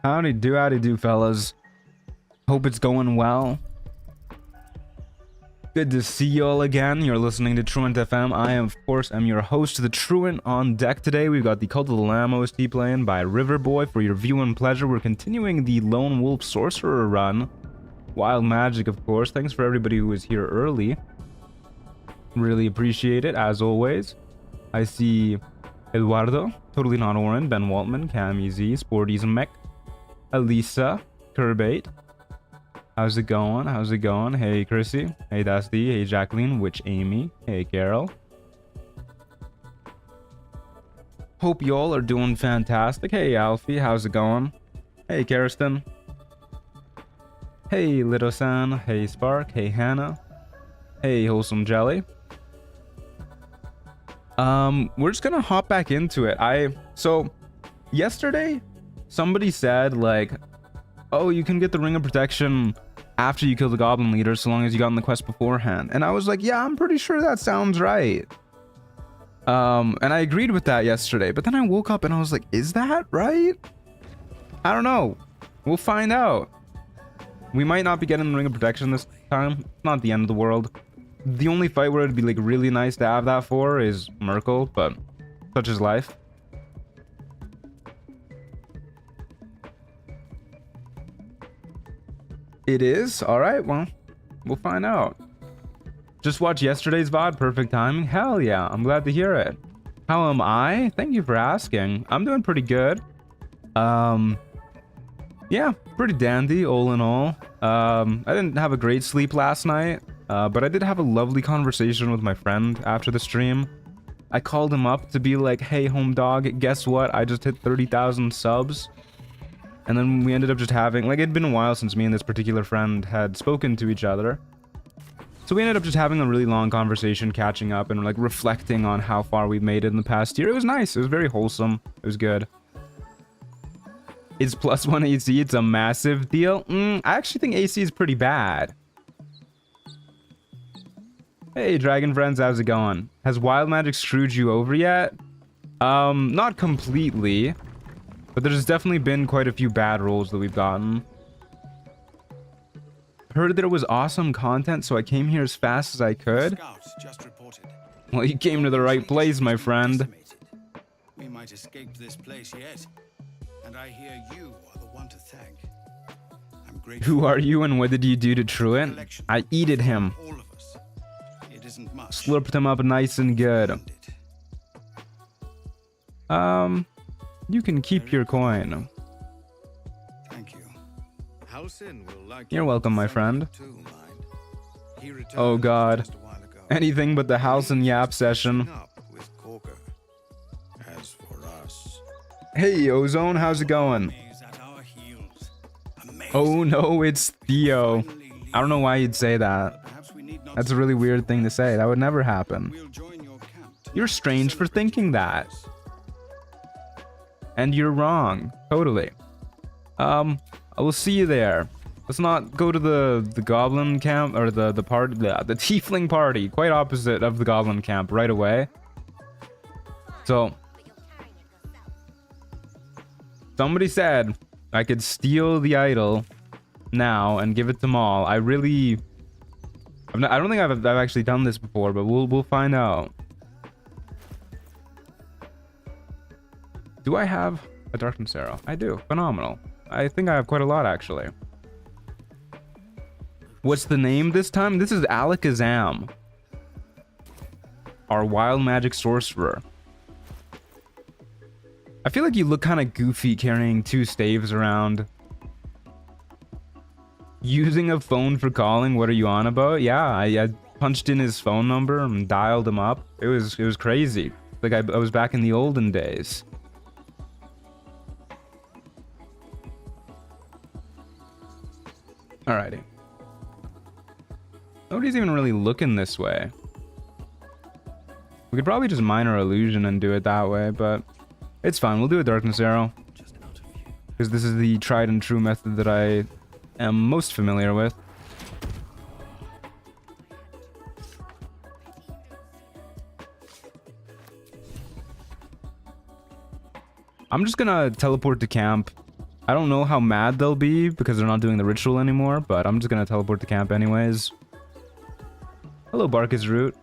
Howdy do, fellas. Hope it's going well. Good to see you all again. You're listening to Truant FM. I, of course, am your host, the Truant. On deck today, we've got the Cult of the Lamb OST playing by Riverboy for your view and pleasure. We're continuing the Lonewolf Sorcerer run. Wild magic, of course. Thanks for everybody who was here early. Really appreciate it, as always. I see Eduardo, Totally Not Oren, Ben Waltman, Cam Z, Sporties Mech, Elisa, Curbate. How's it going? How's it going? Hey, Chrissy. Hey, Dusty. Hey, Jacqueline. Witch Amy. Hey, Carol. Hope y'all are doing fantastic. Hey, Alfie. How's it going? Hey, Karsten. Hey, Lido-san. Hey, Spark. Hey, Hannah. Hey, Wholesome Jelly. We're just gonna hop back into it. So yesterday somebody said like, oh, you can get the Ring of Protection after you kill the goblin leader so long as you got in the quest beforehand. And I was like, yeah, I'm pretty sure that sounds right. And I agreed with that yesterday, but then I woke up and I was like, is that right? I don't know. We'll find out. We might not be getting the Ring of Protection this time. It's not the end of the world. The only fight where it'd be like really nice to have that for is Merkel, but such is life. It is? Alright, well, we'll find out. Just watch yesterday's VOD, perfect timing. Hell yeah, I'm glad to hear it. How am I? Thank you for asking. I'm doing pretty good. Yeah, pretty dandy, all in all. I didn't have a great sleep last night. But I did have a lovely conversation with my friend after the stream. I called him up to be like, hey, home dog, guess what? I just hit 30,000 subs. And then we ended up just having, like, it'd been a while since me and this particular friend had spoken to each other. So we ended up just having a really long conversation, catching up and, like, reflecting on how far we've made it in the past year. It was nice. It was very wholesome. It was good. It's +1 AC. It's a massive deal. I actually think AC is pretty bad. Hey, Dragon Friends, how's it going? Has Wild Magic screwed you over yet? Not completely. But there's definitely been quite a few bad rolls that we've gotten. Heard there was awesome content, so I came here as fast as I could. Well, you came to the right place, my friend. We might escape this place yet. And I hear you are the one to thank. I'm grateful. Who are you and what did you do to Truant? I eated him. Slurped him up nice and good. You can keep your coin. Thank you. You're welcome, my friend. Oh god. Anything but the house and yap session. Hey, Ozone, how's it going? Oh no, it's Theo. I don't know why you'd say that. That's a really weird thing to say. That would never happen. You're strange for thinking that. And you're wrong. Totally. I will see you there. Let's not go to the goblin camp or the tiefling party. Quite opposite of the goblin camp right away. So somebody said I could steal the idol now and give it to Maul. I don't think I've actually done this before, but we'll find out. Do I have a darkness arrow? I do. Phenomenal. I think I have quite a lot actually. What's the name this time? This is Alakazam, our wild magic sorcerer. I feel like you look kind of goofy carrying 2 staves around. Using a phone for calling? What are you on about? Yeah, I punched in his phone number and dialed him up. It was crazy. Like I was back in the olden days. Alrighty. Nobody's even really looking this way. We could probably just minor illusion and do it that way, but it's fine. We'll do a darkness arrow. Because this is the tried and true method that I am most familiar with. I'm just gonna teleport to camp I don't know how mad they'll be because they're not doing the ritual anymore, but I'm just gonna teleport to camp anyways. Hello, Barkus Root.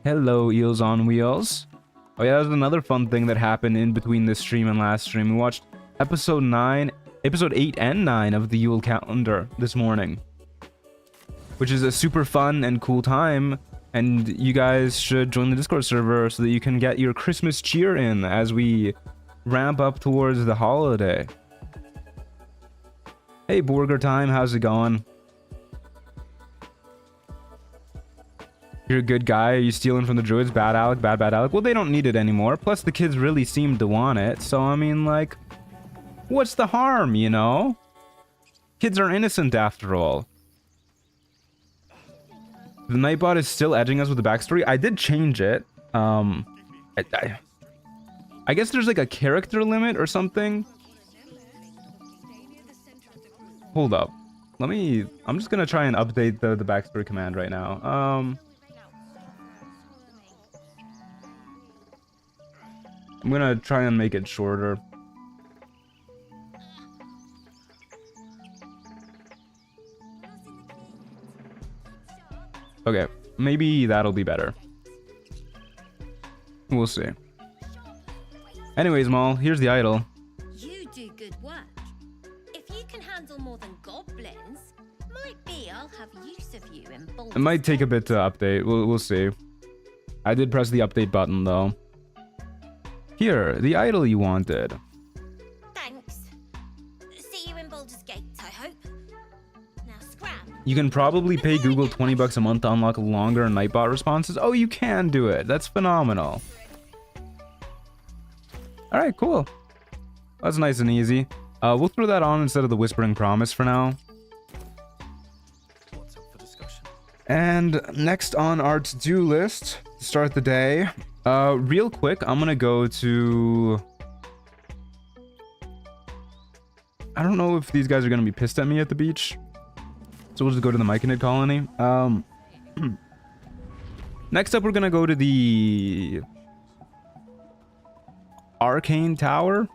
Hello, Eels on Wheels. Oh yeah, that was another fun thing that happened in between this stream and last stream. We watched episode 8 and 9 of the Yule calendar this morning, which is a super fun and cool time, and you guys should join the Discord server so that you can get your Christmas cheer in as we ramp up towards the holiday. Hey, Duergar time, how's it going? You're a good guy. Are you stealing from the druids? Bad Alec, bad Alec. Well, they don't need it anymore. Plus, the kids really seem to want it. So, I mean, like, what's the harm, you know? Kids are innocent after all. The Nightbot is still edging us with the backstory. I did change it. I guess there's like a character limit or something. Hold up. I'm just gonna try and update the backstory command right now. I'm gonna try and make it shorter. Okay, maybe that'll be better. We'll see. Anyways, Maul, here's the idol. You do good work. If you can handle more than goblins, might be I'll have use of you in Baldur. It might take a bit to update. We'll see. I did press the update button though. Here, the idol you wanted. Thanks. See you in Baldur's Gate, I hope. Now scram. You can probably pay Google 20 bucks a month to unlock longer Nightbot responses. Oh, you can do it. That's phenomenal. Alright, cool. That's nice and easy. We'll throw that on instead of the Whispering Promise for now. What's up for discussion? And next on our to-do list to start the day, real quick, I'm gonna go to... I don't know if these guys are gonna be pissed at me at the beach, so we'll just go to the Myconid colony. Next up, we're gonna go to the Arcane Tower,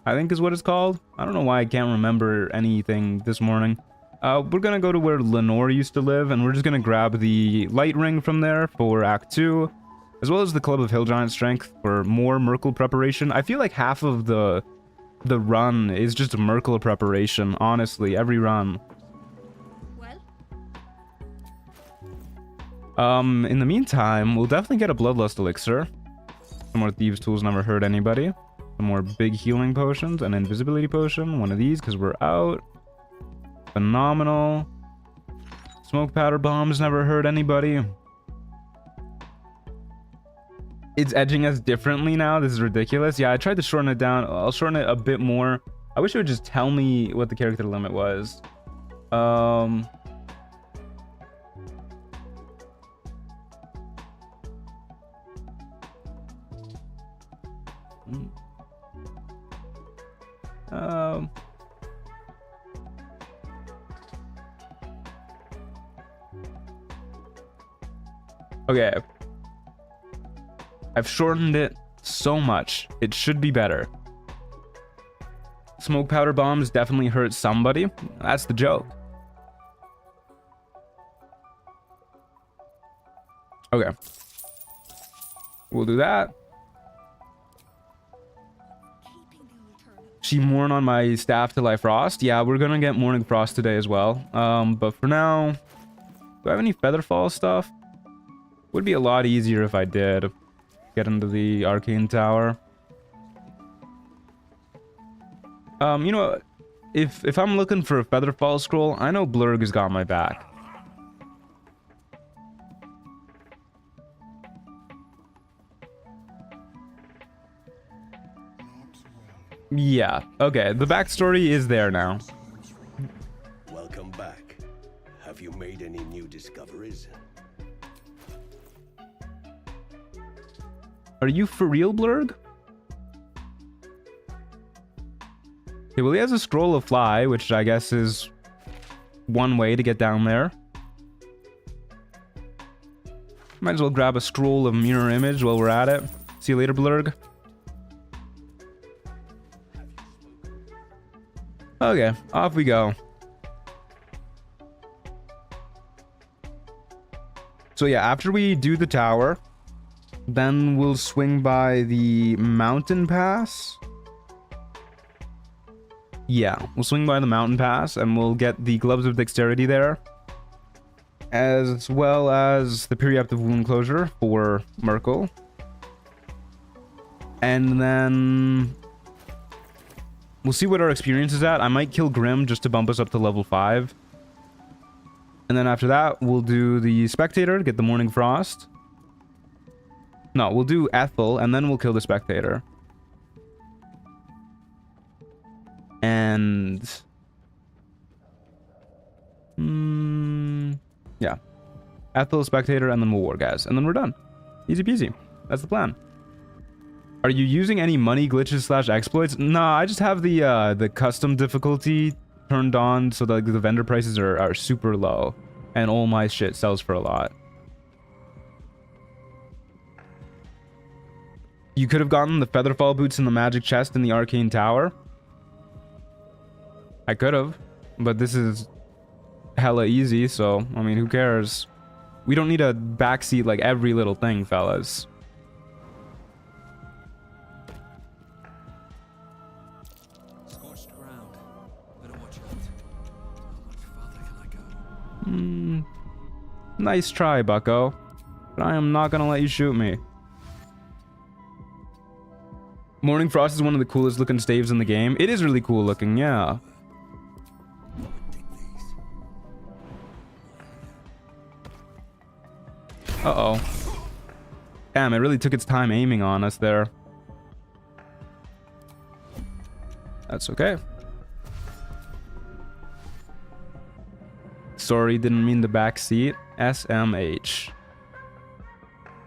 I think is what it's called. I don't know why I can't remember anything this morning. We're gonna go to where Lenore used to live, and we're just gonna grab the light ring from there for Act 2, as well as the Club of Hill Giant Strength for more Merkle preparation. I feel like half of the run is just Merkle preparation, honestly, every run. Well, In the meantime, we'll definitely get a Bloodlust Elixir. Some more Thieves' Tools never hurt anybody. Some more big healing potions, an invisibility potion, one of these because we're out. Phenomenal. Smoke powder bombs never hurt anybody. It's edging us differently now. This is ridiculous. Yeah, I tried to shorten it down. I'll shorten it a bit more. I wish it would just tell me what the character limit was. Okay. I've shortened it so much. It should be better. Smoke powder bombs definitely hurt somebody. That's the joke. Okay. We'll do that. She mourn on my staff till I frost. Yeah, we're gonna get Morning Frost today as well. But for now, do I have any Featherfall stuff? Would be a lot easier if I did get into the Arcane Tower. You know, if I'm looking for a Featherfall scroll, I know Blurg has got my back. Yeah, okay, the backstory is there now. Welcome back. Have you made any new discoveries? Are you for real, Blurg? Okay, well, he has a Scroll of Fly, which I guess is one way to get down there. Might as well grab a Scroll of Mirror Image while we're at it. See you later, Blurg. Okay, off we go. So yeah, after we do the tower, then we'll swing by the mountain pass. Yeah, we'll swing by the mountain pass and we'll get the gloves of dexterity there, as well as the periaptive wound closure for Merkel. And then we'll see what our experience is at. I might kill Grim just to bump us up to level 5. And then after that, we'll do the spectator to get the Morning Frost. No, we'll do Ethel, and then we'll kill the spectator. And... yeah. Ethel, spectator, and then we'll war guys. And then we're done. Easy peasy. That's the plan. Are you using any money glitches / exploits? Nah, I just have the custom difficulty turned on so that the vendor prices are super low. And all my shit sells for a lot. You could have gotten the Featherfall boots in the magic chest in the Arcane Tower. I could have, but this is hella easy, so, I mean, who cares? We don't need a backseat like every little thing, fellas. Scorched ground. Better watch out. How much farther can I go? Nice try, bucko. But I am not gonna let you shoot me. Morning Frost is one of the coolest looking staves in the game. It is really cool looking, yeah. Uh-oh. Damn, it really took its time aiming on us there. That's okay. Sorry, didn't mean the back seat. SMH.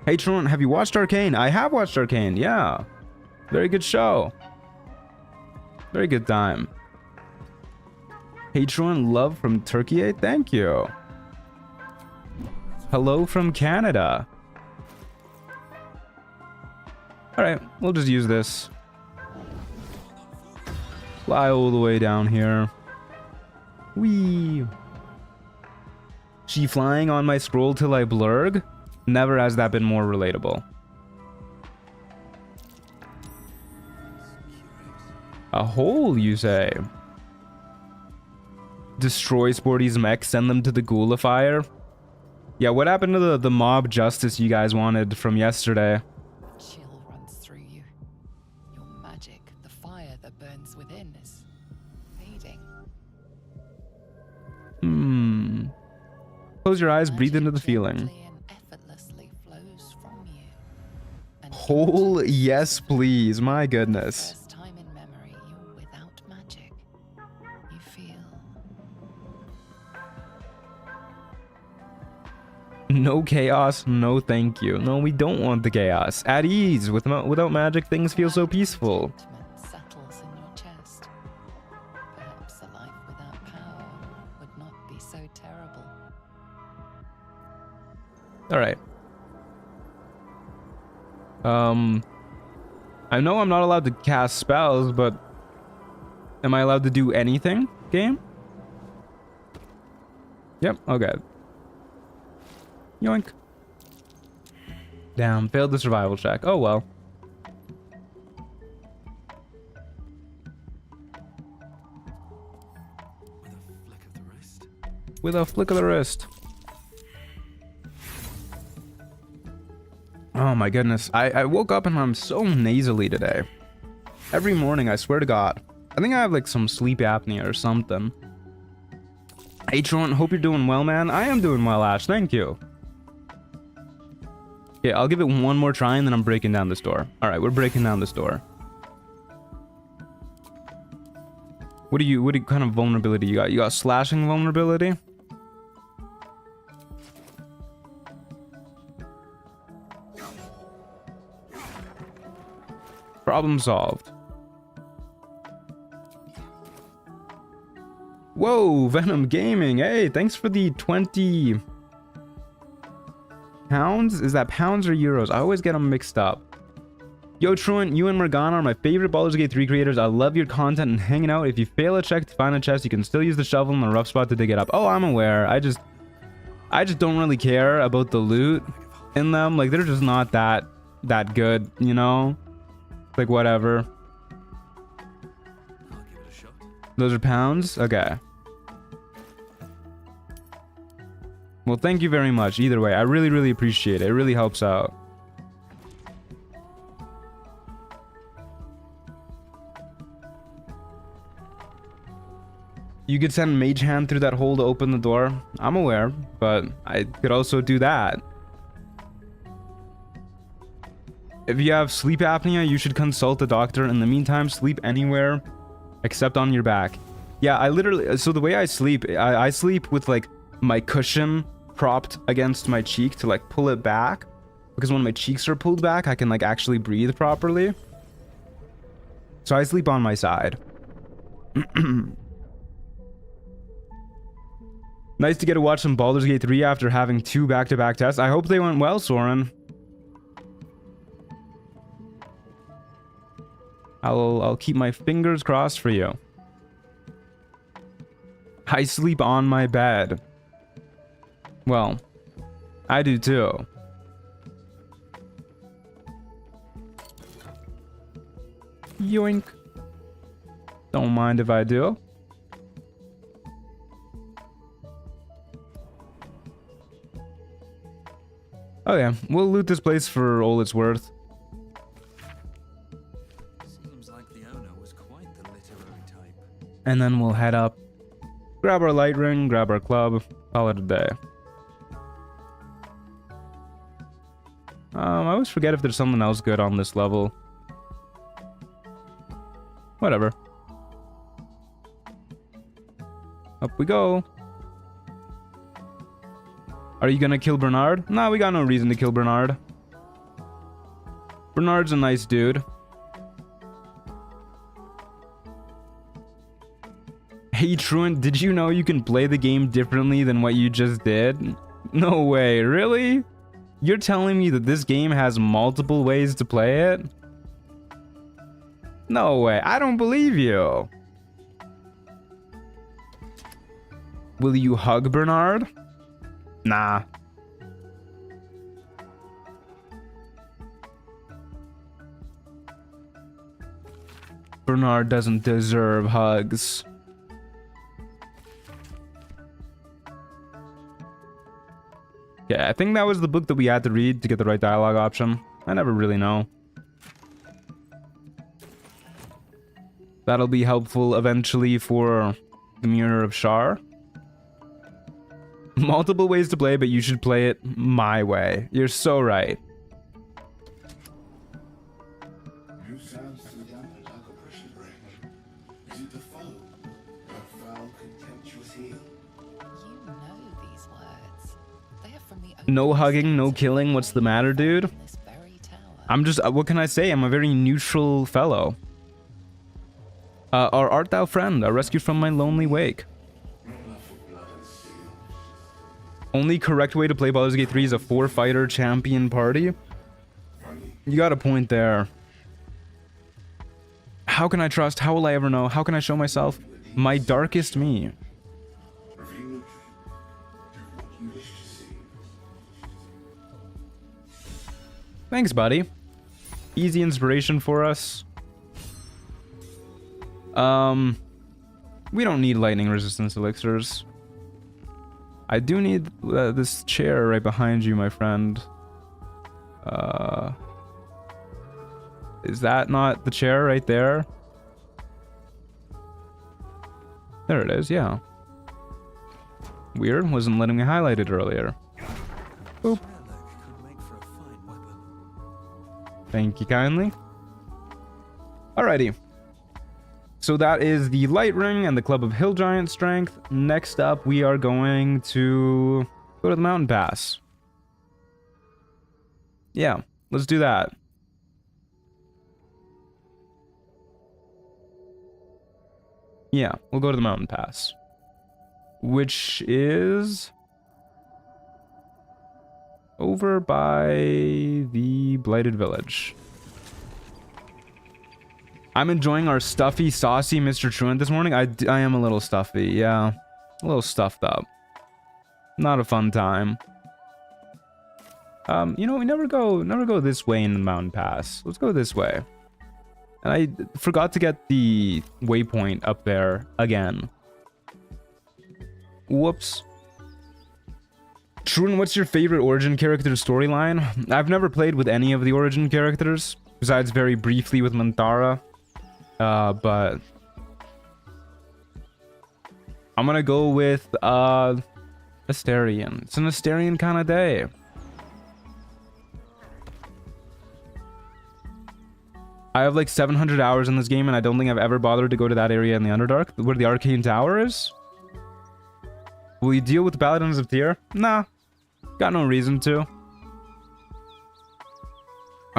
Hey Tron, have you watched Arcane? I have watched Arcane, yeah. Very good show. Very good time. Patron love from Turkey, thank you. Hello from Canada. Alright, we'll just use this. Fly all the way down here. Whee! She flying on my scroll till I blurg? Never has that been more relatable. A hole, you say? Destroy Sporty's mech, send them to the Ghoulifier? Yeah, what happened to the mob justice you guys wanted from yesterday? Chill runs through you. Your magic, the fire that burns within, is fading. Close your eyes, breathe into the Magic feeling. gently and effortlessly flows from you. And Hole, yes please, my goodness. first time in memory, you're without magic. You feel No chaos, no thank you. No, we don't want the chaos. At ease, without magic, things feel so peaceful. contentment settles in your chest. Perhaps a life without power would not be so terrible. Alright. I know I'm not allowed to cast spells, but am I allowed to do anything, game? Yep, okay. Yoink. Damn, failed the survival check. Oh well. With a flick of the wrist. Oh my goodness. I woke up and I'm so nasally today. Every morning, I swear to God. I think I have like some sleep apnea or something. Hey Tron, hope you're doing well, man. I am doing well, Ash. Thank you. Yeah, I'll give it one more try and then I'm breaking down this door. Alright, we're breaking down this door. What kind of vulnerability you got? You got slashing vulnerability? Problem solved. Whoa, Venom Gaming. Hey, thanks for the 20 pounds. Is that pounds or euros? I always get them mixed up. Yo, Truant, you and Morgana are my favorite Baldur's Gate 3 creators. I love your content and hanging out. If you fail a check to find a chest, you can still use the shovel in a rough spot to dig it up. Oh, I'm aware. I just don't really care about the loot in them. Like, they're just not that good, you know? Like, whatever. I'll give it a shot. Those are pounds? Okay. Well, thank you very much. Either way, I really, really appreciate it. It really helps out. You could send Mage Hand through that hole to open the door. I'm aware, but I could also do that. If you have sleep apnea, you should consult a doctor. In the meantime, sleep anywhere except on your back. Yeah, I literally... So the way I sleep, I sleep with, like, my cushion propped against my cheek to, like, pull it back. Because when my cheeks are pulled back, I can, like, actually breathe properly. So I sleep on my side. Nice to get to watch some Baldur's Gate 3 after having 2 back-to-back tests. I hope they went well, Soren. I'll keep my fingers crossed for you. I sleep on my bed. Well, I do too. Yoink. Don't mind if I do. Oh yeah, we'll loot this place for all it's worth. Seems like the owner was quite the literary type. And then we'll head up, grab our light ring, grab our club, call it a day. I always forget if there's something else good on this level. Whatever. Up we go. Are you gonna kill Bernard? Nah, we got no reason to kill Bernard. Bernard's a nice dude. Hey Truant, did you know you can play the game differently than what you just did? No way, really? You're telling me that this game has multiple ways to play it? No way, I don't believe you. Will you hug Bernard? Nah. Bernard doesn't deserve hugs. Yeah, I think that was the book that we had to read to get the right dialogue option. I never really know. That'll be helpful eventually for the Mirror of Shar. Multiple ways to play, but you should play it my way. You're so right. You sound to the young like a pressure break. Is it the foe? A foul, contemptuous heel? You know these words. They are from the No hugging, no killing. What's the matter, dude? in this very tower. I'm just... what can I say? I'm a very neutral fellow. Or art thou friend? A rescue from my lonely wake. Only correct way to play Baldur's Gate 3 is a 4-fighter champion party. You got a point there. How can I trust? How will I ever know? How can I show myself? My darkest me. Thanks, buddy. Easy inspiration for us. We don't need lightning resistance elixirs. I do need this chair right behind you, my friend. Is that not the chair right there? There it is, yeah. Weird, wasn't letting me highlight it earlier. Boop. Thank you kindly. Alrighty. So that is the Light Ring and the Club of Hill Giant Strength. Next up, we are going to go to the Mountain Pass. Yeah, let's do that. Yeah, we'll go to the Mountain Pass. Which is over by the Blighted Village. I'm enjoying our stuffy, saucy Mr. Truant this morning. I am a little stuffy, yeah. A little stuffed up. Not a fun time. You know, we never go this way in the mountain pass. Let's go this way. And I forgot to get the waypoint up there again. Whoops. Truant, what's your favorite Origin character storyline? I've never played with any of the Origin characters, besides very briefly with Mantara. But I'm gonna go with Asterion. It's an Asterion kind of day. I have like 700 hours in this game, and I don't think I've ever bothered to go to that area in the Underdark, where the Arcane Tower is. Will you deal with the Paladins of Tyr? Nah. Got no reason to.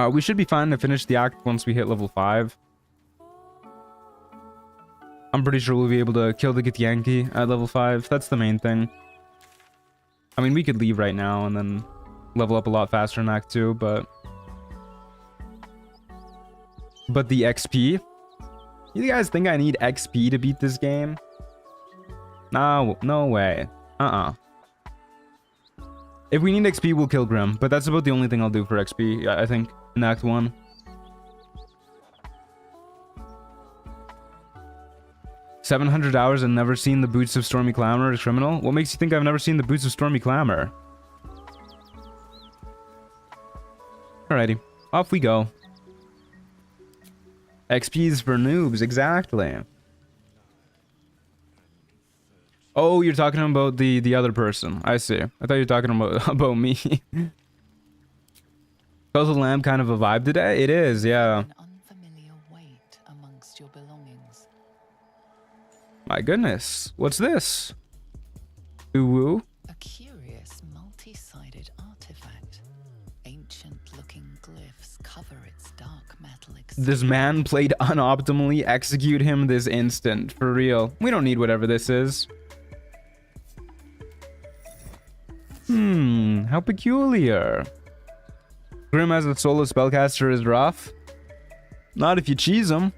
We should be fine to finish the act once we hit level 5. I'm pretty sure we'll be able to kill the Githyanki at level 5. That's the main thing. I mean, we could leave right now and then level up a lot faster in Act 2, but the XP? You guys think I need XP to beat this game? No, no way. If we need XP, we'll kill Grim, but that's about the only thing I'll do for XP, I think, in Act 1. "700 hours and never seen the Boots of Stormy Clamor is criminal? What makes you think I've never seen the Boots of Stormy Clamor?" Alrighty, off we go. XP's for noobs, exactly. Oh, you're talking about the other person. I see. I thought you were talking about me. Puzzle Lamb kind of a vibe today? It is, yeah. An unfamiliar weight amongst your belongings. My goodness. What's this? Ooh-woo? A curious multi-sided artifact. Ancient-looking glyphs cover its dark metal exterior. This man played unoptimally. Execute him this instant. For real. We don't need whatever this is. How peculiar. Grim as a solo spellcaster is rough. Not if you cheese him.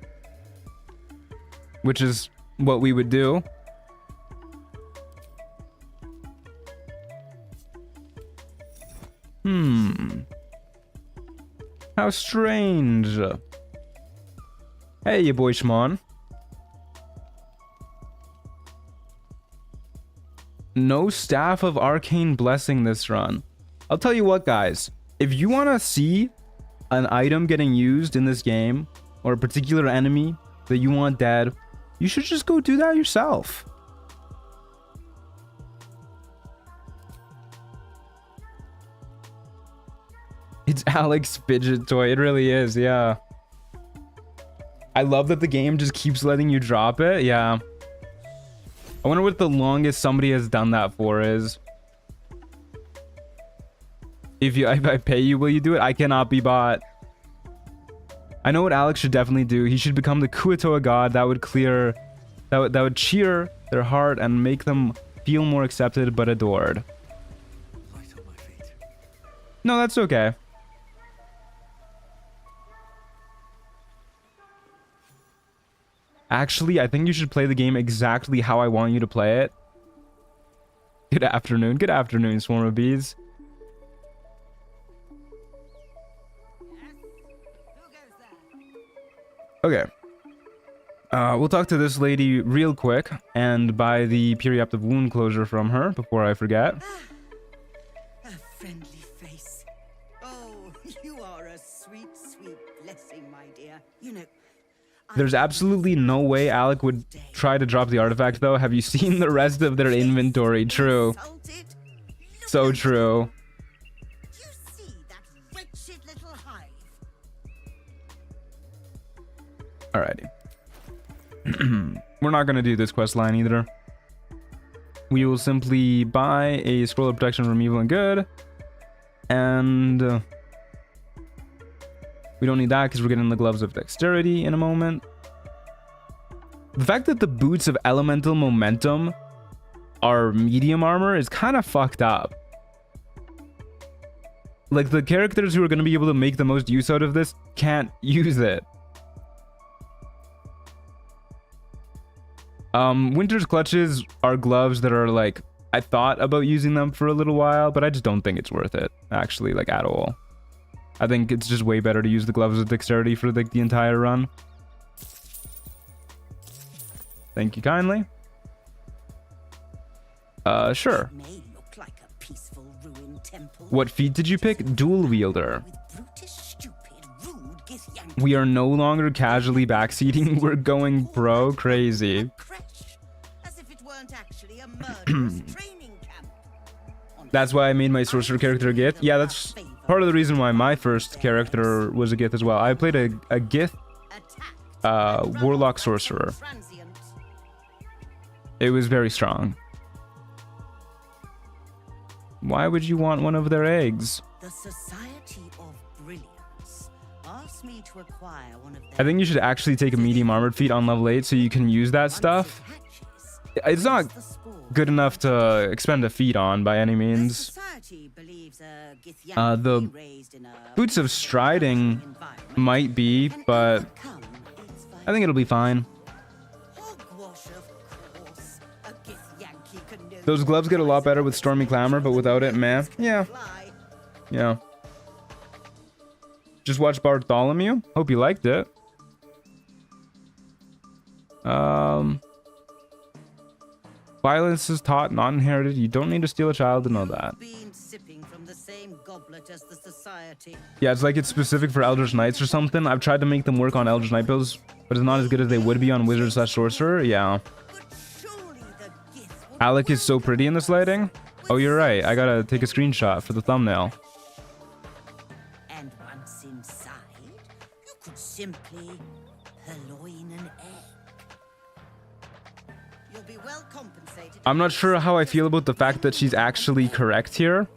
Which is what we would do. How strange. Hey, you boy Shmon. No Staff of Arcane Blessing this run. I'll tell you what, guys. If you want to see an item getting used in this game, or a particular enemy that you want dead, you should just go do that yourself. It's Alex fidget toy. It really is, yeah. I love that the game just keeps letting you drop it. Yeah. I wonder what the longest somebody has done that for is. If I pay you, will you do it? I cannot be bought. I know what Alex should definitely do. He should become the Kuatoa god. That would clear, that would cheer their heart and make them feel more accepted but adored. Light on my feet. No, that's okay. Actually, I think you should play the game exactly how I want you to play it. Good afternoon. Good afternoon, Swarm of Bees. Okay. We'll talk to this lady real quick and buy the periaptive wound closure from her before I forget. A friendly face. Oh, you are a sweet, sweet blessing, my dear. You know, There's absolutely no way Alec would try to drop the artifact, though. Have you seen the rest of their inventory? True. So true. You see that wretched little hive? Alrighty. We're not gonna do this quest line either. We will simply buy a scroll of protection from evil and good. And we don't need that because we're getting the gloves of dexterity in a moment. The fact that the boots of elemental momentum are medium armor is kind of fucked up. Like, the characters who are going to be able to make the most use out of this can't use it. Winter's clutches are gloves that are like, I thought about using them for a little while, but I just don't think it's worth it, actually, like at all. I think it's just way better to use the gloves with dexterity for like the entire run. Thank you kindly. Sure. May look like a peaceful ruined temple. What feat did you pick? Dual wielder. With brutish, stupid, rude Githyanki. We are no longer casually backseating. We're going pro crazy. Creche, as if it weren't actually a murderous training camp. That's why I made my sorcerer character a Gith. Yeah, that's part of the reason why my first character was a Gith as well. I played a Gith warlock sorcerer. It was very strong. Why would you want one of their eggs? The Society of Brilliance asked me to acquire one of their I think you should actually take a medium armored feat on level 8 so you can use that stuff. It's not good enough to expend a feat on by any means. The boots of striding might be, but I think it'll be fine. Those gloves get a lot better with Stormy Clamor, but without it, man. Yeah. Yeah. Just watch Bartholomew. Hope you liked it. Violence is taught, not inherited. You don't need to steal a child to know that. Yeah, it's like it's specific for Eldritch Knights or something. I've tried to make them work on Eldritch Knight builds, but it's not as good as they would be on Wizard/Sorcerer. Yeah. Alec is so pretty in this lighting. Oh, you're right. I gotta take a screenshot for the thumbnail. And once inside, you could simply purloin an egg. You'll be well compensated. I'm not sure how I feel about the fact that she's actually correct here.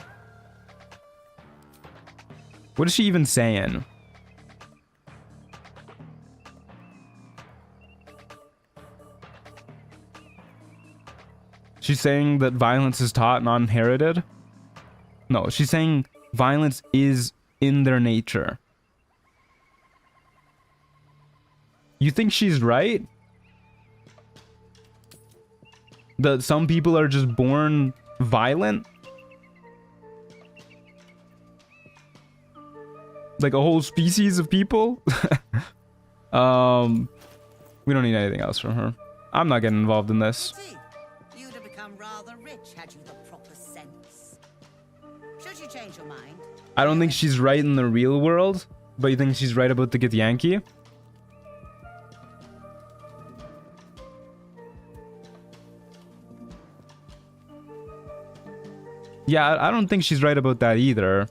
What is she even saying? She's saying that violence is taught, not inherited? No, she's saying violence is in their nature. You think she's right? That some people are just born violent? Like a whole species of people? We don't need anything else from her. I'm not getting involved in this. You'd have become rather rich had you the proper sense. Should you change your mind? I don't think she's right in the real world, but you think she's right about the Githyanki? Yeah, I don't think she's right about that either.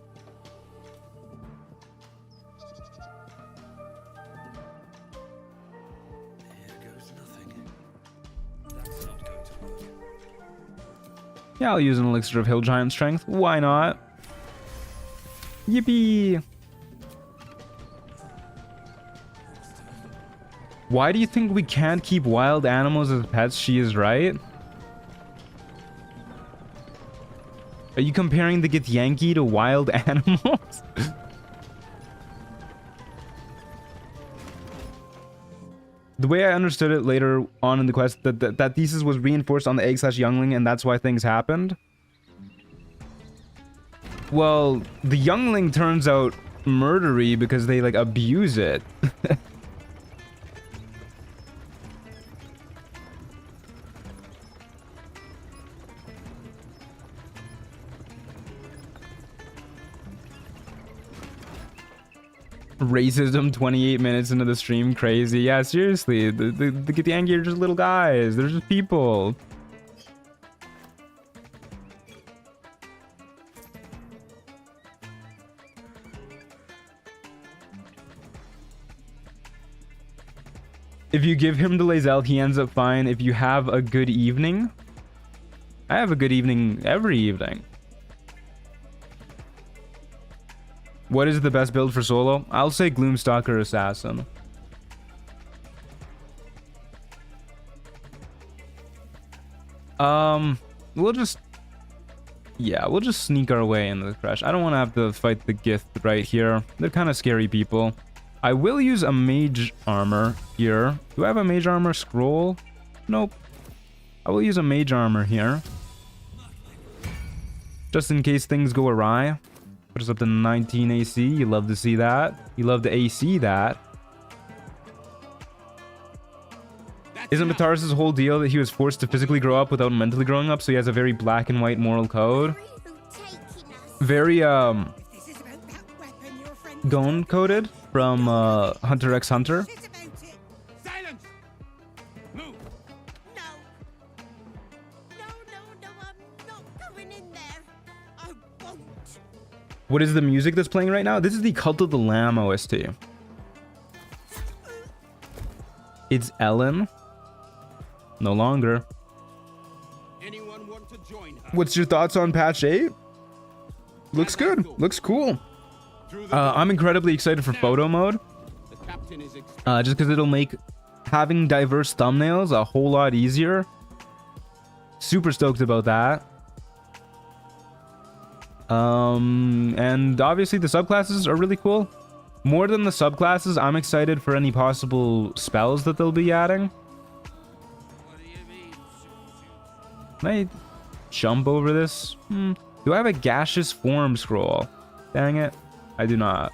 Yeah, I'll use an elixir of hill giant strength. Why not? Yippee! Why do you think we can't keep wild animals as pets? She is right. Are you comparing the Githyanki to wild animals? The way I understood it later on in the quest, that thesis was reinforced on the egg/youngling, and that's why things happened. Well, the youngling turns out murdery because they, like, abuse it. Racism 28 minutes into the stream, crazy. Yeah, seriously, the Githyanki are just little guys. They're just people. If you give him to Lae'zel, he ends up fine. If you have a good evening, I have a good evening every evening. What is the best build for solo? I'll say Gloomstalker Assassin. We'll just sneak our way into the creche. I don't want to have to fight the Gith right here. They're kind of scary people. I will use a mage armor here. Do I have a mage armor scroll? Nope. I will use a mage armor here. Just in case things go awry. Put us up to 19 AC. You love to see that. You love to AC that. Isn't Mataris' whole deal that he was forced to physically grow up without mentally growing up, so he has a very black and white moral code? Very, Gone coded from, Hunter x Hunter. Silence! Move! No. No, I'm not going in there. I won't. What is the music that's playing right now? This is the Cult of the Lamb OST. It's Ellen. No longer. Anyone want to join her? What's your thoughts on patch 8? Looks good. Looks cool. I'm incredibly excited for photo mode. The captain is Just because it'll make having diverse thumbnails a whole lot easier. Super stoked about that. And obviously the subclasses are really cool. More than the subclasses, I'm excited for any possible spells that they'll be adding. Can I jump over this? Do I have a gaseous form scroll? Dang it. I do not.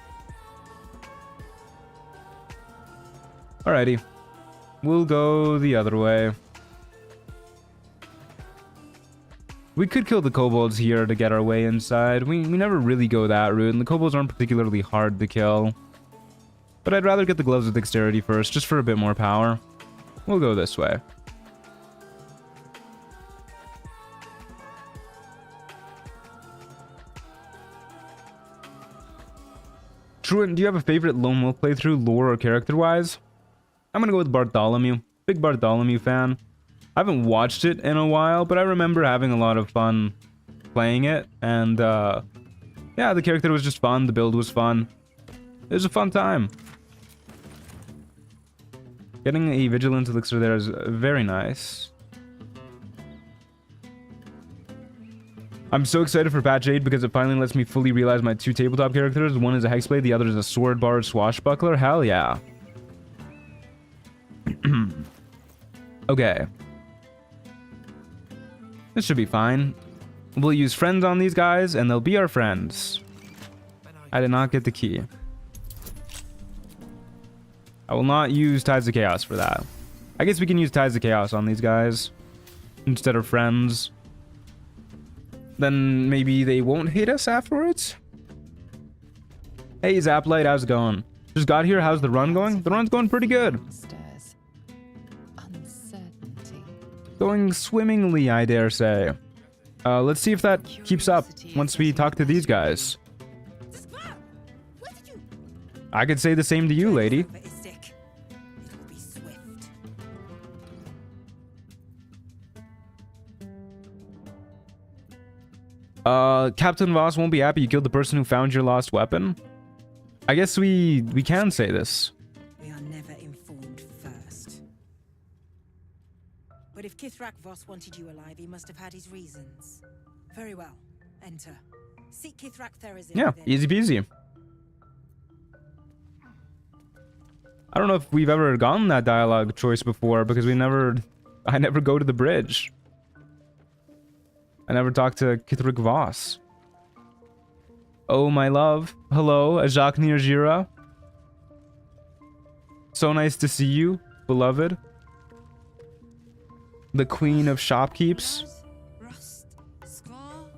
Alrighty. We'll go the other way. We could kill the kobolds here to get our way inside. We never really go that route, and the kobolds aren't particularly hard to kill. But I'd rather get the gloves of dexterity first, just for a bit more power. We'll go this way. Truant, do you have a favorite Lone Wolf playthrough, lore or character-wise? I'm gonna go with Bartholomew. Big Bartholomew fan. I haven't watched it in a while, but I remember having a lot of fun playing it. And, yeah, the character was just fun. The build was fun. It was a fun time. Getting a Vigilance Elixir there is very nice. I'm so excited for patch 8 because it finally lets me fully realize my two tabletop characters. One is a Hexblade, the other is a Sword Bard Swashbuckler. Hell yeah. Okay. This should be fine. We'll use friends on these guys, and they'll be our friends. I did not get the key. I will not use Tides of Chaos for that. I guess we can use Tides of Chaos on these guys instead of friends. Then maybe they won't hate us afterwards? Hey, Zaplight, how's it going? Just got here, how's the run going? The run's going pretty good. Uncertainty. Going swimmingly, I dare say. Let's see if that keeps up once we talk to these guys. I could say the same to you, lady. Captain Voss won't be happy you killed the person who found your lost weapon. I guess we can say this. We are never informed first. But if Kithrak Voss wanted you alive, he must have had his reasons. Very well. Enter. Seek Kithrak Therazim. Yeah, easy peasy. I don't know if we've ever gotten that dialogue choice before because I never go to the bridge. I never talked to Kithrak Voss. Oh, my love. Hello, Ajak Nirjira. So nice to see you, beloved. The queen of shopkeeps. Rust? Squall?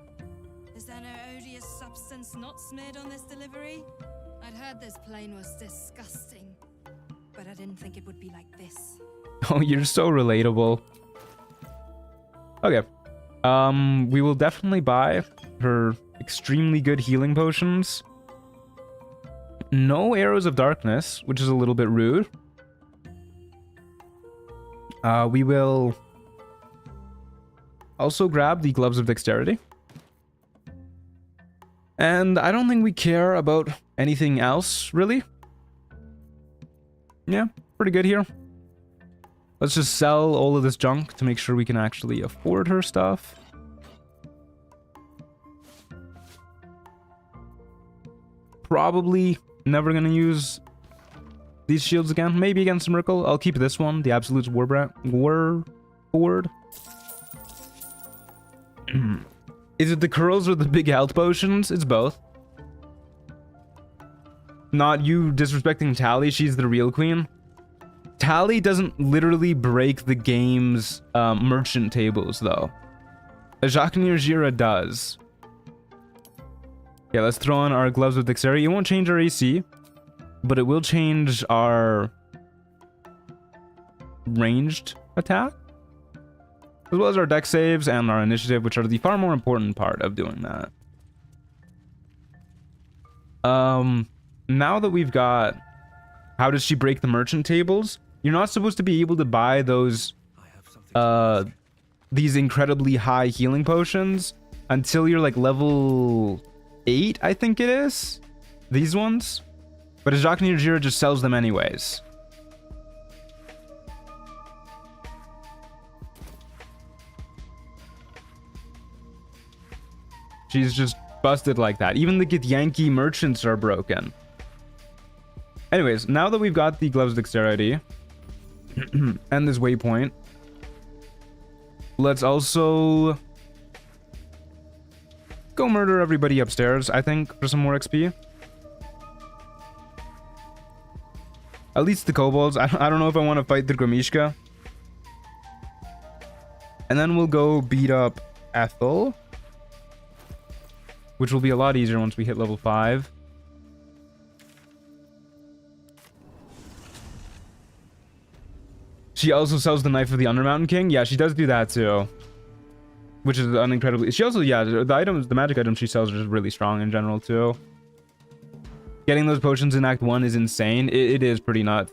Is there no odious substance not smeared on this delivery? I'd heard this plane was disgusting, but I didn't think it would be like this. Oh, you're so relatable. Okay. We will definitely buy her extremely good healing potions. No arrows of darkness, which is a little bit rude. We will also grab the gloves of dexterity. And I don't think we care about anything else, really. Yeah, pretty good here. Let's just sell all of this junk to make sure we can actually afford her stuff. Probably never gonna use these shields again. Maybe against Miracle. I'll keep this one, the Absolute's Warboard. Is it the curls or the big health potions? It's both. Not you disrespecting Tally, she's the real queen. Tally doesn't literally break the game's merchant tables, though. Jacqueline Gira does. Yeah, let's throw on our gloves with dexterity. It won't change our AC, but it will change our ranged attack, as well as our dex saves and our initiative, which are the far more important part of doing that. Now that we've got how does she break the merchant tables, you're not supposed to be able to buy those these incredibly high healing potions until you're like level 8, I think it is. These ones. But Jacques Nirjira just sells them anyways. She's just busted like that. Even the Githyanki merchants are broken. Anyways, now that we've got the gloves dexterity and this waypoint, let's also go murder everybody upstairs, I think, for some more XP. At least the kobolds. I don't know if I want to fight the Gramishka. And then we'll go beat up Ethel, which will be a lot easier once we hit level 5. She also sells the Knife of the Undermountain King. Yeah, she does do that too. Which is an incredibly... She also, yeah, the items, the magic items she sells are just really strong in general too. Getting those potions in Act 1 is insane. It is pretty nuts.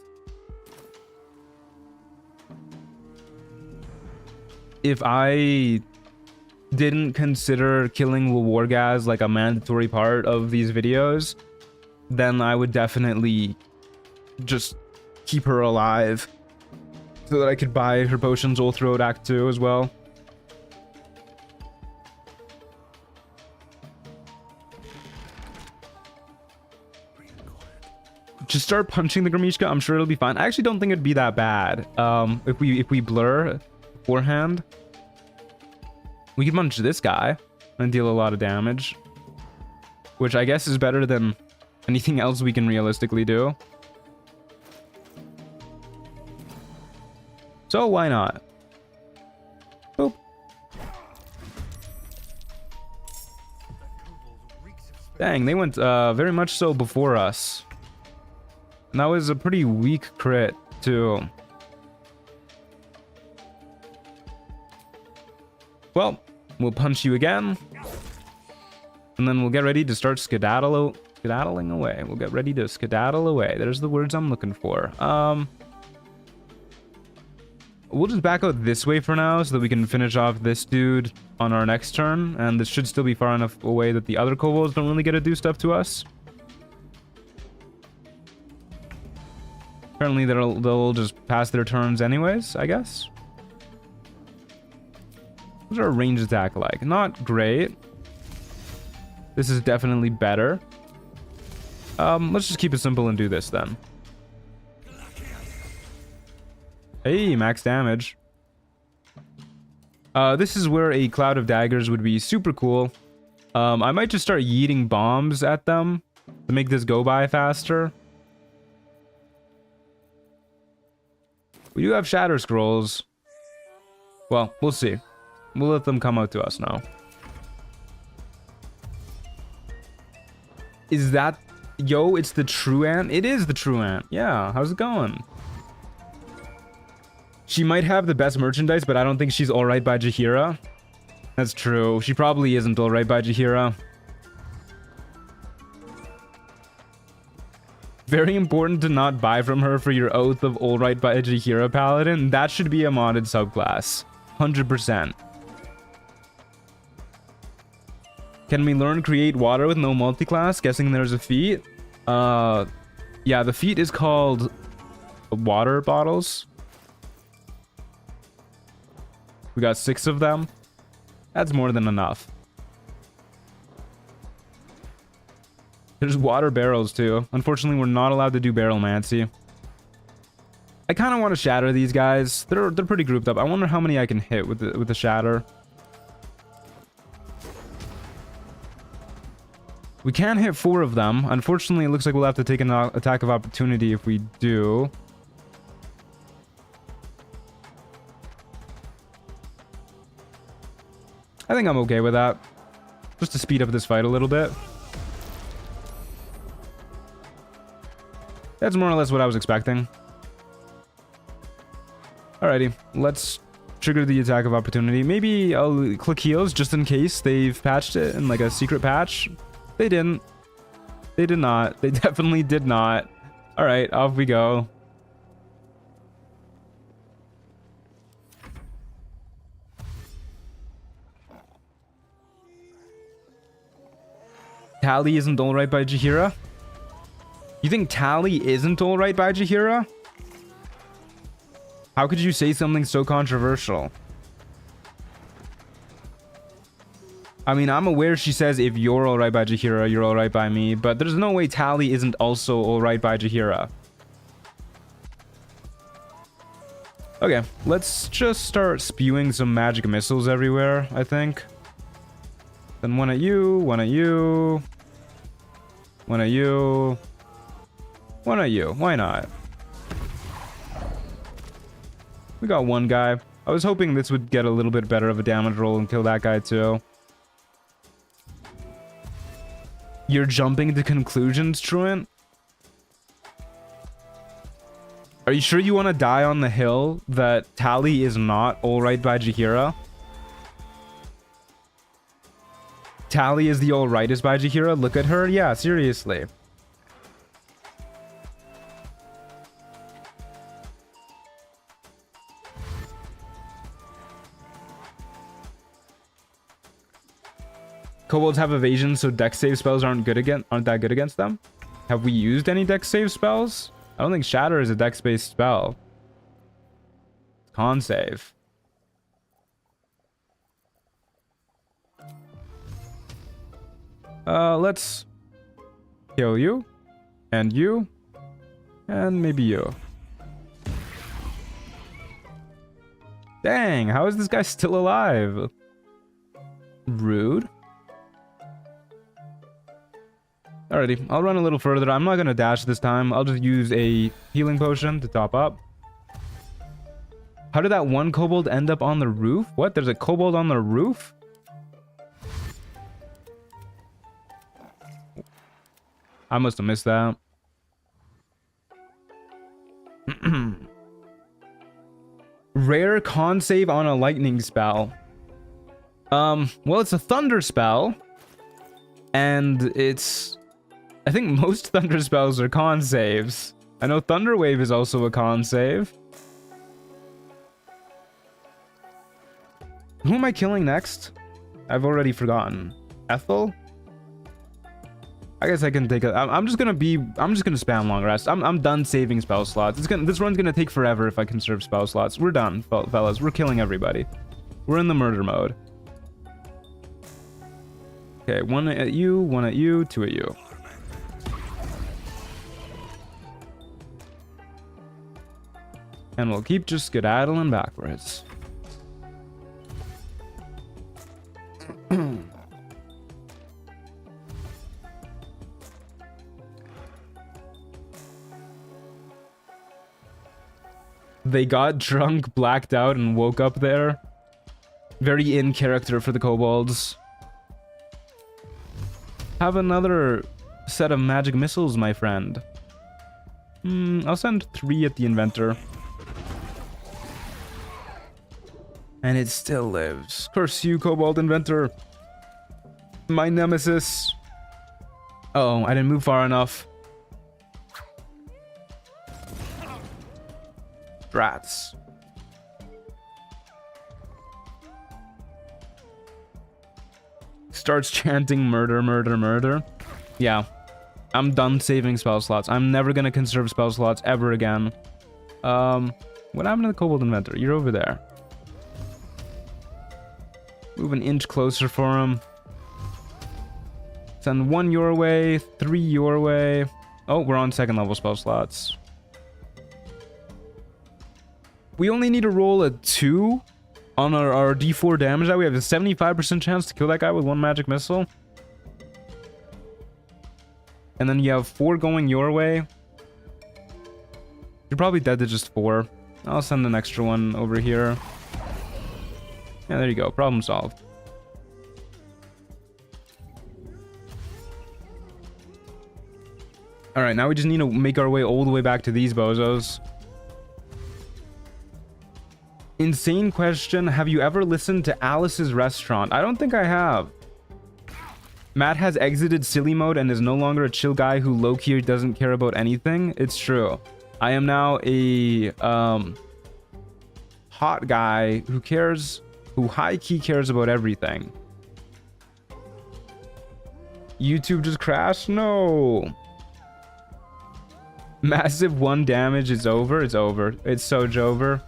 If I didn't consider killing Duergar like a mandatory part of these videos, then I would definitely just keep her alive so that I could buy her potions all throughout Act 2 as well. Just start punching the Gramishka. I'm sure it'll be fine. I actually don't think it'd be that bad. If we blur beforehand, we can punch this guy and deal a lot of damage, which I guess is better than anything else we can realistically do. So why not? Boop. Dang, they went very much so before us. And that was a pretty weak crit too. Well, we'll punch you again. And then we'll get ready to start skedaddling away. We'll get ready to skedaddle away. There's the words I'm looking for. We'll just back out this way for now so that we can finish off this dude on our next turn. And this should still be far enough away that the other kobolds don't really get to do stuff to us. Apparently they'll just pass their turns anyways, I guess. What's our range attack like? Not great. This is definitely better. Let's just keep it simple and do this then. Hey, max damage. This is where a cloud of daggers would be super cool. I might just start yeeting bombs at them to make this go by faster. We do have shatter scrolls. Well, we'll see. We'll let them come out to us now. Is that... Yo, it's the true ant? It is the true ant. Yeah, how's it going? She might have the best merchandise, but I don't think she's alright by Jaheira. That's true. She probably isn't alright by Jaheira. Very important to not buy from her for your Oath of Alright by Jaheira Paladin. That should be a modded subclass. 100%. Can we learn create water with no multiclass? Guessing there's a feat. Yeah, the feat is called water bottles. We got 6 of them. That's more than enough. There's water barrels too. Unfortunately, we're not allowed to do barrelmancy. I kind of want to shatter these guys. They're pretty grouped up. I wonder how many I can hit with the shatter. We can hit 4 of them. Unfortunately, it looks like we'll have to take an attack of opportunity if we do. I think I'm okay with that. Just to speed up this fight a little bit. That's more or less what I was expecting. Alrighty, let's trigger the attack of opportunity. Maybe I'll click heals just in case they've patched it in like a secret patch. They didn't. They did not. They definitely did not. Alright, off we go. Tally isn't alright by Jaheira? You think Tally isn't alright by Jaheira? How could you say something so controversial? I mean, I'm aware she says if you're alright by Jaheira, you're alright by me, but there's no way Tally isn't also alright by Jaheira. Okay, let's just start spewing some magic missiles everywhere, I think. Then one at you, one at you, one at you, one at you. Why not? We got one guy. I was hoping this would get a little bit better of a damage roll and kill that guy too. You're jumping to conclusions, Truant? Are you sure you want to die on the hill that Tally is not alright by Jaheira? Tally is the alrightest by Jaheira? Look at her? Yeah, seriously. Kobolds have evasion, so dex save spells aren't that good against them. Have we used any dex save spells? I don't think Shatter is a dex-based spell. Con save. Let's kill you, and maybe you. Dang, how is this guy still alive? Rude. Alrighty, I'll run a little further. I'm not gonna dash this time. I'll just use a healing potion to top up. How did that one kobold end up on the roof? What? There's a kobold on the roof? I must have missed that. Rare con save on a lightning spell. Well, it's a thunder spell. And it's... I think most thunder spells are con saves. I know Thunder Wave is also a con save. Who am I killing next? I've already forgotten. Ethel? I guess I can take a... I'm just gonna spam long rest. I'm done saving spell slots. This run's gonna take forever if I conserve spell slots. We're done, fellas. We're killing everybody. We're in the murder mode. Okay, one at you, two at you. And we'll keep just skedaddling backwards. They got drunk, blacked out, and woke up there. Very in character for the kobolds. Have another set of magic missiles, my friend. I'll send 3 at the inventor. And it still lives. Curse you, kobold inventor. My nemesis. Uh-oh, I didn't move far enough. Rats. Starts chanting murder, murder, murder. Yeah. I'm done saving spell slots. I'm never gonna conserve spell slots ever again. What happened to the kobold inventor? You're over there. Move an inch closer for him. Send 1 your way, 3 your way. Oh, we're on 2nd level spell slots. We only need to roll a 2 on our D4 damage. That we have a 75% chance to kill that guy with 1 magic missile. And then you have 4 going your way. You're probably dead to just 4. I'll send an extra one over here. Yeah, there you go. Problem solved. Alright, now we just need to make our way all the way back to these bozos. Insane question. Have you ever listened to Alice's Restaurant? I don't think I have. Matt has exited silly mode and is no longer a chill guy who low-key doesn't care about anything. It's true. I am now a hot guy who cares, who high-key cares about everything. YouTube just crashed? No. Massive 1 damage. It's over. It's over. It's so over.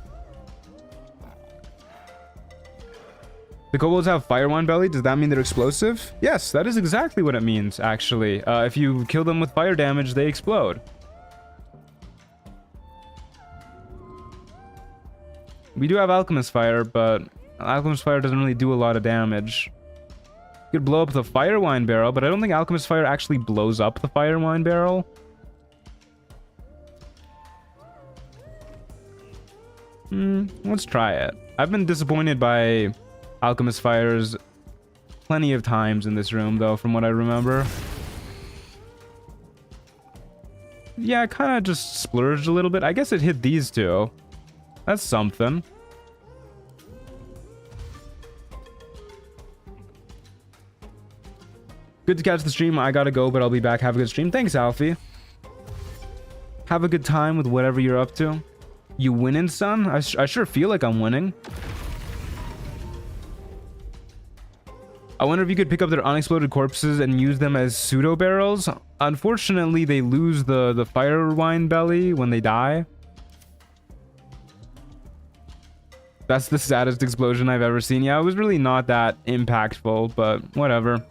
The kobolds have fire wine belly. Does that mean they're explosive? Yes, that is exactly what it means, actually. If you kill them with fire damage, they explode. We do have Alchemist Fire, but Alchemist Fire doesn't really do a lot of damage. You could blow up the Fire Wine Barrel, but I don't think Alchemist Fire actually blows up the Fire Wine Barrel. Let's try it. I've been disappointed by Alchemist Fires plenty of times in this room, though, from what I remember. Yeah, I kind of just splurged a little bit. I guess it hit these two. That's something. Good to catch the stream. I gotta go, but I'll be back. Have a good stream. Thanks, Alfie. Have a good time with whatever you're up to. You winning, son? I sure feel like I'm winning. I wonder if you could pick up their unexploded corpses and use them as pseudo barrels. Unfortunately, they lose the fire wine belly when they die. That's the saddest explosion I've ever seen. Yeah, it was really not that impactful, but whatever.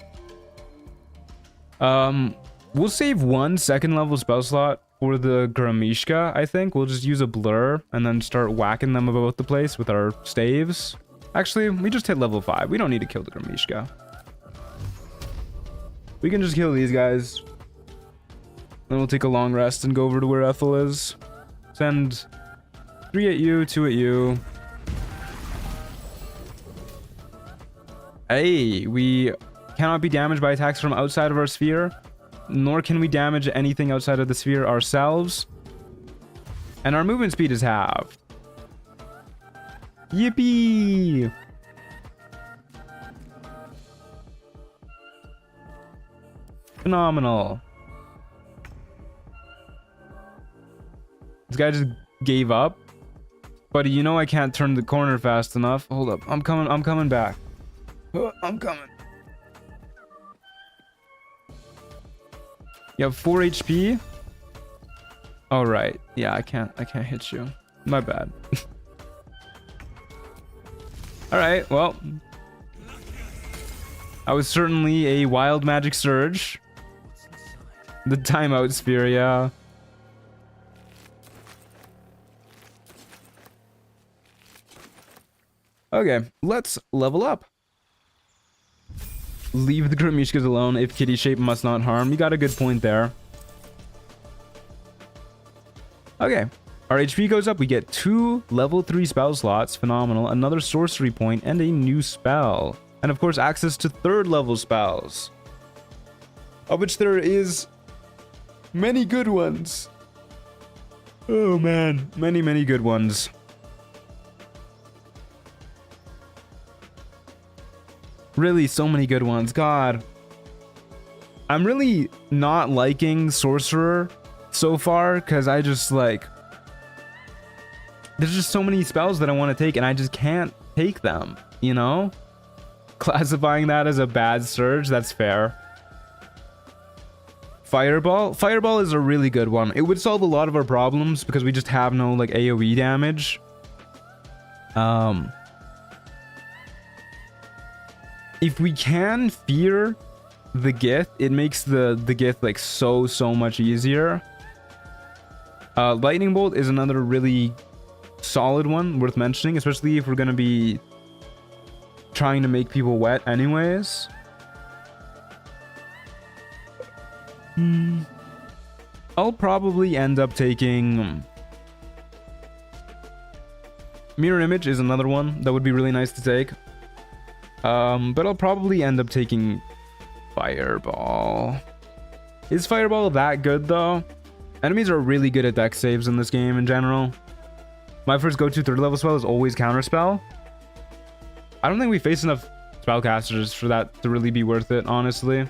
We'll save 1 second level spell slot for the Gramishka, I think. We'll just use a blur and then start whacking them about the place with our staves. Actually, we just hit level 5. We don't need to kill the Gramishka. We can just kill these guys. Then we'll take a long rest and go over to where Ethel is. Send 3 at you, 2 at you. Hey, we cannot be damaged by attacks from outside of our sphere, nor can we damage anything outside of the sphere ourselves. And our movement speed is halved. Yippee! Phenomenal. This guy just gave up. Buddy, you know I can't turn the corner fast enough. Hold up. I'm coming back. I'm coming. You have 4 HP? All right. Yeah, I can't hit you. My bad. All right. Well, I was certainly a wild magic surge. The timeout sphere, yeah. Okay, let's level up. Leave the Gramishkas alone. If kitty shape must not harm. You got a good point there. Okay. Our HP goes up. We get 2 level 3 spell slots. Phenomenal. Another sorcery point and a new spell. And of course, access to 3rd level spells. Of which there is many good ones. Oh man. Many good ones. Really, so many good ones. God. I'm really not liking Sorcerer so far, because I just like... There's just so many spells that I want to take, and I just can't take them, you know? Classifying that as a bad surge, that's fair. Fireball? Fireball is a really good one. It would solve a lot of our problems, because we just have no, like, AoE damage. If we can fear the Gith, it makes the Gith like so much easier. Lightning Bolt is another really solid one worth mentioning, especially if we're gonna be trying to make people wet anyways. I'll probably end up taking... Mirror Image is another one that would be really nice to take. But I'll probably end up taking Fireball. Is Fireball that good, though? Enemies are really good at dex saves in this game in general. My first go-to 3rd level spell is always Counterspell. I don't think we face enough spellcasters for that to really be worth it, honestly.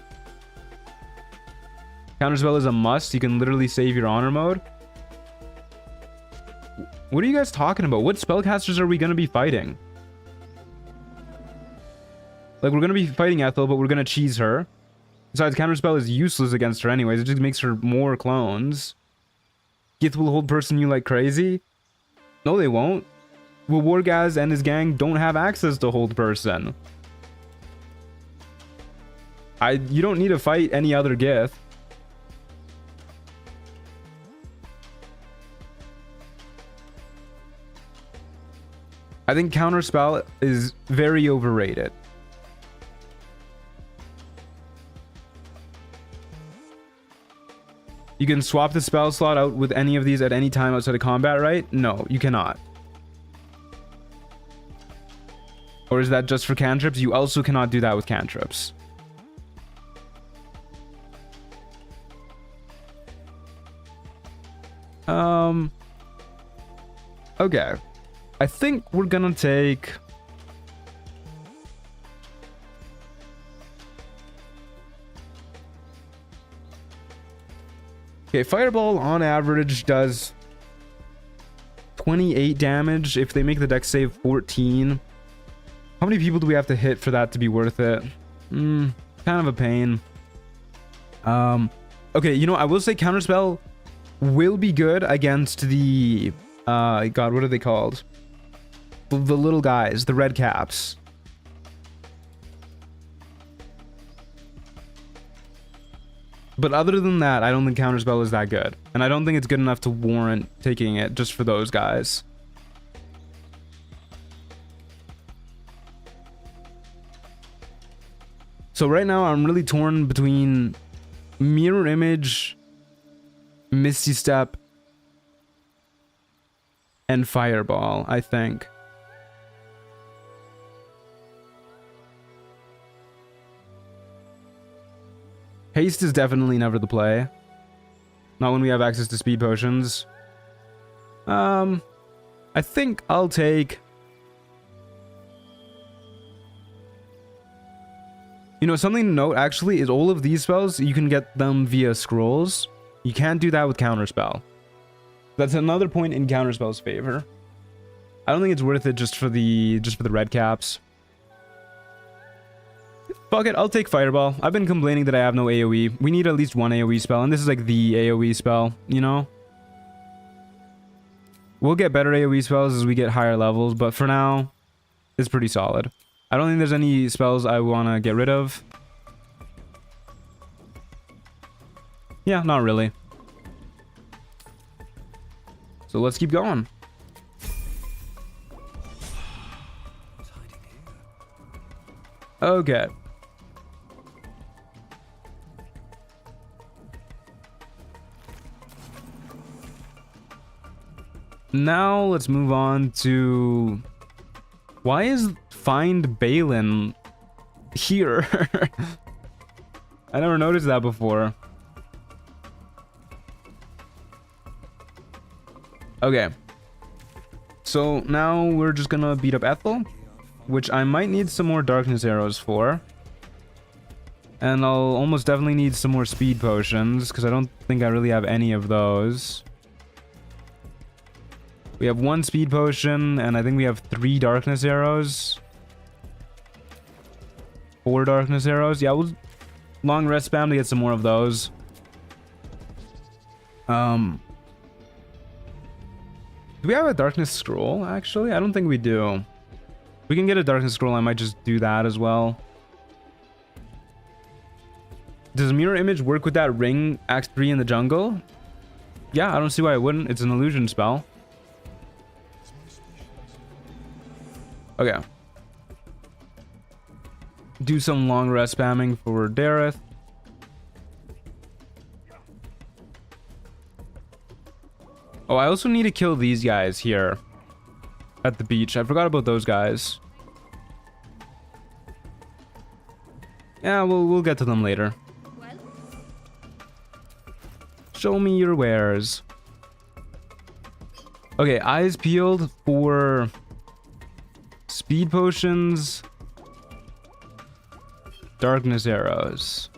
Counterspell is a must. You can literally save your honor mode. What are you guys talking about? What spellcasters are we going to be fighting? Like, we're going to be fighting Ethel, but we're going to cheese her. Besides, Counterspell is useless against her anyways. It just makes her more clones. Gith will hold person you like crazy? No, they won't. Well, Wargaz and his gang don't have access to hold person. You don't need to fight any other Gith. I think Counterspell is very overrated. You can swap the spell slot out with any of these at any time outside of combat, right? No, you cannot. Or is that just for cantrips? You also cannot do that with cantrips. Okay. I think we're gonna take... Okay, Fireball on average does 28 damage if they make the dex save 14. How many people do we have to hit for that to be worth it? Kind of a pain. Okay, you know, I will say Counterspell will be good against the... God, what are they called? The little guys, the red caps. But other than that, I don't think Counterspell is that good. And I don't think it's good enough to warrant taking it just for those guys. So right now, I'm really torn between Mirror Image, Misty Step, and Fireball, I think. Haste is definitely never the play. Not when we have access to speed potions. I think I'll take... You know, something to note actually is all of these spells, you can get them via scrolls. You can't do that with Counterspell. That's another point in Counterspell's favor. I don't think it's worth it just for the red caps. Fuck it, I'll take Fireball. I've been complaining that I have no AoE. We need at least one AoE spell, and this is like the AoE spell, you know? We'll get better AoE spells as we get higher levels, but for now, it's pretty solid. I don't think there's any spells I want to get rid of. Yeah, not really. So let's keep going. Okay. Now let's move on to... Why is Find Balin here? I never noticed that before. Okay. So now we're just gonna beat up Ethel, which I might need some more darkness arrows for. And I'll almost definitely need some more speed potions, because I don't think I really have any of those. We have 1 speed potion, and I think we have 3 darkness arrows. 4 darkness arrows. Yeah, we'll long rest spam to get some more of those. Do we have a darkness scroll, actually? I don't think we do. If we can get a darkness scroll, I might just do that as well. Does Mirror Image work with that ring Act 3 in the jungle? Yeah, I don't see why it wouldn't. It's an illusion spell. Okay. Do some long rest spamming for Dareth. Oh, I also need to kill these guys here at the beach. I forgot about those guys. Yeah, we'll get to them later. Well, Show me your wares. Okay, eyes peeled for speed potions, darkness arrows.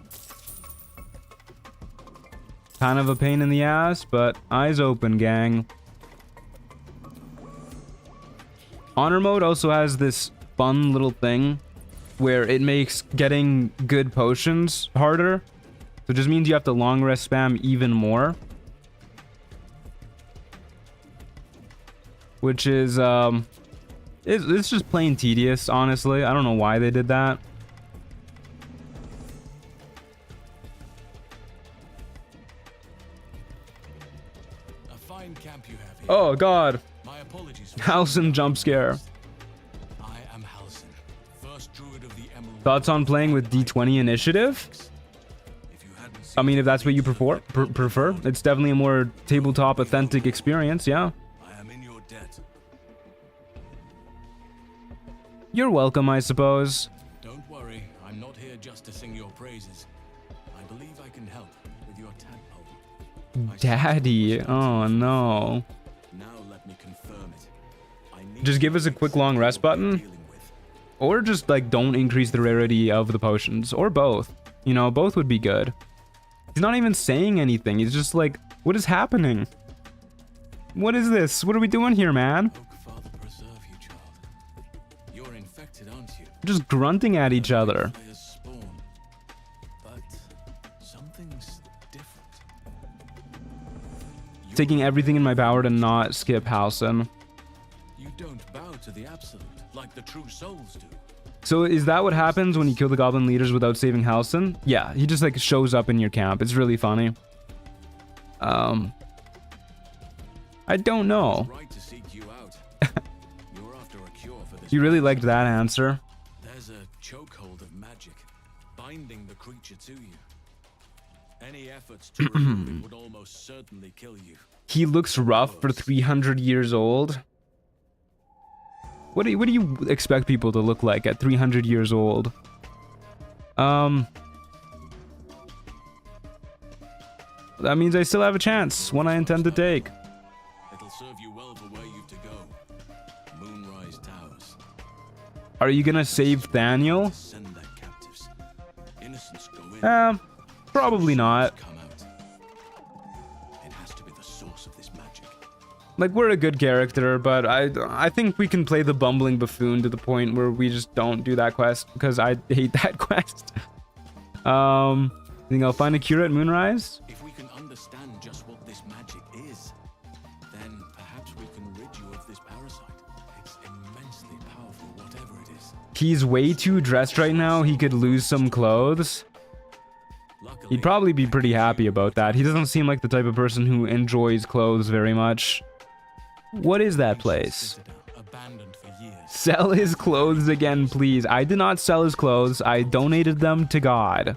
Kind of a pain in the ass, but eyes open, gang. Honor mode also has this fun little thing where it makes getting good potions harder. So it just means you have to long rest spam even more. Which is, it's just plain tedious, honestly. I don't know why they did that. A fine camp you have here. Oh, God. My apologies for Halcyon jump scare. I am Halcyon, first druid of the Emerald. Thoughts on playing with D20 initiative? If you hadn't seen I mean, if that's what you prefer, it's definitely a more tabletop authentic experience, yeah. I am in your debt. You're welcome, I suppose. Don't worry, I'm not here just to sing your praises. I believe I can help with your tadpole. Daddy, oh no. Now let me confirm it. I need Just give us a quick long rest button. dealing with. Or just, like, don't increase the rarity of the potions. Or both. You know, both would be good. He's not even saying anything. He's just like, what is happening? What is this? What are we doing here, man? Oak Father preserve you, child. You're infected, aren't you? Just grunting at each other. Fire's spawn. But something's different. Taking everything in my power to not skip Halcyon. You don't bow to the absolute like the true souls do. So is that what happens when you kill the goblin leaders without saving Halcyon? Yeah, he just like shows up in your camp. It's really funny. I don't know. It's right to seek you out. You're after a cure for this. You really liked that answer. There's a chokehold of magic binding the creature to you. Any efforts to remove it would almost certainly kill you. He looks rough for 300 years old. What do you expect people to look like at 300 years old? That means I still have a chance, one I intend to take. It'll serve you well for where you've to go. Moonrise Towers. Are you gonna save Daniel? Send their captives. Innocents go in. Probably not. Come out. It has to be the source of this magic. Like, we're a good character, but I think we can play the bumbling buffoon to the point where we just don't do that quest, because I hate that quest. I think I'll find a cure at Moonrise. If we can understand just what this magic is, then perhaps we can rid you of this parasite. It's immensely powerful, whatever it is. He's way too dressed right now. He could lose some clothes. Luckily, He'd probably be pretty happy about that. He doesn't seem like the type of person who enjoys clothes very much. What is that place? Citadel, abandoned for years. Sell his clothes again, please. I did not sell his clothes. I donated them to God.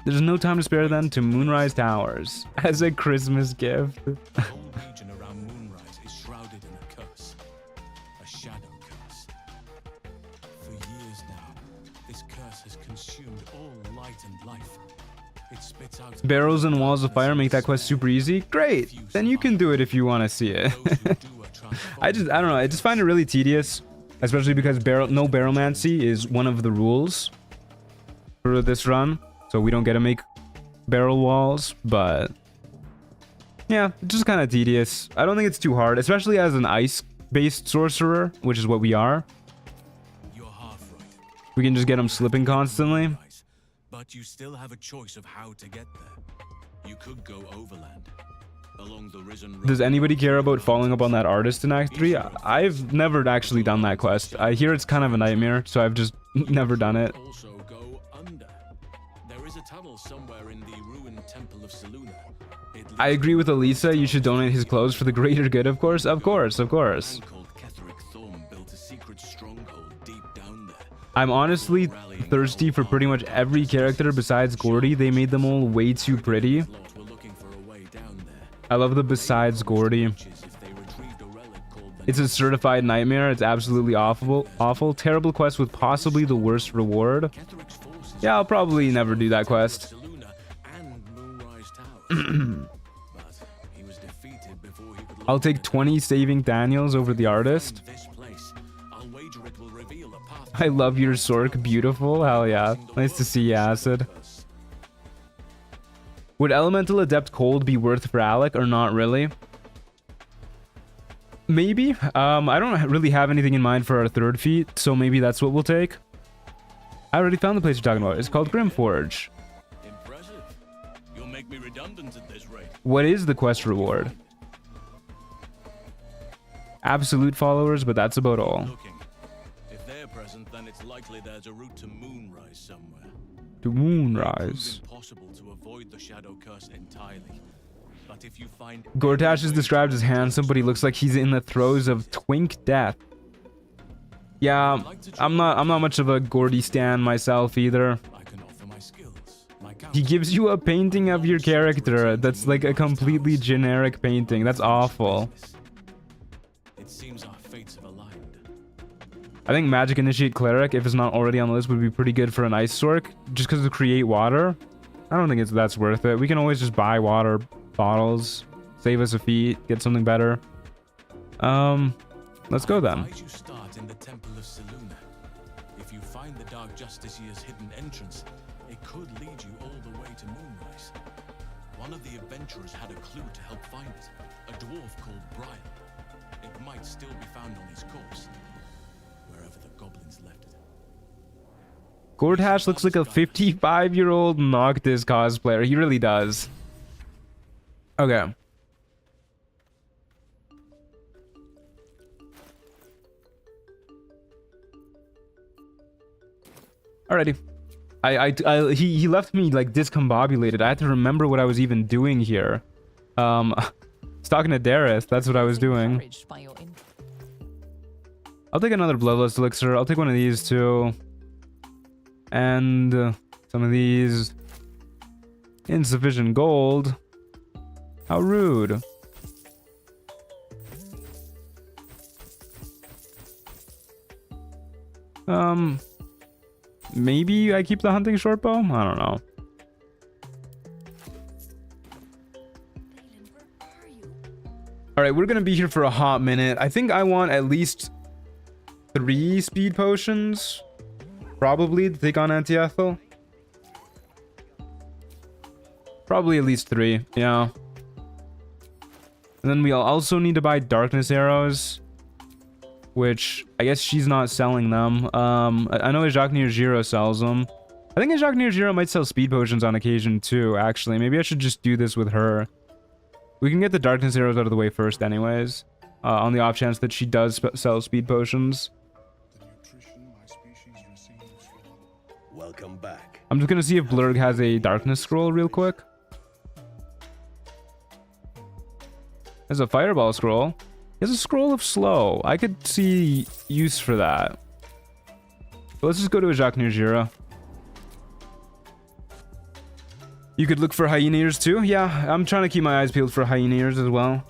There's no time to spare then to Moonrise Towers as a Christmas gift. The whole region around Moonrise is shrouded in a curse. A shadow curse. For years now, this curse has consumed all light and life. It spits out Barrels and walls of fire make that quest super easy. Great. Then you can do it if you want to see it. those who do are transformed. I don't know. I just find it really tedious, especially because no barrelmancy is one of the rules for this run. So we don't get to make barrel walls, but yeah, it's just kind of tedious. I don't think it's too hard, especially as an ice-based sorcerer, which is what we are. You're half right. We can just get them slipping constantly. But you still have a choice of how to get there. You could go overland, along the risen road. Does anybody care about following up on that artist in Act 3? I've never actually done that quest. I hear it's kind of a nightmare, so I've just never done it. Also go under. There is a tunnel somewhere in the ruined temple of Seluna. I agree with Elisa. You should donate his clothes for the greater good, of course. Of course, of course. Called Ketheric Thorn built a secret stronghold deep down there. I'm honestly thirsty for pretty much every character besides Gordy. They made them all way too pretty. Lot were looking for a way down there. I love the besides Gordy. It's a certified nightmare. It's absolutely awful. Terrible quest with possibly the worst reward. Yeah, I'll probably never do that quest. I'll take 20 saving Daniels over the artist. I love your Sork. Beautiful. Hell yeah. Nice to see you, Acid. Would Elemental Adept Cold be worth for Alec or not really? Maybe. I don't really have anything in mind for our third feat, so maybe that's what we'll take. I already found the place you're talking about. It's called Grimforge. Impressive. You'll make me redundant at this rate. What is the quest reward? Absolute followers, but that's about all. If they're present, then it's likely there's a route to Moonrise somewhere. To Moonrise. Impossible to avoid the shadow curse entirely. But if you find Gortash is described as handsome, but he looks like he's in the throes of twink death. Yeah, I'm not much of a Gordy stan myself either. I can offer my skills, He gives you a painting of your character that's like a completely generic painting. That's awful. It seems our fates have aligned. I think Magic Initiate Cleric, if it's not already on the list, would be pretty good for an Ice Sork. Just because of Create Water. I don't think that's worth it. We can always just buy water bottles. Save us a feat. Get something better. Let's go then. You start in the Temple of Selûne. If you find the Dark Justiciar's hidden entrance, it could lead you all the way to Moonrise. One of the adventurers had a clue to help find it. A dwarf called Brian. It might still be found on his corpse, wherever the goblins left it. Gortash looks like a 55-year-old Noctis cosplayer. He really does. Okay. Alrighty. He left me like discombobulated. I had to remember what I was even doing here. I was talking to Dareth. That's what I was doing. I'll take another Bloodlust Elixir. I'll take one of these too. And some of these. Insufficient gold. How rude. Maybe I keep the hunting short bow? I don't know. Alright, we're gonna be here for a hot minute. I think I want at least 3 speed potions. Probably to take on Auntie Ethel. Probably at least 3, yeah. And then we'll also need to buy darkness arrows. Which, I guess she's not selling them. I know Ajaknir Jiro sells them. I think Ajaknir Jiro might sell speed potions on occasion too, actually. Maybe I should just do this with her. We can get the darkness arrows out of the way first anyways. On the off chance that she does sell speed potions. Welcome back. I'm just gonna see if Blurg has a darkness scroll real quick. There's a fireball scroll. He has a scroll of slow. I could see use for that. But let's just go to Ajaknir Jiro. You could look for hyena ears too. Yeah, I'm trying to keep my eyes peeled for hyena ears as well.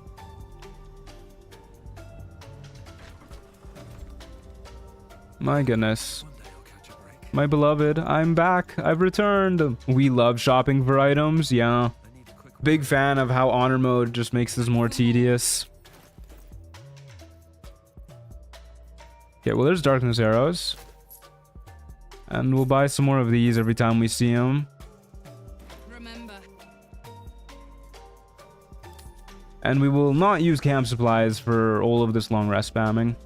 My goodness. My beloved, I'm back. I've returned. We love shopping for items. Yeah. Big fan of how honor mode just makes this more tedious. Okay, well, there's darkness arrows. And we'll buy some more of these every time we see them. Remember. And we will not use camp supplies for all of this long rest spamming.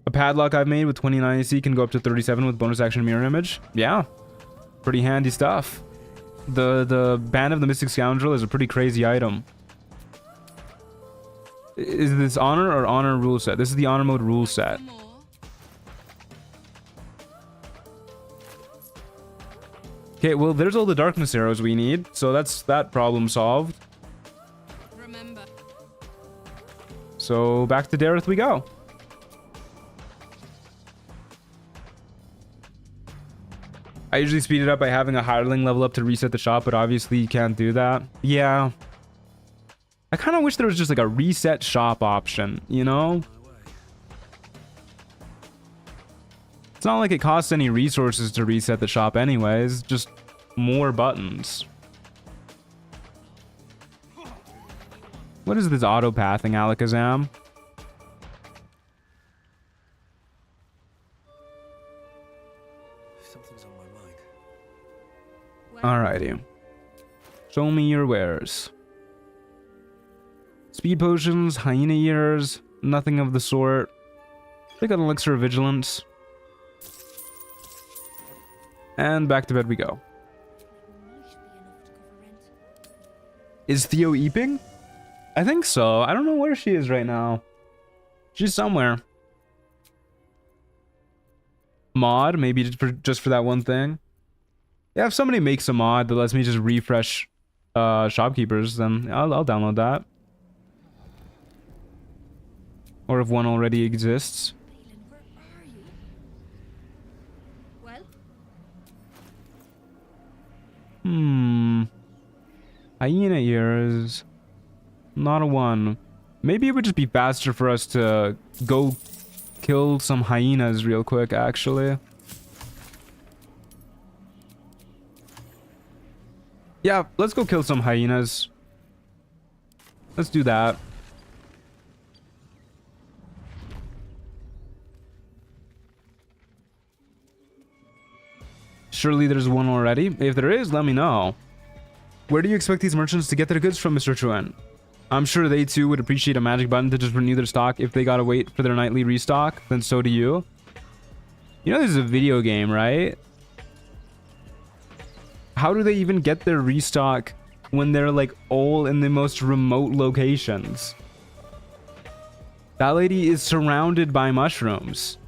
A padlock I've made with 29 AC can go up to 37 with bonus action mirror image. Yeah, pretty handy stuff. The Band of the Mystic Scoundrel is a pretty crazy item. Is this honor or honor rule set? This is the honor mode rule set. Okay, well, there's all the darkness arrows we need, so that's that problem solved. Remember. So back to Dareth we go. I usually speed it up by having a hireling level up to reset the shop, but obviously you can't do that. Yeah. I kind of wish there was just like a reset shop option, you know? It's not like it costs any resources to reset the shop anyways, just more buttons. What is this auto-pathing, Alakazam? Something's on my mind. Alrighty. Show me your wares. Speed potions, hyena ears, nothing of the sort. They got an elixir of vigilance. And back to bed we go. Is Theo eeping? I think so. I don't know where she is right now. She's somewhere. Mod, maybe just for that one thing. Yeah, if somebody makes a mod that lets me just refresh shopkeepers, then I'll download that. Or if one already exists. Hyena ears. Not a one. Maybe it would just be faster for us to go kill some hyenas real quick, actually. Yeah, let's go kill some hyenas. Let's do that. Surely there's one already. If there is, let me know. Where do you expect these merchants to get their goods from, Mr. Truant? I'm sure they too would appreciate a magic button to just renew their stock if they gotta wait for their nightly restock. Then so do you. You know this is a video game, right? How do they even get their restock when they're like all in the most remote locations? That lady is surrounded by mushrooms.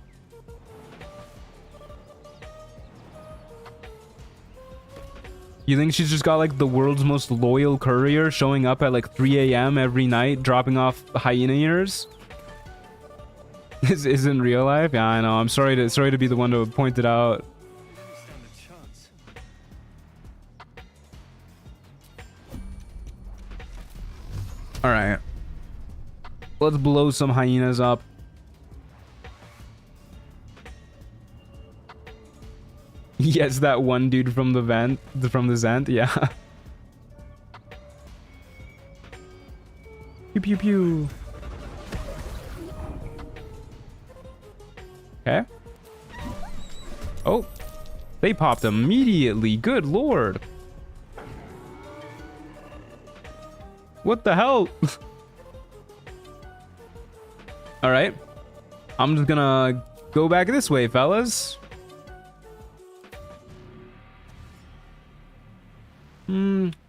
You think she's just got like the world's most loyal courier showing up at like 3 a.m. every night dropping off hyena ears? This isn't real life? Yeah, I know. I'm sorry to be the one to point it out. Alright. Let's blow some hyenas up. Yes, that one dude from the vent, from the Zent, yeah. Pew pew pew. Okay. Oh, they popped immediately. Good lord. What the hell? All right. I'm just gonna go back this way, fellas.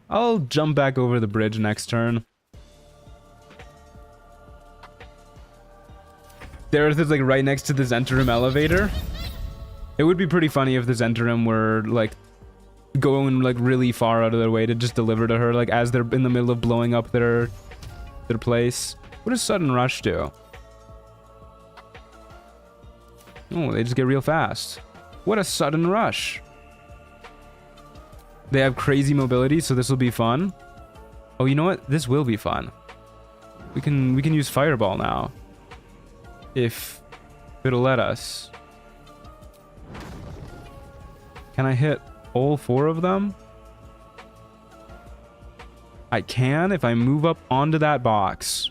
I'll jump back over the bridge next turn. The Earth is like right next to the Zentarim elevator. It would be pretty funny if the Zentarim were like going like really far out of their way to just deliver to her, like as they're in the middle of blowing up their place. What does sudden rush do? Oh, they just get real fast. What a sudden rush. They have crazy mobility, so this will be fun. Oh, you know what? This will be fun. We can use fireball now. If it'll let us. Can I hit all 4 of them? I can if I move up onto that box.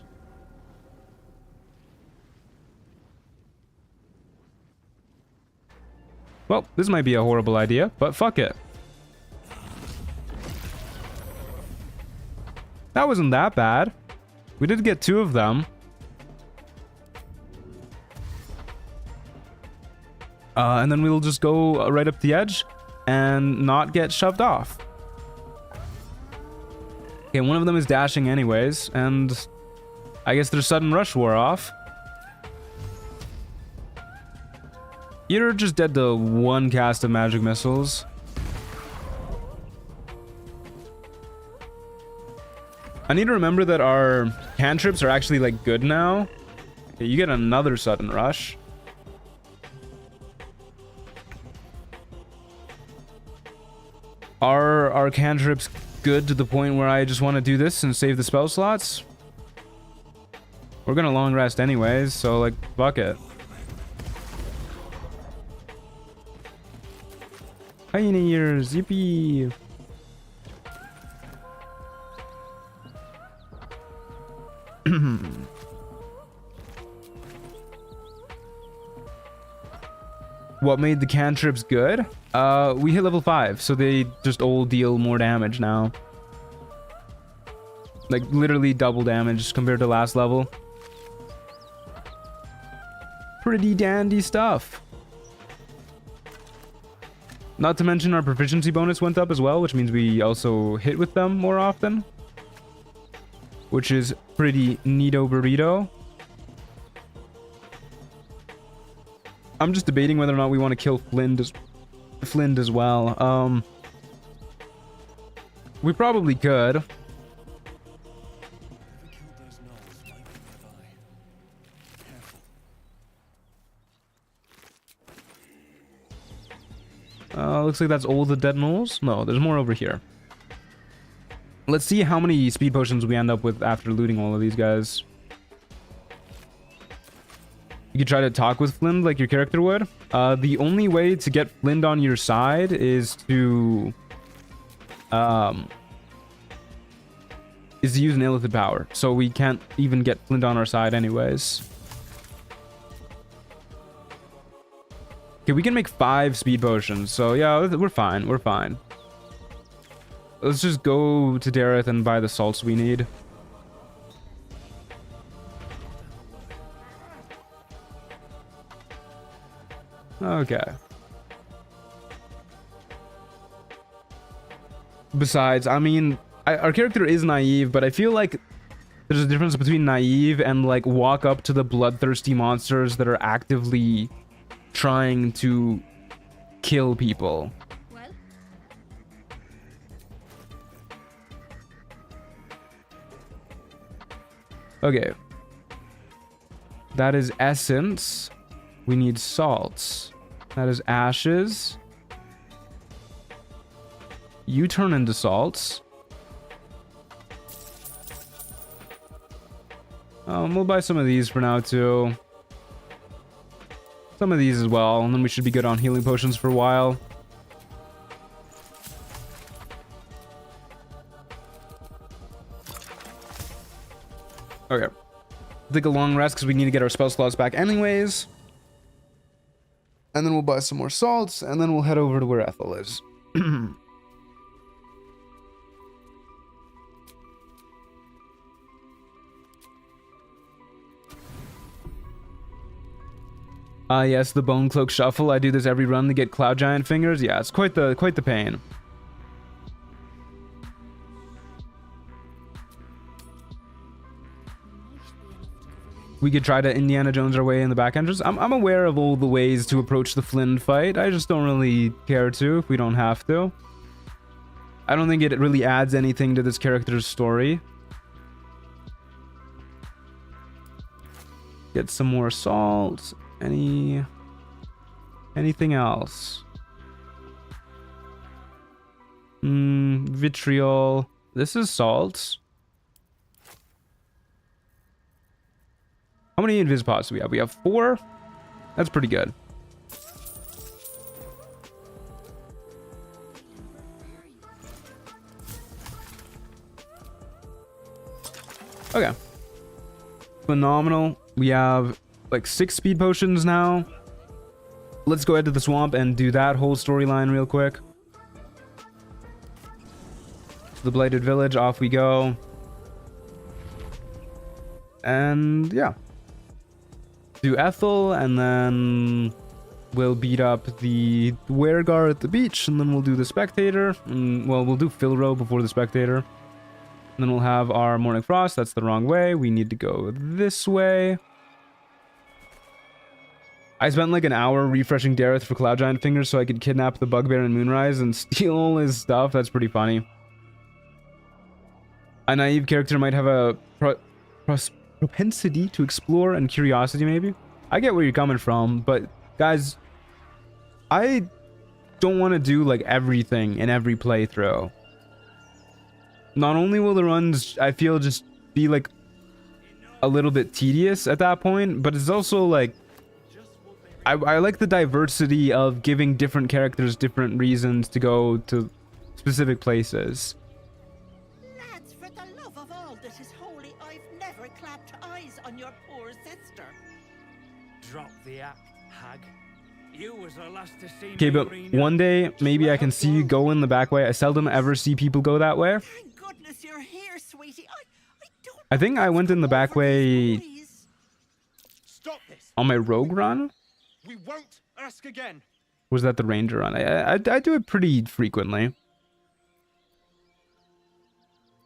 Well, this might be a horrible idea, but fuck it. That wasn't that bad. We did get 2 of them. And then we'll just go right up the edge and not get shoved off. Okay, one of them is dashing anyways, and I guess their sudden rush wore off. You're just dead to 1 cast of magic missiles. I need to remember that our cantrips are actually like good now. Okay, you get another sudden rush. our cantrips good to the point where I just want to do this and save the spell slots? We're gonna long rest anyways, so like, fuck it. Pioneers, yippee! What made the cantrips good? We hit level 5, so they just all deal more damage now. Like, literally double damage compared to last level. Pretty dandy stuff. Not to mention our proficiency bonus went up as well, which means we also hit with them more often. Which is pretty neato burrito. I'm just debating whether or not we want to kill Flynn as well. We probably could. Looks like that's all the dead gnolls. No, there's more over here. Let's see how many speed potions we end up with after looting all of these guys. You could try to talk with Flynn like your character would. The only way to get Flynn on your side is to use an illithid power. So we can't even get Flynn on our side anyways. Okay, we can make 5 speed potions. So yeah, we're fine. We're fine. Let's just go to Dareth and buy the salts we need. Okay. Besides, I mean, our character is naive, but I feel like there's a difference between naive and like walk up to the bloodthirsty monsters that are actively trying to kill people. Well, Okay. That is essence. We need salts. That is ashes. You turn into salts. We'll buy some of these for now too. Some of these as well, and then we should be good on healing potions for a while. Okay. Take a long rest because we need to get our spell slots back anyways. And then we'll buy some more salts, and then we'll head over to where Ethel is. Yes, the Bone Cloak Shuffle. I do this every run to get Cloud Giant fingers. Yeah, it's quite the pain. We could try to Indiana Jones our way in the back entrance. I'm aware of all the ways to approach the Flynn fight. I just don't really care to if we don't have to. I don't think it really adds anything to this character's story. Get some more salt. Anything else? Vitriol. This is salt. How many invis pots do we have? We have 4. That's pretty good. Okay. Phenomenal. We have like 6 speed potions now. Let's go ahead to the swamp and do that whole storyline real quick. To the Blighted Village, off we go. And yeah. Do Ethel, and then we'll beat up the Duergar at the beach, and then we'll do the Spectator. And, well, we'll do Filro before the Spectator. And then we'll have our Morning Frost. That's the wrong way. We need to go this way. I spent like an hour refreshing Dareth for Cloud Giant Fingers so I could kidnap the Bugbear in Moonrise and steal all his stuff. That's pretty funny. A naive character might have a propensity to explore and curiosity, maybe. I get where you're coming from, but guys, I don't want to do like everything in every playthrough. Not only will the runs, I feel, just be like a little bit tedious at that point, but it's also like I like the diversity of giving different characters different reasons to go to specific places. Lads, for the love of all that is holy, I've never clapped eyes on your poor sister. Drop the act, hag. You was the last to see Okay, me, but Rena. one day maybe I can see you go in the back way. I seldom ever see people go that way. Thank goodness you're here, sweetie. I don't I think I went in the back way Stop this. on my rogue run. We won't ask again. Was that the ranger run? I do it pretty frequently.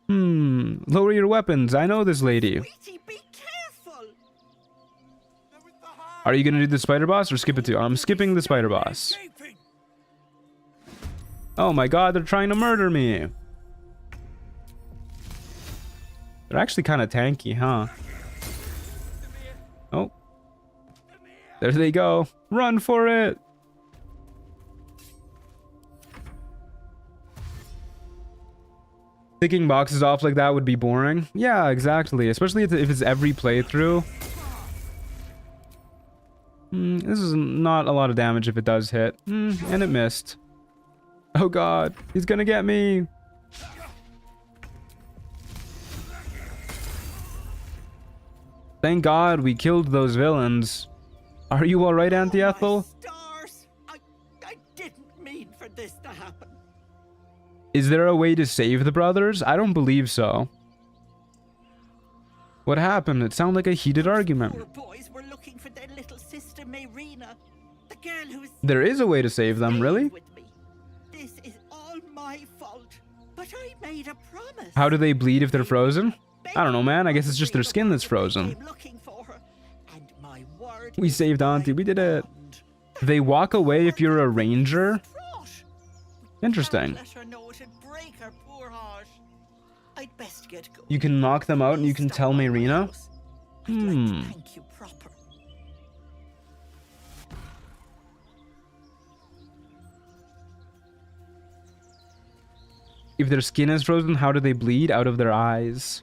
Lower your weapons. I know this lady. Sweetie, be careful. Are you gonna do the spider boss or skip it too? I'm skipping the spider boss. Oh my god, they're trying to murder me. They're actually kind of tanky, huh? Oh. There they go. Run for it. Ticking boxes off like that would be boring. Yeah, exactly. Especially if it's every playthrough. This is not a lot of damage if it does hit. And it missed. Oh god, he's gonna get me. Thank god we killed those villains. Are you alright, Auntie Ethel? Stars. I didn't mean for this to happen. Is there a way to save the brothers? I don't believe so. What happened? It sounded like a heated argument. Poor boys were looking for their little sister Mayrina, the girl who's There is a way to save them, really? with me. This is all my fault, but I made a promise. How do they bleed if they're frozen? I don't know, man. I guess it's just their skin that's frozen. I'm looking for her, and my word We is saved my Auntie. We did it. bond. They walk away if you're a ranger? Trot. Interesting. Can't let her know it'd break her poor heart. I'd best get going. You can knock them out and you can Stop tell by my Mayrina? house. I'd like to thank you proper. If their skin is frozen, how do they bleed? Out of their eyes.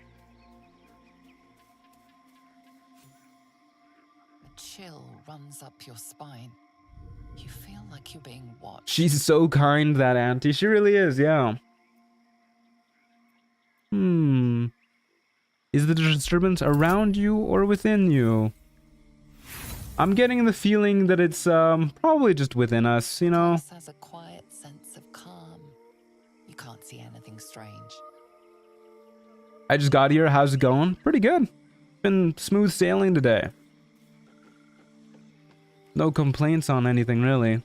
A chill runs up your spine. You feel like you're being watched. She's so kind, that Auntie. She really is, yeah. Is the disturbance around you or within you? I'm getting the feeling that it's probably just within us, you know? This has a quiet sense of calm. You can't see anything strange. I just got here. How's it going? Pretty good. Been smooth sailing today. No complaints on anything, really.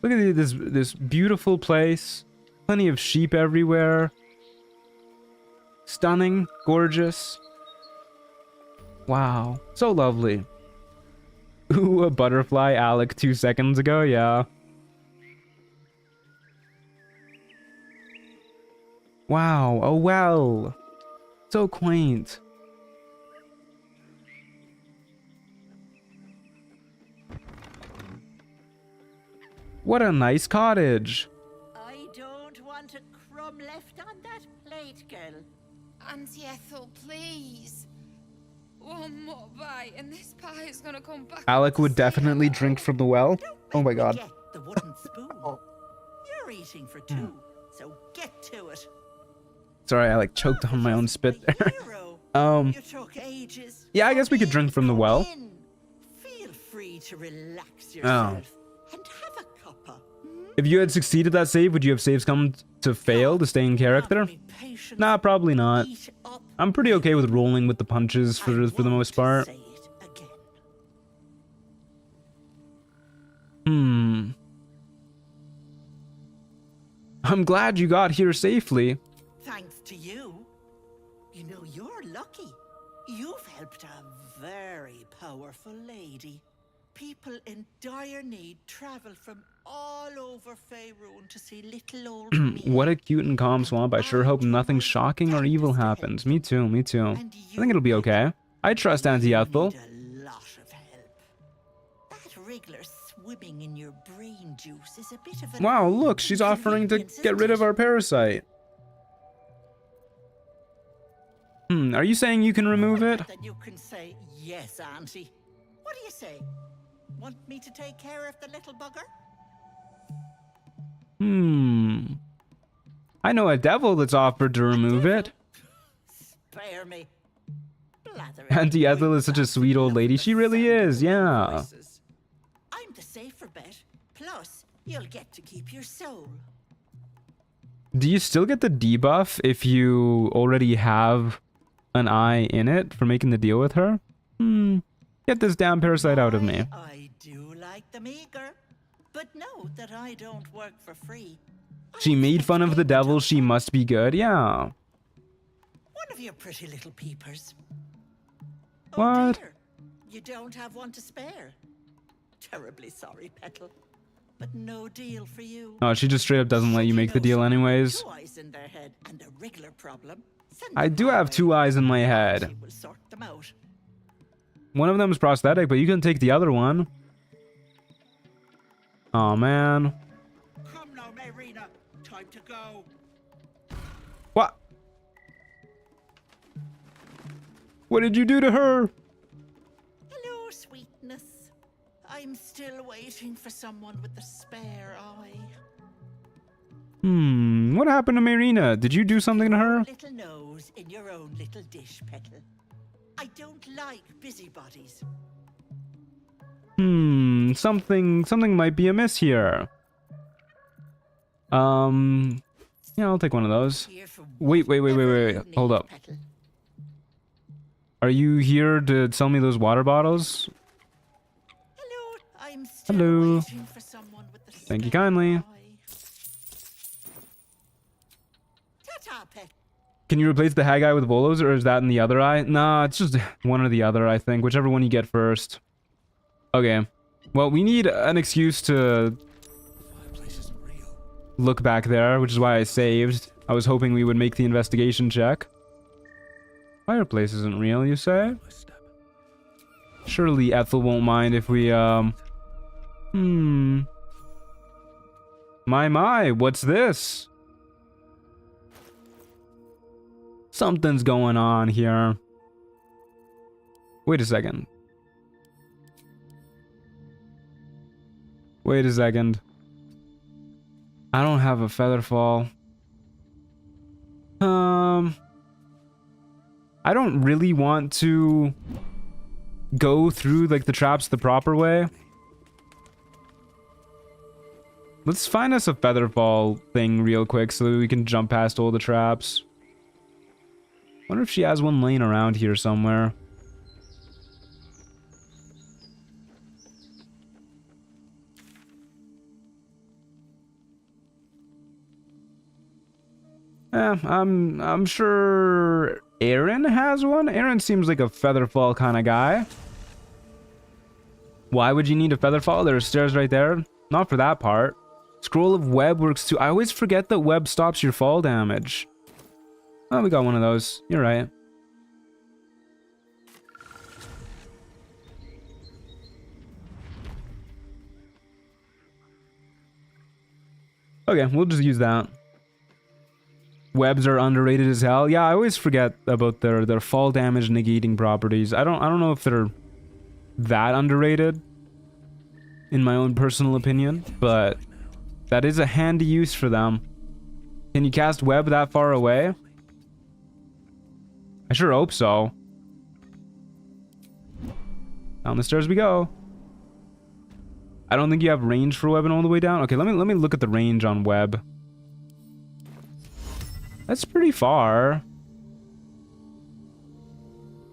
Look at this beautiful place. Plenty of sheep everywhere. Stunning, gorgeous. Wow, so lovely. Ooh, a butterfly, Alec, 2 seconds ago, yeah. Wow, a well. So quaint. What a nice cottage. I don't want a crumb left on that plate, girl. Auntie Ethel, please. One more bite, and this pie is gonna come back. Alec would definitely drink from the well. Oh my god. Get the wooden spoon. You're eating for two, so get to it. Sorry, I like choked on my own spit there. Hero. You took ages. Yeah, I guess we could Come drink in, from the come well. in. Feel free to relax yourself and have a cuppa. If you had succeeded that save, would you have saves come to fail to stay in character? Nah, probably not. Eat up. I'm pretty okay with rolling with the punches for the I most won't part. say it again. I'm glad you got here safely. Thanks to you. You know, you're lucky. You've helped a very powerful lady. People in dire need travel from all over Faerun to see little old me. What a cute and calm swamp. I sure hope nothing shocking or evil happens. Me too, me too. I think it'll be okay. I trust Auntie Ethel. Need a lot of help. That wriggler's swimming in your brain juice is a bit of an Wow, look, she's offering to inconvenience, get isn't rid of it? our parasite. Are you saying you can remove it? Then you can say yes, Auntie. What do you say? Want me to take care of the little bugger? I know a devil that's offered to remove it. Spare me. Blather it. Auntie Ethel is such a sweet old lady. She really is, yeah. I'm the safer bet. Plus, you'll get to keep your soul. Do you still get the debuff if you already have an eye in it for making the deal with her? Get this damn parasite out of me. I do like them eager, but know that I don't work for free. She made fun of the devil, she must be good, yeah. One of your pretty little peepers. What? Oh dear, you don't have one to spare. Terribly sorry, Petal, but no deal for you. Oh, she just straight up doesn't let you make the deal anyways. 2 eyes in their head and a regular problem. Send I them do my have way. 2 eyes in my She head. will sort them out. One of them is prosthetic, but you can take the other one. Oh man. Come now, Marina. Time to go. What? What did you do to her? Hello, sweetness. I'm still waiting for someone with the spare eye. What happened to Marina? Did you do something to her? Little nose in your own little dish, Petal. I don't like busybodies. Something might be amiss here. Yeah, I'll take one of those. Here for Wait. whatever you Hold need, up. Petal. Are you here to sell me those water bottles? Hello, I'm still Hello. waiting for someone with the Thank you spare kindly. eye. Ta-ta, Pet. Can you replace the hag eye with Volos, or is that in the other eye? Nah, it's just one or the other, I think. Whichever one you get first. Okay. Well, we need an excuse to Fireplace isn't real. look back there, which is why I saved. I was hoping we would make the investigation check. Fireplace isn't real, you say? My step. Surely Ethel won't mind if we, My, what's this? Something's going on here. Wait a second. Wait a second. I don't have a feather fall. I don't really want to go through like the traps the proper way. Let's find us a feather fall thing real quick so that we can jump past all the traps. Wonder if she has one laying around here somewhere. I'm sure Aaron has one. Aaron seems like a featherfall kind of guy. Why would you need a featherfall? There are stairs right there. Not for that part. Scroll of web works too. I always forget that web stops your fall damage. Oh, we got one of those. You're right. Okay, we'll just use that. Webs are underrated as hell. Yeah, I always forget about their fall damage negating properties. I don't know if they're that underrated in my own personal opinion, but that is a handy use for them. Can you cast web that far away? I sure hope so. Down the stairs we go. I don't think you have range for webbing all the way down. Okay, let me look at the range on web. That's pretty far.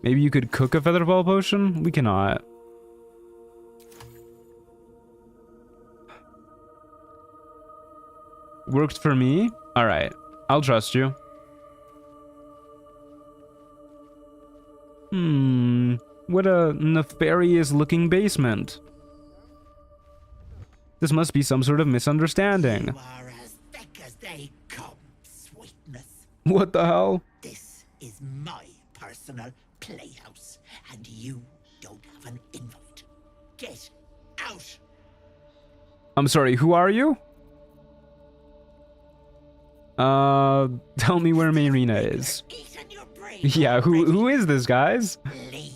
Maybe you could cook a featherball potion? We cannot. Worked for me? Alright. I'll trust you. What a nefarious looking basement. This must be some sort of misunderstanding. You are as thick as they come, sweetness. What the hell? This is my personal playhouse, and you don't have an invite. Get out! I'm sorry, who are you? Tell me where Marina is. Eaten your brain Yeah, who is this, guys? Leave.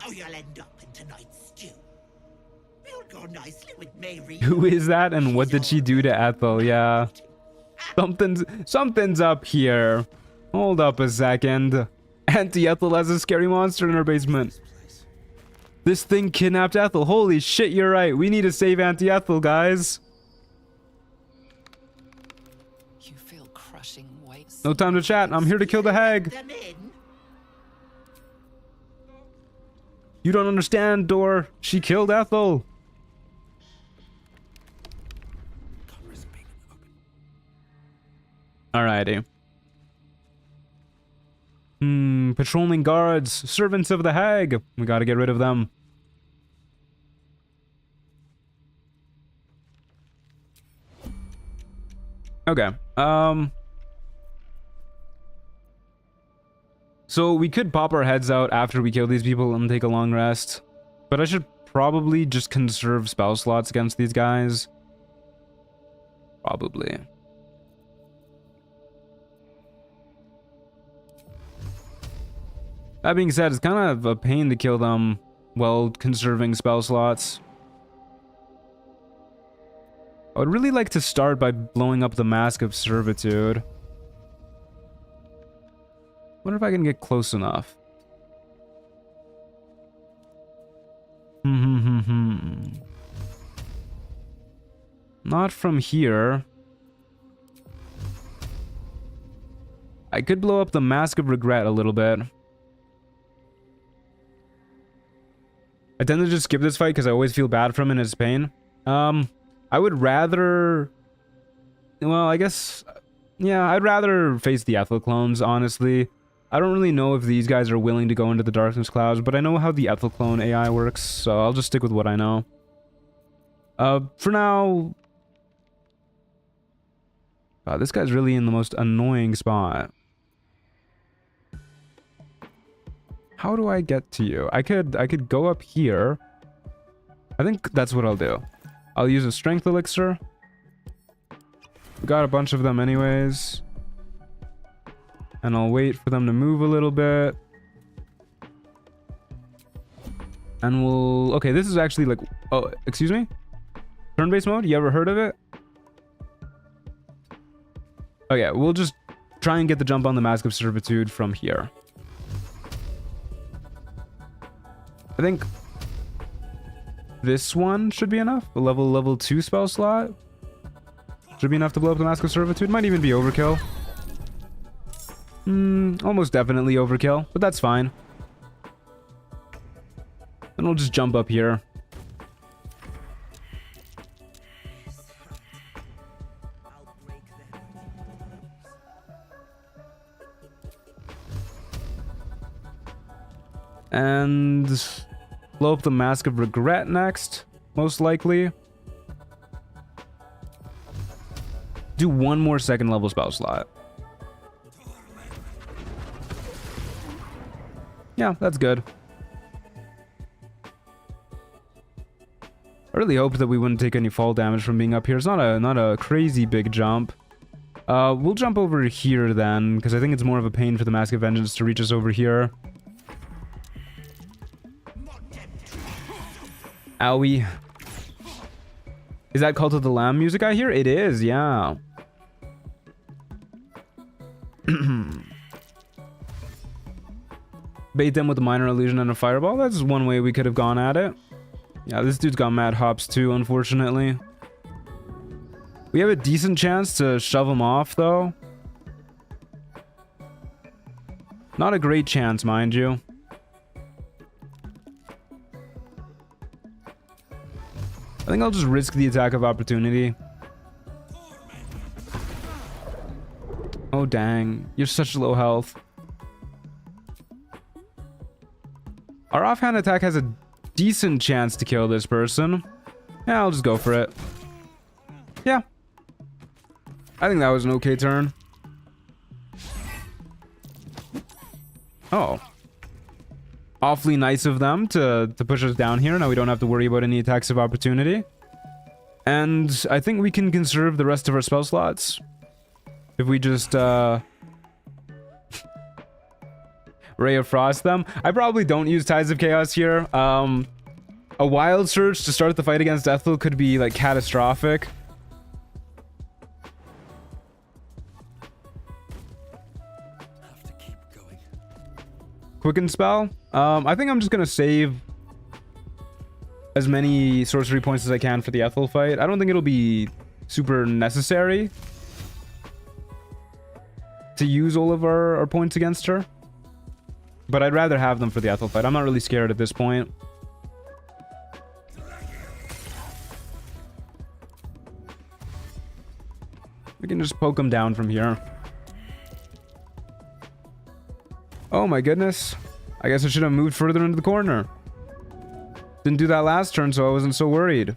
Or you'll end up in tonight's stew. You'll go nicely with Mary. Who is that, and what did she do to Ethel? Yeah. Something's up here. Hold up a second. Auntie Ethel has a scary monster in her basement. This thing kidnapped Ethel. Holy shit, you're right. We need to save Auntie Ethel, guys. You feel crushing weight. No time to chat. I'm here to kill the hag. Them in. You don't understand, Dor. She killed Ethel. Alrighty. Patrolling guards, servants of the hag. We gotta get rid of them. Okay. So we could pop our heads out after we kill these people and take a long rest. But I should probably just conserve spell slots against these guys. Probably. That being said, it's kind of a pain to kill them while conserving spell slots. I would really like to start by blowing up the Mask of Servitude. Wonder if I can get close enough. Not from here. I could blow up the Mask of Regret a little bit. I tend to just skip this fight because I always feel bad for him and his pain. I would rather... Well, I guess... Yeah, I'd rather face the Ethel clones, honestly. I don't really know if these guys are willing to go into the Darkness Clouds, but I know how the Ethel clone AI works, so I'll just stick with what I know. For now... God, this guy's really in the most annoying spot. How do I get to you? I could go up here. I think that's what I'll do. I'll use a strength elixir. We got a bunch of them anyways. And I'll wait for them to move a little bit. And we'll... Okay, this is actually like... Oh, excuse me? Turn-based mode? You ever heard of it? Okay, we'll just try and get the jump on the Mask of Servitude from here. I think this one should be enough. A level 2 spell slot should be enough to blow up the Mask of Servitude. Might even be overkill. Almost definitely overkill, but that's fine. And we'll just jump up here. And blow up the Mask of Regret next, most likely. Do one more second level spell slot. Yeah, that's good. I really hoped that we wouldn't take any fall damage from being up here. It's not a crazy big jump. We'll jump over here then, because I think it's more of a pain for the Mask of Vengeance to reach us over here. Owie. Is that Cult of the Lamb music I hear? It is, yeah. Bait them with a minor illusion and a fireball. That's one way we could have gone at it. Yeah, this dude's got mad hops too, unfortunately. We have a decent chance to shove him off, though. Not a great chance, mind you. I think I'll just risk the attack of opportunity. Oh, dang. You're such low health. Our offhand attack has a decent chance to kill this person. Yeah, I'll just go for it. Yeah. I think that was an okay turn. Oh. Awfully nice of them to push us down here. Now we don't have to worry about any attacks of opportunity. And I think we can conserve the rest of our spell slots. If we just, Ray of Frost them. I probably don't use Tides of Chaos here. A Wild Surge to start the fight against Ethel could be, like, catastrophic. Have to keep going. Quicken spell. I think I'm just gonna save as many sorcery points as I can for the Ethel fight. I don't think it'll be super necessary to use all of our points against her, but I'd rather have them for the Ethel fight. I'm not really scared at this point. We can just poke them down from here. Oh my goodness. I guess I should have moved further into the corner. Didn't do that last turn, so I wasn't so worried.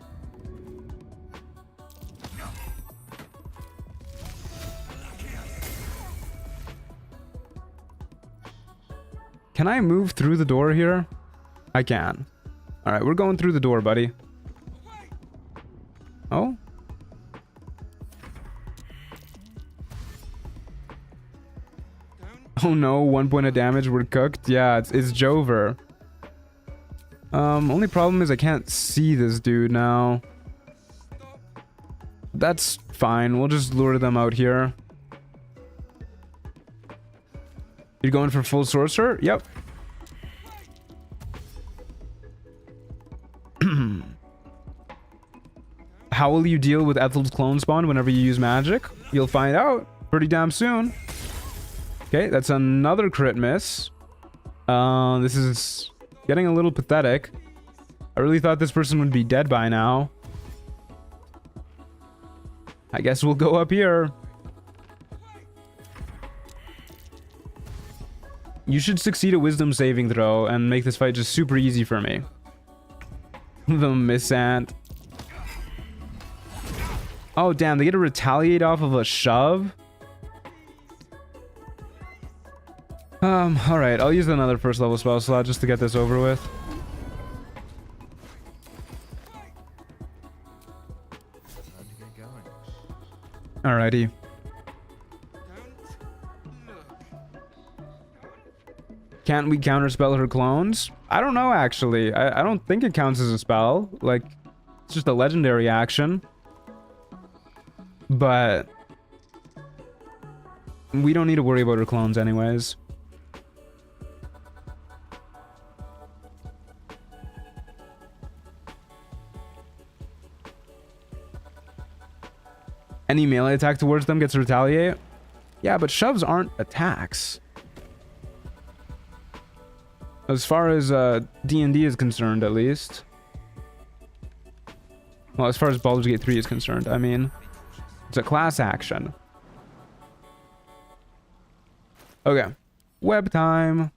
Can I move through the door here? I can. Alright, we're going through the door, buddy. Oh? Oh no, 1 point of damage, we're cooked. Yeah, it's Jover. Only problem is I can't see this dude now. That's fine, we'll just lure them out here. You're going for full sorcerer? Yep. How will you deal with Ethel's clone spawn whenever you use magic? You'll find out pretty damn soon. Okay, that's another crit miss. This is getting a little pathetic. I really thought this person would be dead by now. I guess we'll go up here. You should succeed a wisdom saving throw and make this fight just super easy for me. The missant. Oh damn, they get to retaliate off of a shove? Alright, I'll use another first level spell slot just to get this over with. Alrighty. Can't we counterspell her clones? I don't know, actually. I don't think it counts as a spell. Like, it's just a legendary action. But we don't need to worry about her clones anyways. Any melee attack towards them gets retaliate? Yeah, but shoves aren't attacks. As far as D&D is concerned, at least. Well, as far as Baldur's Gate 3 is concerned, I mean, it's a class action. Okay, web time.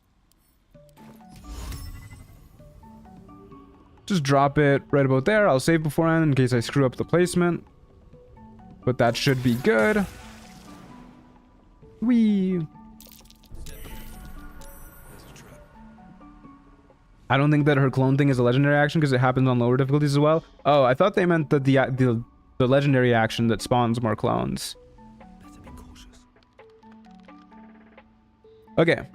Just drop it right about there. I'll save beforehand in case I screw up the placement. But that should be good. Whee! I don't think that her clone thing is a legendary action because it happens on lower difficulties as well. Oh, I thought they meant that the legendary action that spawns more clones. Better be cautious. Okay.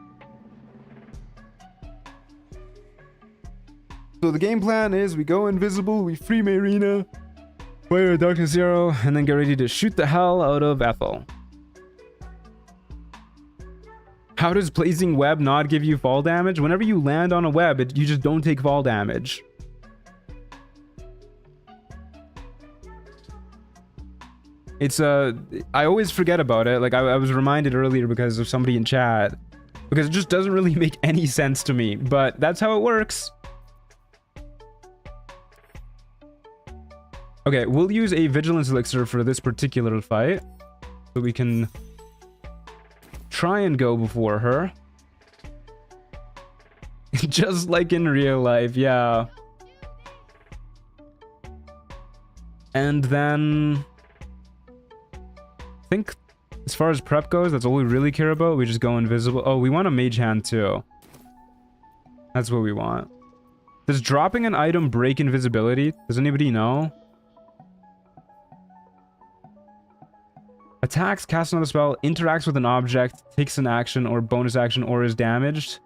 So the game plan is we go invisible, we free Marina, fire a darkness arrow, and then get ready to shoot the hell out of Ethel. How does placing web not give you fall damage? Whenever you land on a web, you just don't take fall damage. It's I always forget about it. Like I was reminded earlier because of somebody in chat. Because it just doesn't really make any sense to me. But that's how it works. Okay, we'll use a vigilance elixir for this particular fight. So we can try and go before her. Just like in real life, yeah. And then I think as far as prep goes, that's all we really care about. We just go invisible. Oh, we want a mage hand too. That's what we want. Does dropping an item break invisibility? Does anybody know? Attacks, casts another spell, interacts with an object, takes an action or bonus action, or is damaged.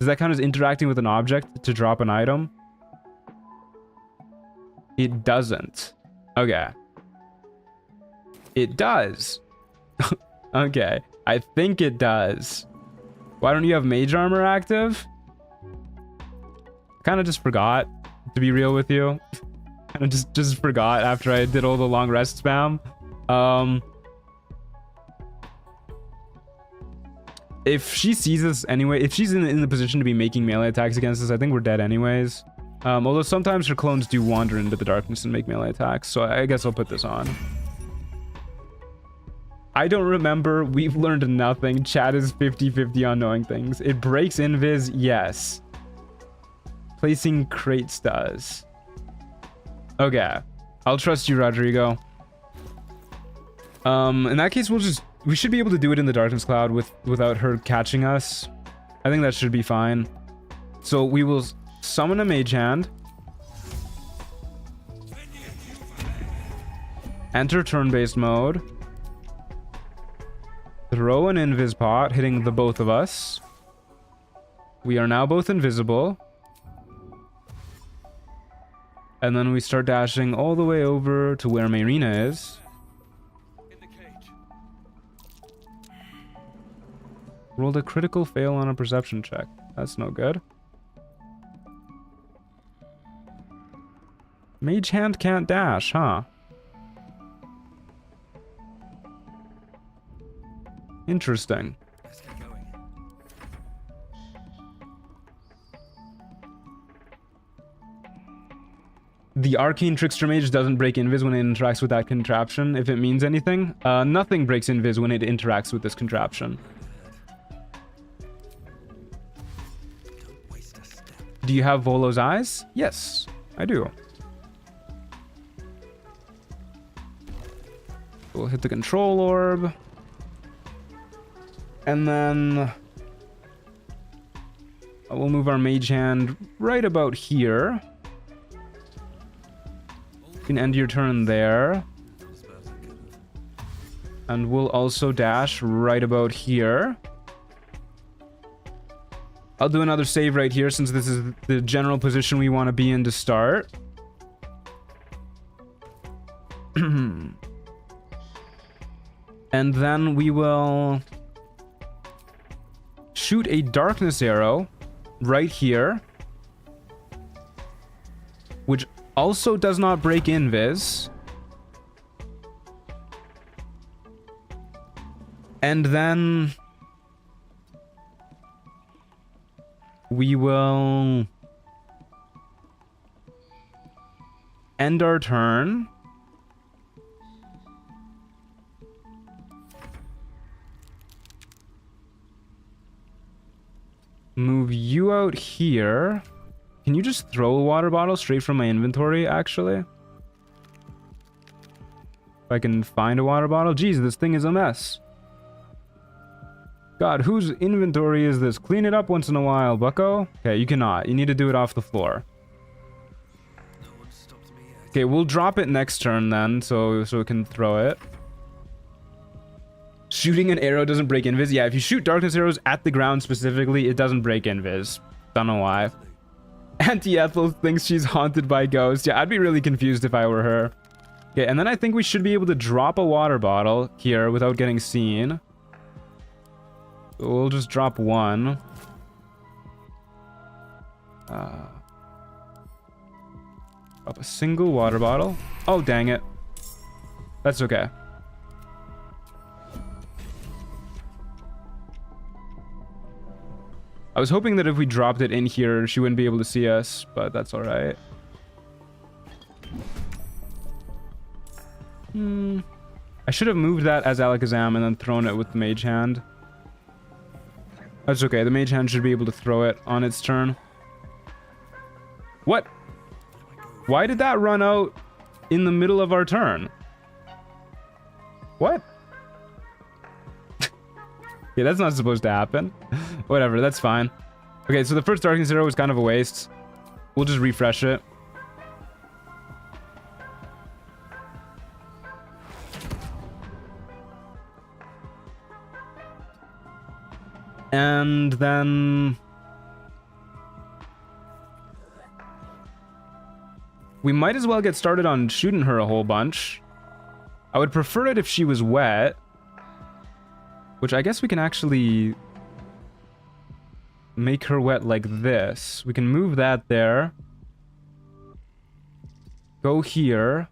Does that count as interacting with an object to drop an item? It doesn't. Okay. It does. Okay. I think it does. Why don't you have mage armor active? Kind of just forgot, to be real with you. Kind of just forgot after I did all the long rest spam. If she sees us anyway, if she's in the position to be making melee attacks against us, I think we're dead anyways. Although sometimes her clones do wander into the darkness and make melee attacks, so I guess I'll put this on. I don't remember. We've learned nothing. Chat is 50-50 on knowing things. It breaks invis, yes. Placing crates does. Okay. I'll trust you, Rodrigo. In that case, we should be able to do it in the darkness cloud without her catching us. I think that should be fine. So we will summon a mage hand. Enter turn-based mode. Throw an invis pot, hitting the both of us. We are now both invisible. And then we start dashing all the way over to where Marina is. Rolled a critical fail on a perception check. That's no good. Mage hand can't dash, huh? Interesting. Let's get going. The Arcane Trickster Mage doesn't break invis when it interacts with that contraption, if it means anything. Nothing breaks invis when it interacts with this contraption. Do you have Volo's eyes? Yes, I do. We'll hit the control orb. And then we'll move our mage hand right about here. You can end your turn there. And we'll also dash right about here. I'll do another save right here since this is the general position we want to be in to start. And then we will shoot a darkness arrow right here, which also does not break invis. And then we will end our turn. Move you out here. Can you just throw a water bottle straight from my inventory, actually? If I can find a water bottle. Jeez, this thing is a mess. God, whose inventory is this? Clean it up once in a while, bucko. Okay, you cannot. You need to do it off the floor. Okay, we'll drop it next turn then, so we can throw it. Shooting an arrow doesn't break invis. Yeah, if you shoot darkness arrows at the ground specifically, it doesn't break invis. Don't know why. Auntie Ethel thinks she's haunted by ghosts. Yeah, I'd be really confused if I were her. Okay, and then I think we should be able to drop a water bottle here without getting seen. So we'll just drop one. Drop a single water bottle. Oh, dang it. That's okay. I was hoping that if we dropped it in here, she wouldn't be able to see us, but that's all right. I should have moved that as Alakazam and then thrown it with the mage hand. That's okay. The mage hand should be able to throw it on its turn. What? Why did that run out in the middle of our turn? What? Yeah, that's not supposed to happen. Whatever, that's fine. Okay, so the first darkness arrow was kind of a waste. We'll just refresh it. And then we might as well get started on shooting her a whole bunch. I would prefer it if she was wet, which I guess we can actually make her wet like this. We can move that there. Go here.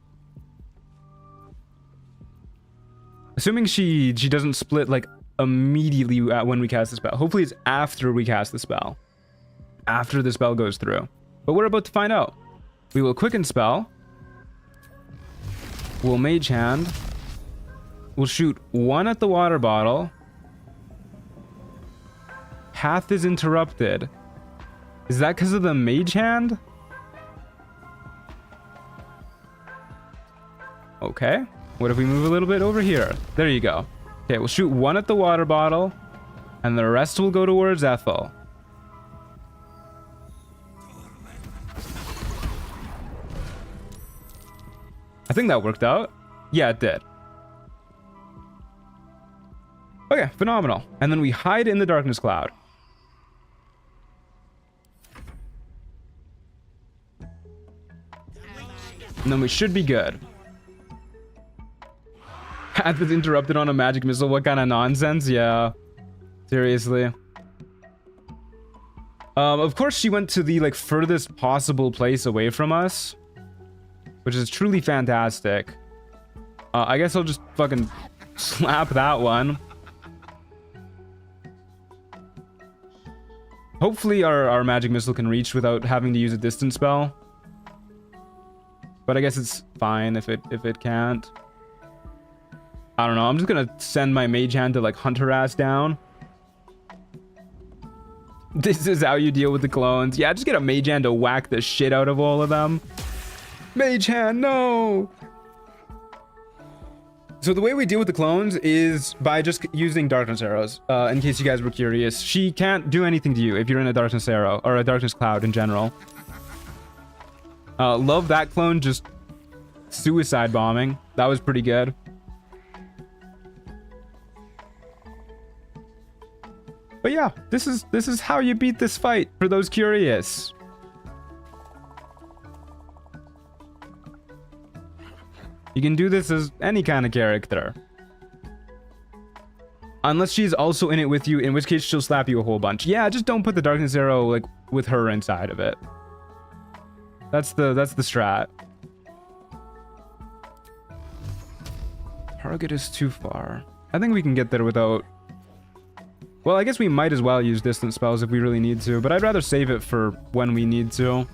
Assuming she doesn't split like immediately when we cast the spell. Hopefully it's after we cast the spell. After the spell goes through. But we're about to find out. We will quicken spell. We'll mage hand. We'll shoot one at the water bottle. Path is interrupted. Is that because of the mage hand? Okay. What if we move a little bit over here? There you go. Okay, we'll shoot one at the water bottle, and the rest will go towards Ethel. I think that worked out. Yeah, it did. Okay, phenomenal. And then we hide in the darkness cloud. And then we should be good. Path is interrupted on a magic missile. What kind of nonsense? Yeah. Seriously. Of course, she went to the like furthest possible place away from us, which is truly fantastic. I guess I'll just fucking slap that one. Hopefully our magic missile can reach without having to use a distance spell. But I guess it's fine if it can't. I don't know. I'm just gonna send my mage hand to like hunt her ass down. This is how you deal with the clones. Yeah, just get a mage hand to whack the shit out of all of them. Mage hand, no! So the way we deal with the clones is by just using darkness arrows. In case you guys were curious, she can't do anything to you if you're in a darkness arrow or a darkness cloud in general. Love that clone just suicide bombing. That was pretty good. But yeah, this is how you beat this fight for those curious. You can do this as any kind of character. Unless she's also in it with you, in which case she'll slap you a whole bunch. Yeah, just don't put the darkness arrow like with her inside of it. That's the strat. Target is too far. I think we can get there without... Well, I guess we might as well use distance spells if we really need to, but I'd rather save it for when we need to.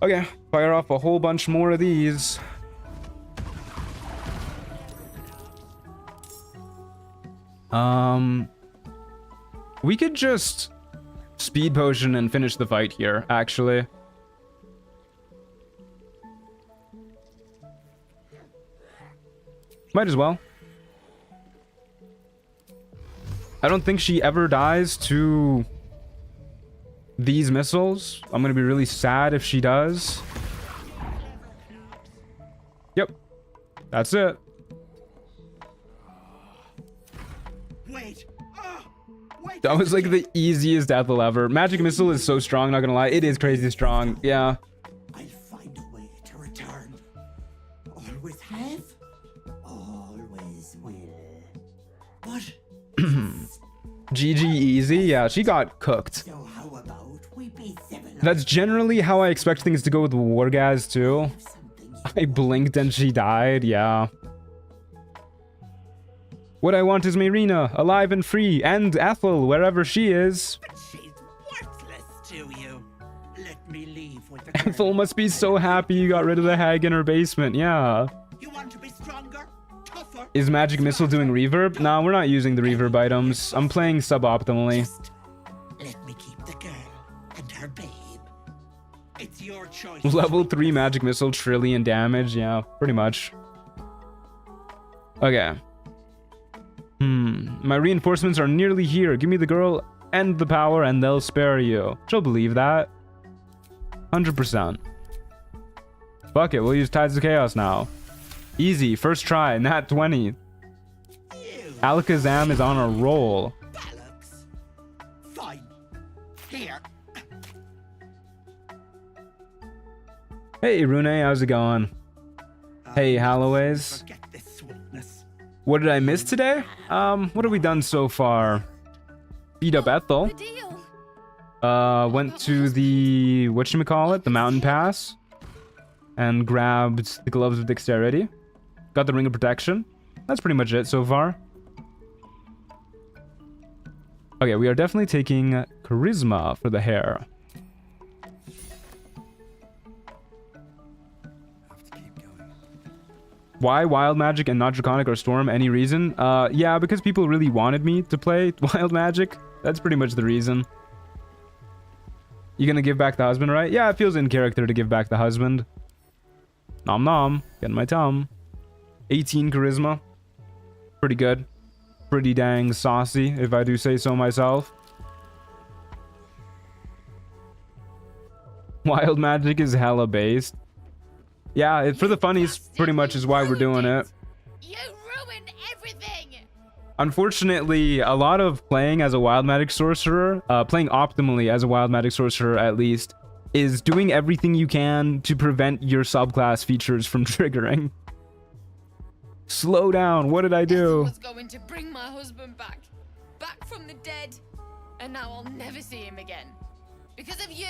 Okay, fire off a whole bunch more of these. We could just speed potion and finish the fight here, actually. Might as well. I don't think she ever dies to these missiles. I'm gonna be really sad if she does. Yep. That's it. Wait. Wait. That was like the easiest Ethel ever. Magic missile is so strong, not gonna lie. It is crazy strong. Yeah. I'll find a way to return. Always have. Always will. But GG easy. Yeah, she got cooked. so how about we be civilized? That's generally how I expect things to go with Wargaz too. I blinked and she died. Yeah. What I want is Marina, alive and free, and Ethel, wherever she is. But she's worthless to you. Let me leave with the Ethel must be so happy you got rid of the hag in her basement. Yeah. You want to be stronger, tougher? Is Magic Missile doing reverb? Nah, we're not using the reverb items. I'm playing suboptimally. Just let me keep the girl and her babe. It's your choice. Level 3 Magic Missile, trillion damage. Yeah, pretty much. Okay. My reinforcements are nearly here. Give me the girl and the power and they'll spare you. She'll believe that. 100%. Fuck it, we'll use Tides of Chaos now. Easy, first try, nat 20. Alakazam is on a roll. Bollocks. Here. Hey, Rune, how's it going? Hey, Halloways. Forget this sweetness. What did I miss today? What have we done so far? Beat up Ethel. The deal. Went to the, whatchamacallit, the mountain pass. And grabbed the gloves of dexterity. Got the ring of protection. That's pretty much it so far. Okay, we are definitely taking charisma for the hair. Why wild magic and not draconic or storm? Any reason? Yeah, because people really wanted me to play wild magic. That's pretty much the reason. You gonna give back the husband, right? Yeah, it feels in character to give back the husband. Nom nom. Getting my tum. 18 charisma. Pretty good. Pretty dang saucy, if I do say so myself. Wild magic is hella based. Yeah, for the funnies, pretty much is why we're doing it. You ruined everything. Unfortunately, a lot of playing as a wild magic sorcerer, playing optimally as a wild magic sorcerer at least, is doing everything you can to prevent your subclass features from triggering. Slow down, what did I do? I was going to bring my husband back from the dead, and now I'll never see him again because of you.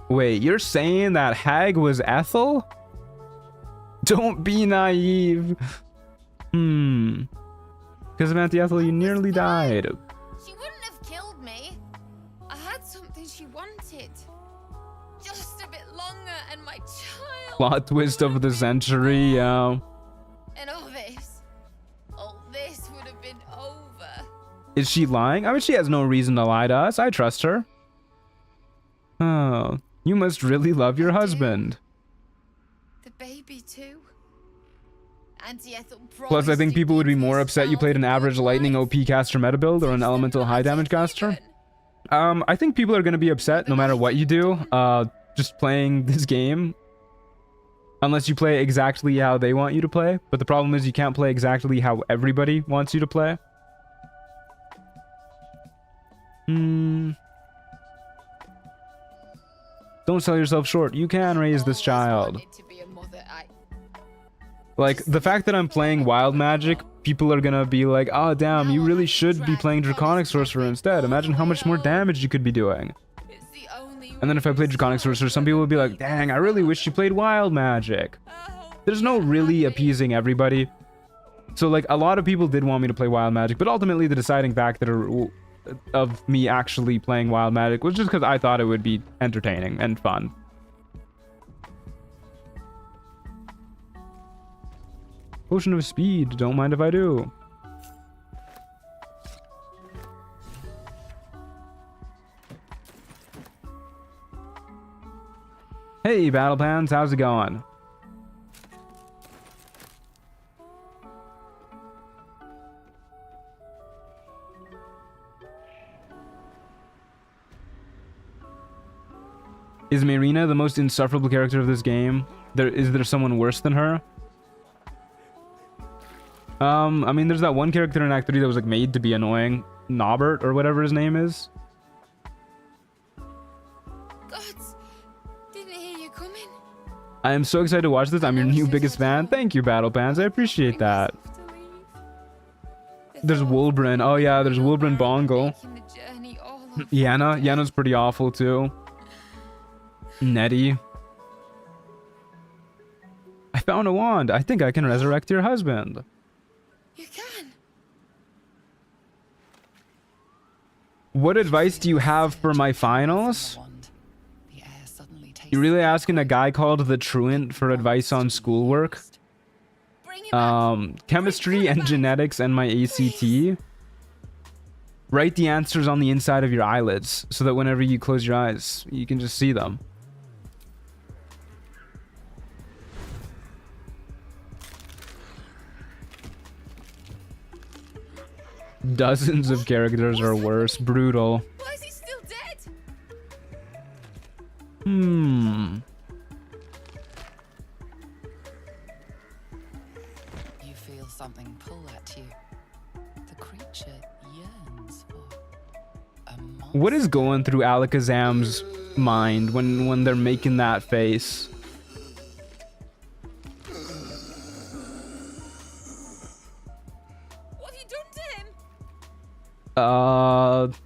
Wait, you're saying that hag was Ethel? Don't be naive. Because of Auntie Ethel, you nearly died. She wouldn't have killed me. I had something she wanted. Just a bit longer, and my child. Plot twist of the century, And all this would have been over. Is she lying? I mean, she has no reason to lie to us. I trust her. Oh, you must really love your husband. The baby too. Auntie Ethel. Plus, I think people would be more upset you played an average lightning OP caster meta build or an elemental high damage caster. I think people are going to be upset no matter what you do. Just playing this game. Unless you play exactly how they want you to play. But the problem is you can't play exactly how everybody wants you to play. Don't sell yourself short. You can raise this child. Like, the fact that I'm playing wild magic, people are gonna be like, oh damn, you really should be playing draconic sorcerer instead. Imagine how much more damage you could be doing. And then if I played draconic sorcerer, some people would be like, dang, I really wish you played wild magic. There's no really appeasing everybody. So like, a lot of people did want me to play wild magic, but ultimately the deciding factor of me actually playing wild magic was just because I thought it would be entertaining and fun. Potion of speed, don't mind if I do. Hey, Battle Pans, how's it going? Is Marina the most insufferable character of this game? Is there someone worse than her? I mean, there's that one character in Act 3 that was like made to be annoying. Norbert, or whatever his name is. Gods, didn't hear you coming. I am so excited to watch this. I'm your new biggest fan. Thank you, Battle Pans. I appreciate that. There's Wolbrin. Oh yeah, there's Wolbrin Bongo. Yenna's pretty awful too. Nettie. I found a wand. I think I can resurrect your husband. You can. What advice do you have for my finals? You're really asking a guy called the Truant for advice on schoolwork? Chemistry and genetics and my ACT. Write the answers on the inside of your eyelids so that whenever you close your eyes, you can just see them. Dozens of characters are worse. Brutal. Why is he still dead? You feel something pull at you. The creature yearns for a What is going through Alakazam's mind when they're making that face? What have you done to him?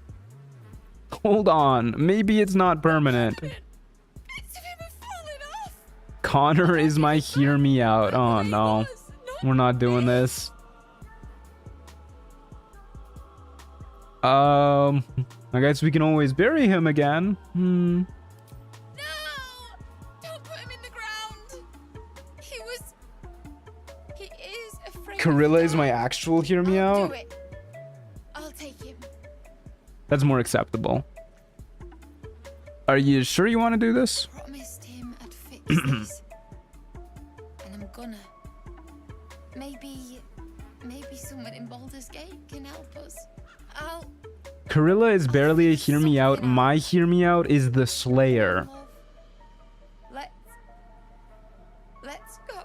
Hold on. Maybe it's not permanent. Bits of him have fallen off. Connor is my hear me out. Oh no. We're not doing this. I guess we can always bury him again. No! Don't put him in the ground. He is afraid. Karilla is my actual hear me I'll out. do it. I'll take him. That's more acceptable. Are you sure you want to do this? Promised him I'd fix this. And I'm gonna. Maybe someone in Baldur's Gate can help us. Karilla is barely a hear me out. My hear me out is the Slayer. Let's go.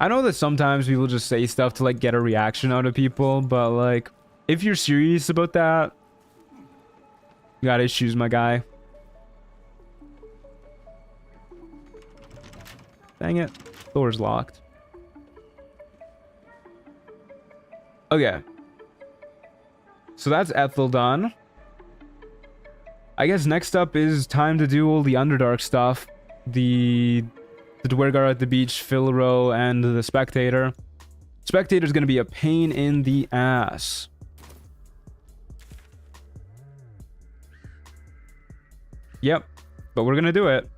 I know that sometimes people just say stuff to like get a reaction out of people, but like if you're serious about that, you got issues, my guy. Dang it. Door's locked. Okay. So that's Ethel done. I guess next up is time to do all the Underdark stuff. The Duergar at the beach, Filro, and the Spectator. Spectator's gonna be a pain in the ass. Yep, but we're gonna do it.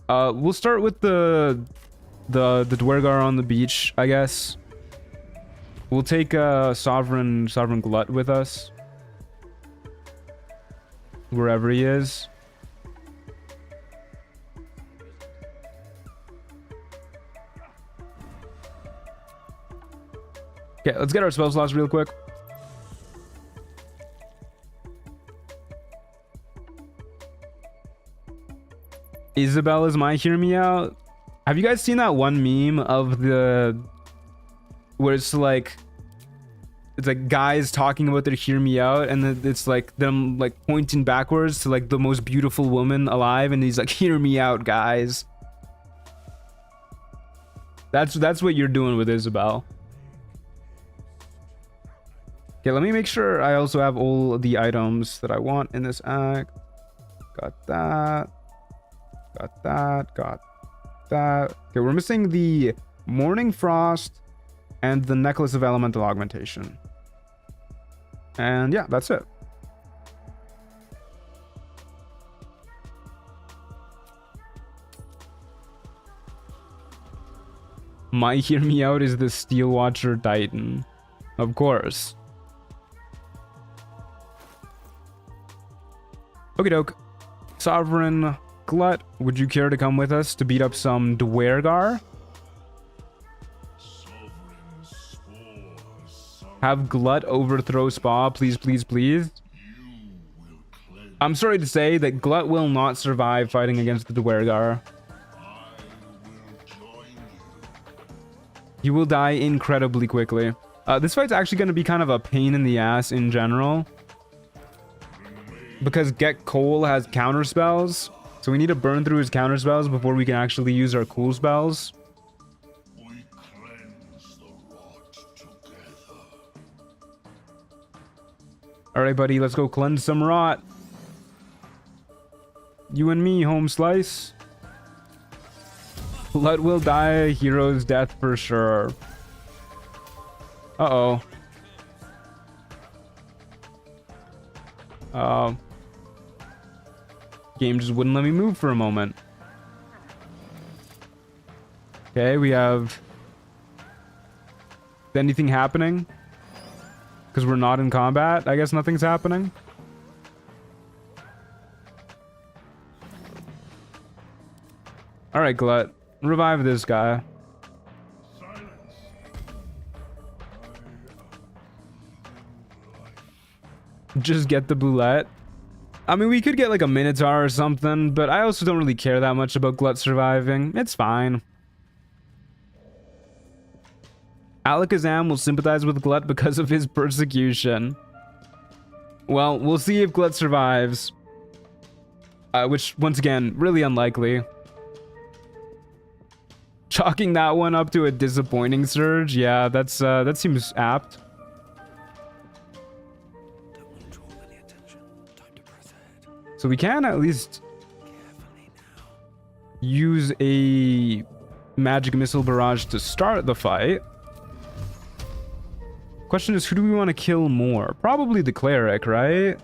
We'll start with the Duergar on the beach, I guess. We'll take Sovereign Glut with us. Wherever he is. Okay, let's get our spell slots real quick. Isabel is my hear me out. Have you guys seen that one meme of the where it's like guys talking about their hear me out, and then it's like them like pointing backwards to like the most beautiful woman alive, and he's like, hear me out, guys. That's what you're doing with Isabel. Okay, let me make sure I also have all the items that I want in this act. Got that. Got that. Got that. Okay, we're missing the Morning Frost and the Necklace of Elemental Augmentation. And yeah, that's it. My hear me out is the Steel Watcher Titan. Of course. Okie doke. Sovereign Glut, would you care to come with us to beat up some Duergar? Have Glut overthrow Spa, please, please, please. I'm sorry to say that Glut will not survive fighting against the Duergar. He will die incredibly quickly. This fight's actually going to be kind of a pain in the ass in general. Because Get Cole has counter spells. So we need to burn through his counter spells before we can actually use our cool spells. Alright, buddy, let's go cleanse some rot. You and me, home slice. Blood will die a hero's death for sure. Uh-oh. Game just wouldn't let me move for a moment. Okay, we have... Is anything happening? Because we're not in combat? I guess nothing's happening. Alright, Glut. Revive this guy. Just get the boulette. I mean, we could get like a Minotaur or something, but I also don't really care that much about Glut surviving. It's fine. Alakazam will sympathize with Glut because of his persecution. Well, we'll see if Glut survives. Which, once again, really unlikely. Chalking that one up to a disappointing surge. Yeah, that's that seems apt. So we can at least use a magic missile barrage to start the fight. Question is, who do we want to kill more? Probably the cleric, right?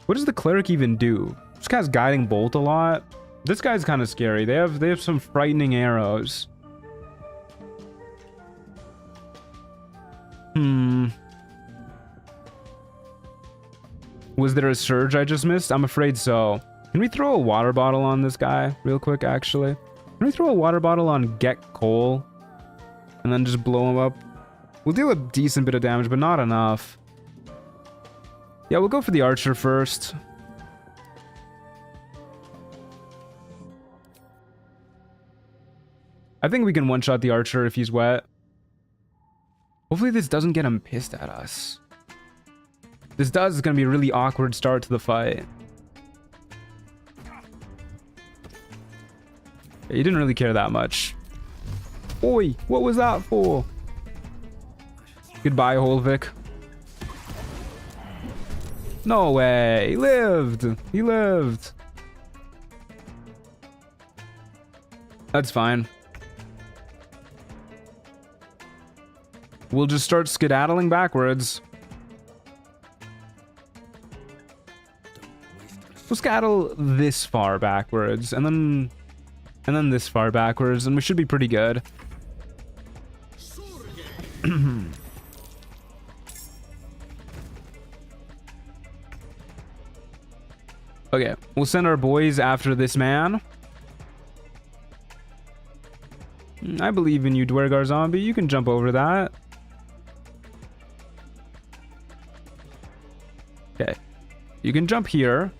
What does the cleric even do? This guy's guiding bolt a lot. This guy's kind of scary. They have some frightening arrows. Was there a surge I just missed? I'm afraid so. Can we throw a water bottle on this guy real quick, actually? Can we throw a water bottle on Get Cole? And then just blow him up? We'll deal a decent bit of damage, but not enough. Yeah, we'll go for the archer first. I think we can one-shot the archer if he's wet. Hopefully this doesn't get him pissed at us. If this does, it's going to be a really awkward start to the fight. He didn't really care that much. Oi, what was that for? Goodbye, Holvik. No way, he lived. He lived. That's fine. We'll just start skedaddling backwards. We'll skedaddle this far backwards, and then this far backwards, and we should be pretty good. Okay, we'll send our boys after this man. I believe in you, Duergar zombie. You can jump over that. Okay, you can jump here.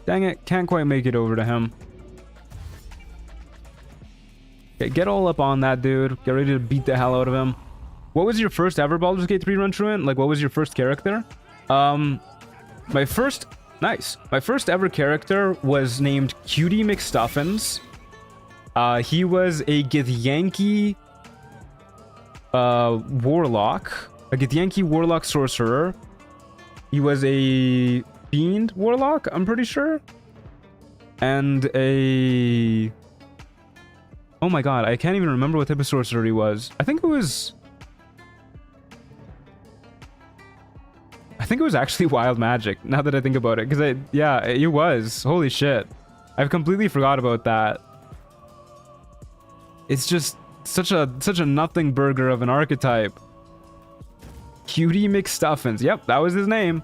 Dang it, can't quite make it over to him. Okay, get all up on that dude. Get ready to beat the hell out of him. What was your first ever Baldur's Gate 3 run, Truant? Like, what was your first character? My first ever character was named Cutie McStuffins. He was a Githyanki warlock. A Githyanki warlock sorcerer. He was a fiend warlock, I'm pretty sure. And a... Oh my god, I can't even remember what type of sorcerer he was. I think it was actually wild magic, now that I think about it. Because yeah, it was. Holy shit. I've completely forgot about that. It's just such a nothing burger of an archetype. Cutie McStuffins. Yep, that was his name.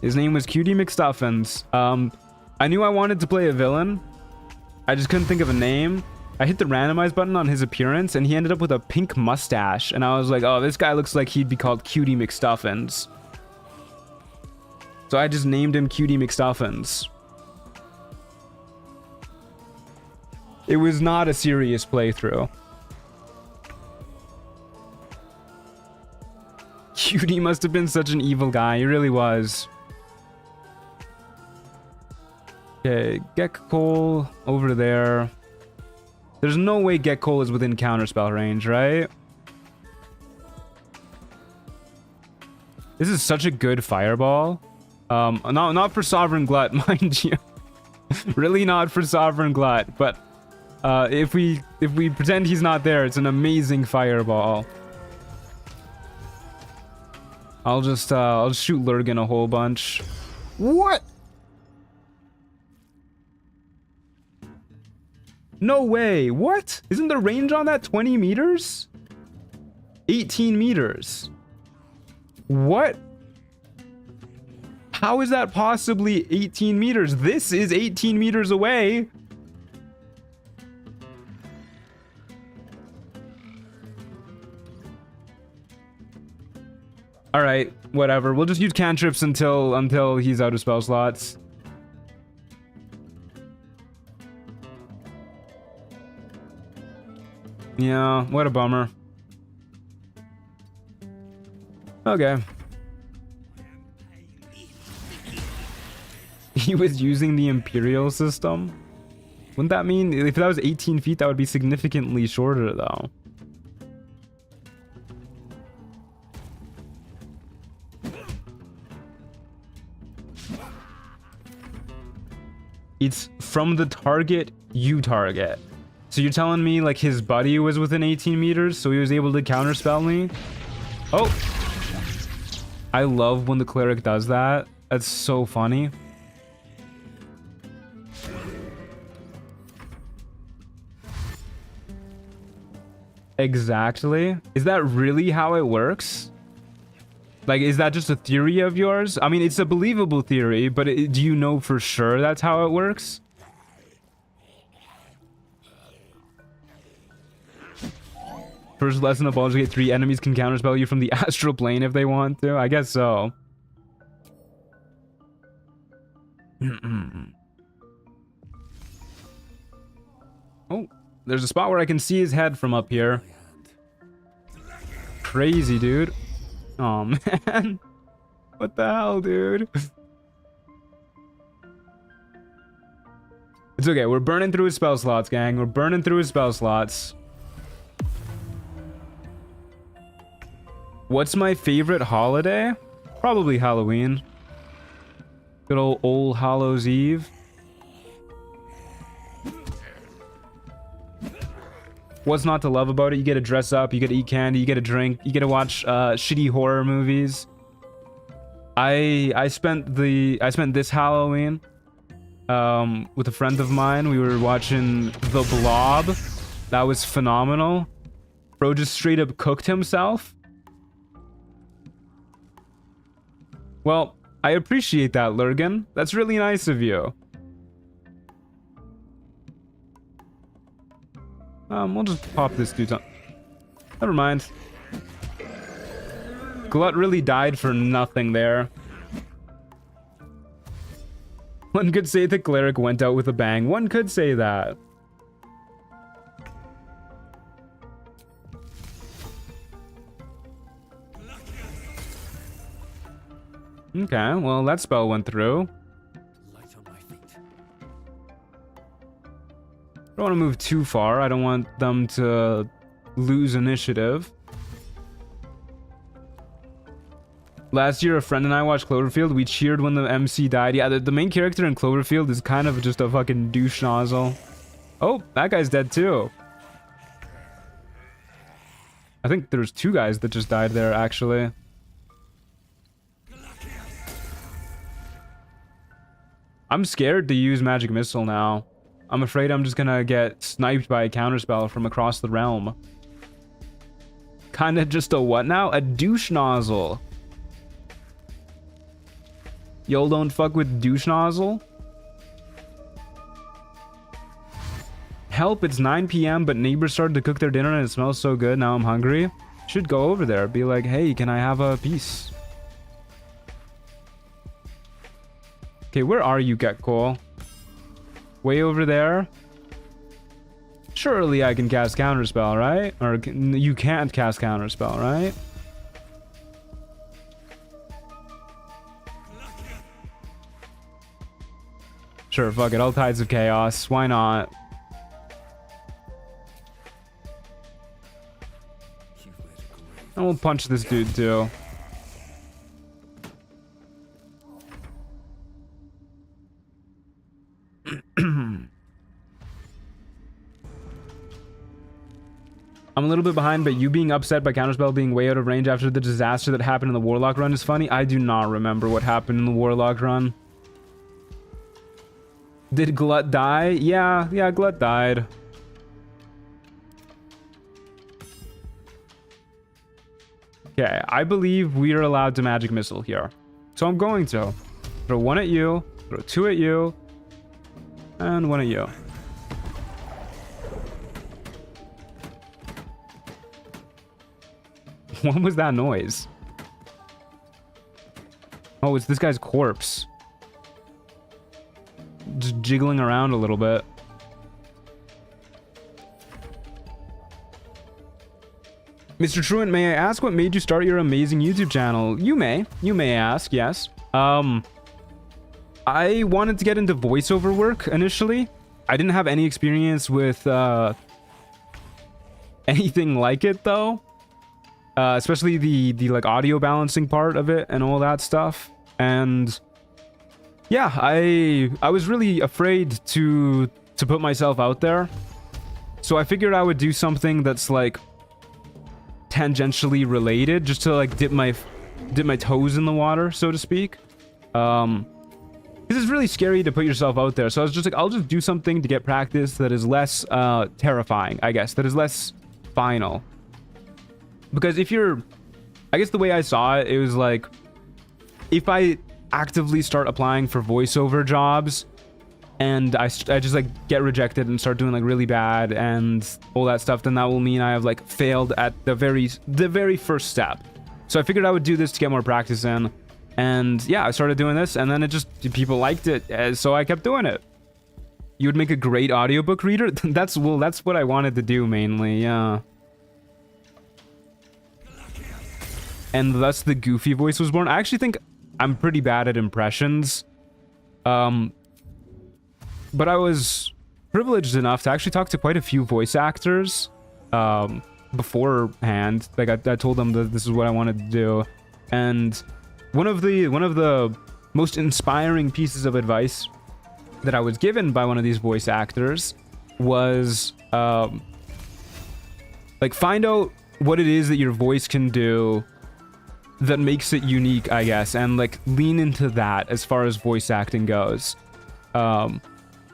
His name was Cutie McStuffins. I knew I wanted to play a villain. I just couldn't think of a name. I hit the randomize button on his appearance, and he ended up with a pink mustache. And I was like, oh, this guy looks like he'd be called Cutie McStuffins. So I just named him Cutie McStuffins. It was not a serious playthrough. Cutie must have been such an evil guy. He really was. Okay, Gekko over there. There's no way Gekko is within counterspell range, right? This is such a good fireball. Not for Sovereign Glut, mind you. Really not for Sovereign Glut, but if we pretend he's not there, it's an amazing fireball. I'll just shoot Lurgan a whole bunch. What? No way. What? Isn't the range on that 20 meters? 18 meters. What? How is that possibly 18 meters? This is 18 meters away. All right, whatever. We'll just use cantrips until he's out of spell slots. Yeah, what a bummer. Okay. He was using the Imperial system? Wouldn't that mean, if that was 18 feet, that would be significantly shorter, though. It's from the target you target. So you're telling me, like, his buddy was within 18 meters, so he was able to counterspell me? Oh! I love when the cleric does that. That's so funny. Exactly. Is that really how it works? Like, is that just a theory of yours? I mean, it's a believable theory, but do you know for sure that's how it works? First lesson of Baldur's Gate 3, enemies can counterspell you from the astral plane if they want to. I guess so. Oh, there's a spot where I can see his head from up here. Crazy, dude. Oh, man. What the hell, dude? It's okay. We're burning through his spell slots, gang. We're burning through his spell slots. What's my favorite holiday? Probably Halloween. Good old All Hallows Eve. What's not to love about it? You get to dress up, you get to eat candy, you get to drink, you get to watch shitty horror movies. I spent this Halloween with a friend of mine. We were watching The Blob. That was phenomenal. Bro just straight up cooked himself. Well, I appreciate that, Lurgan. That's really nice of you. We'll just pop this dude's on. Never mind. Glut really died for nothing there. One could say the cleric went out with a bang. One could say that. Okay, well, that spell went through. I don't want to move too far. I don't want them to lose initiative. Last year, a friend and I watched Cloverfield. We cheered when the MC died. Yeah, the main character in Cloverfield is kind of just a fucking douche nozzle. Oh, that guy's dead too. I think there's two guys that just died there, actually. I'm scared to use Magic Missile now. I'm afraid I'm just gonna get sniped by a counterspell from across the realm. Kinda just a what now? A douche nozzle. Y'all don't fuck with douche nozzle? Help, it's 9 p.m. but neighbors started to cook their dinner and it smells so good. Now I'm hungry. Should go over there. Be like, hey, can I have a piece? Okay, where are you, Getcool? Way over there? Surely I can cast Counterspell, right? Or you can't cast Counterspell, right? Sure, fuck it. All Tides of Chaos. Why not? And we'll punch this dude too. I'm a little bit behind, but you being upset by Counterspell being way out of range after the disaster that happened in the Warlock run is funny. I do not remember what happened in the Warlock run. Did Glut die? Yeah, Glut died. Okay, I believe we are allowed to Magic Missile here. So I'm going to throw one at you, throw two at you, and one at you. What was that noise? Oh, it's this guy's corpse. Just jiggling around a little bit. Mr. Truant, may I ask what made you start your amazing YouTube channel? You may ask, yes. I wanted to get into voiceover work initially. I didn't have any experience with anything like it though. Especially the like audio balancing part of it and all that stuff. And yeah, I was really afraid to put myself out there. So I figured I would do something that's like tangentially related, just to like dip my toes in the water, so to speak. Because it's really scary to put yourself out there. So I was just like, I'll just do something to get practice that is less terrifying, I guess, that is less final. Because if you're, I guess the way I saw it, it was like, if I actively start applying for voiceover jobs and I just like get rejected and start doing like really bad and all that stuff, then that will mean I have like failed at the very first step. So I figured I would do this to get more practice in. And yeah, I started doing this, and then it just, people liked it, so I kept doing it. You would make a great audiobook reader? That's what I wanted to do mainly, yeah. And thus the goofy voice was born. I actually think I'm pretty bad at impressions. But I was privileged enough to actually talk to quite a few voice actors beforehand. Like I told them that this is what I wanted to do. And one of the most inspiring pieces of advice that I was given by one of these voice actors was like, find out what it is that your voice can do that makes it unique, I guess, and like lean into that as far as voice acting goes.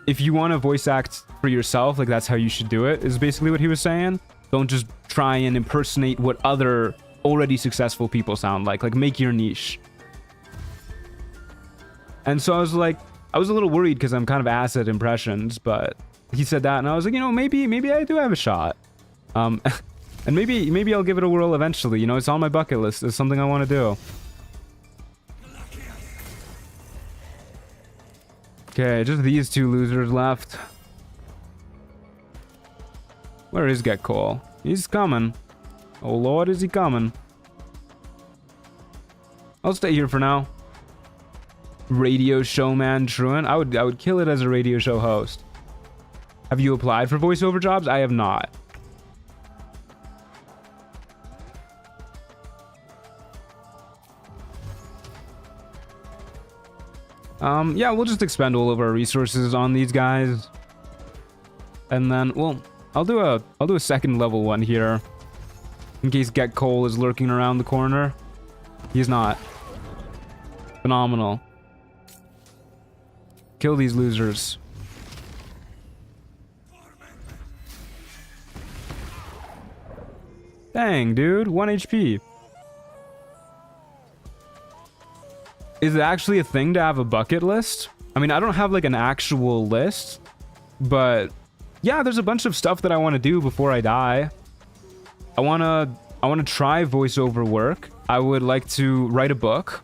If you want to voice act for yourself, like that's how you should do it, is basically what he was saying. Don't just try and impersonate what other already successful people sound like make your niche. And so I was like, I was a little worried because I'm kind of ass at impressions, but he said that and I was like, you know, maybe I do have a shot. And maybe I'll give it a whirl eventually. You know, it's on my bucket list. It's something I want to do. Okay, just these two losers left. Where is Get Cole? He's coming. Oh lord, is he coming? I'll stay here for now. Radio showman Truant. I would kill it as a radio show host. Have you applied for voiceover jobs? I have not. Yeah, we'll just expend all of our resources on these guys. And then, well, I'll do a second level one here. In case Get Cole is lurking around the corner. He's not. Phenomenal. Kill these losers. Dang, dude. 1 HP. Is it actually a thing to have a bucket list? I mean, I don't have like an actual list, but yeah, there's a bunch of stuff that I want to do before I die. I want to try voiceover work. I would like to write a book.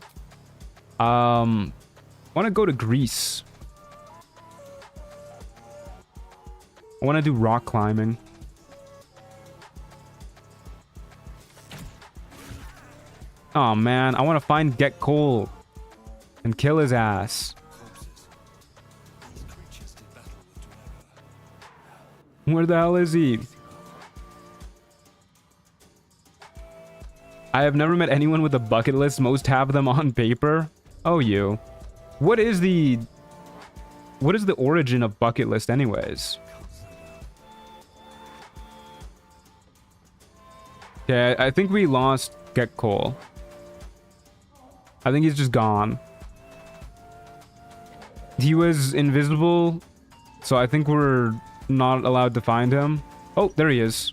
I want to go to Greece. I want to do rock climbing. Oh man, I want to find Get Cole and kill his ass. Where the hell is he? I have never met anyone with a bucket list. Most have them on paper. Oh, you. What is the origin of bucket list anyways? Okay, I think we lost Get Cole. I think he's just gone. He was invisible, so I think we're not allowed to find him. Oh, there he is.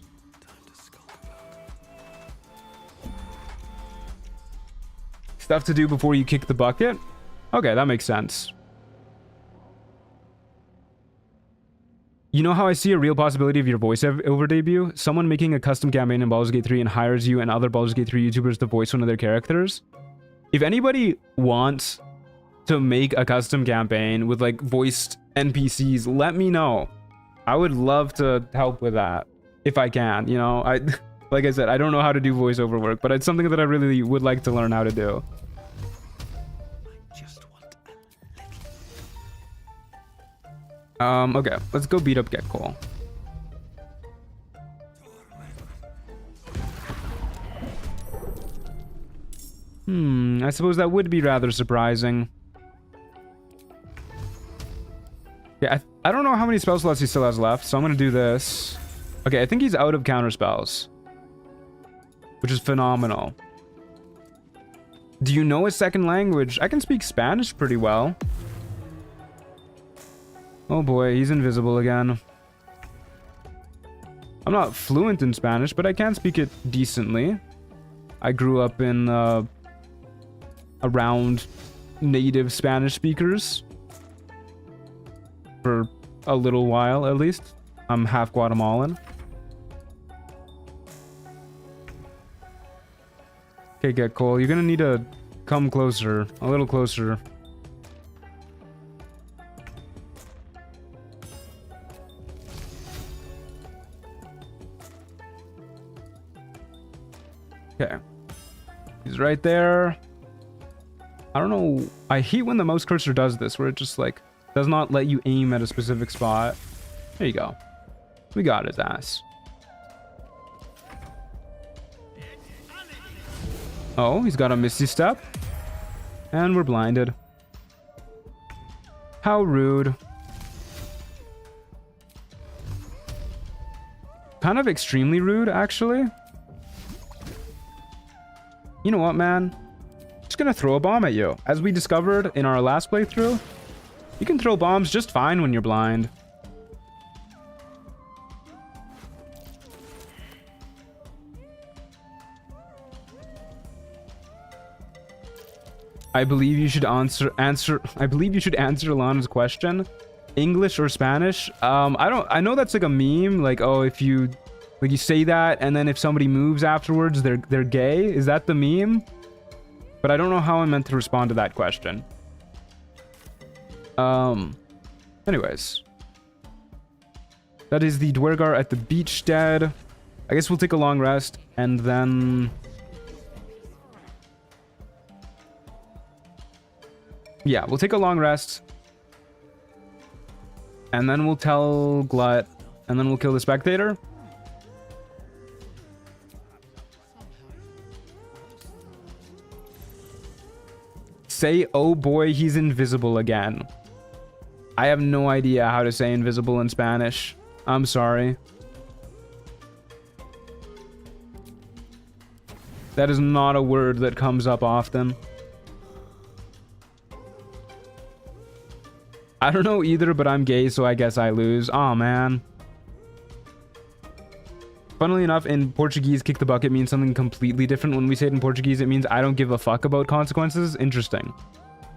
Stuff to do before you kick the bucket? Okay, that makes sense. You know how I see a real possibility of your voiceover debut? Someone making a custom campaign in Baldur's Gate 3 and hires you and other Baldur's Gate 3 YouTubers to voice one of their characters. If anybody wants to make a custom campaign with like voiced NPCs, let me know. I would love to help with that if I can, you know. Like I said, I don't know how to do voiceover work, but it's something that I really would like to learn how to do. Okay, let's go beat up Get Cole. I suppose that would be rather surprising. Yeah, I don't know how many spell slots he still has left, so I'm gonna do this. Okay, I think he's out of counter spells, which is phenomenal. Do you know a second language? I can speak Spanish pretty well. Oh boy, he's invisible again. I'm not fluent in Spanish, but I can speak it decently. I grew up in around native Spanish speakers for a little while, at least. I'm half Guatemalan. Okay, Get Cole, you're gonna need to come closer, a little closer. Okay, he's right there. I don't know, I hate when the mouse cursor does this, where it just like does not let you aim at a specific spot. There you go. We got his ass. Oh, he's got a Misty Step. And we're blinded. How rude. Kind of extremely rude, actually. You know what, man? Just gonna throw a bomb at you. As we discovered in our last playthrough, you can throw bombs just fine when you're blind. I believe you should answer Lana's question. English or Spanish? I know that's like a meme, like, oh, if you like you say that and then if somebody moves afterwards, they're gay. Is that the meme? But I don't know how I'm meant to respond to that question. Anyways. That is the Duergar at the beachstead. I guess we'll take a long rest and then... Yeah, we'll take a long rest. And then we'll tell Glut. And then we'll kill the spectator. Say, oh boy, he's invisible again. I have no idea how to say invisible in Spanish. I'm sorry. That is not a word that comes up often. I don't know either, but I'm gay, so I guess I lose. Aw, man. Funnily enough, in Portuguese, kick the bucket means something completely different. When we say it in Portuguese, it means I don't give a fuck about consequences. Interesting.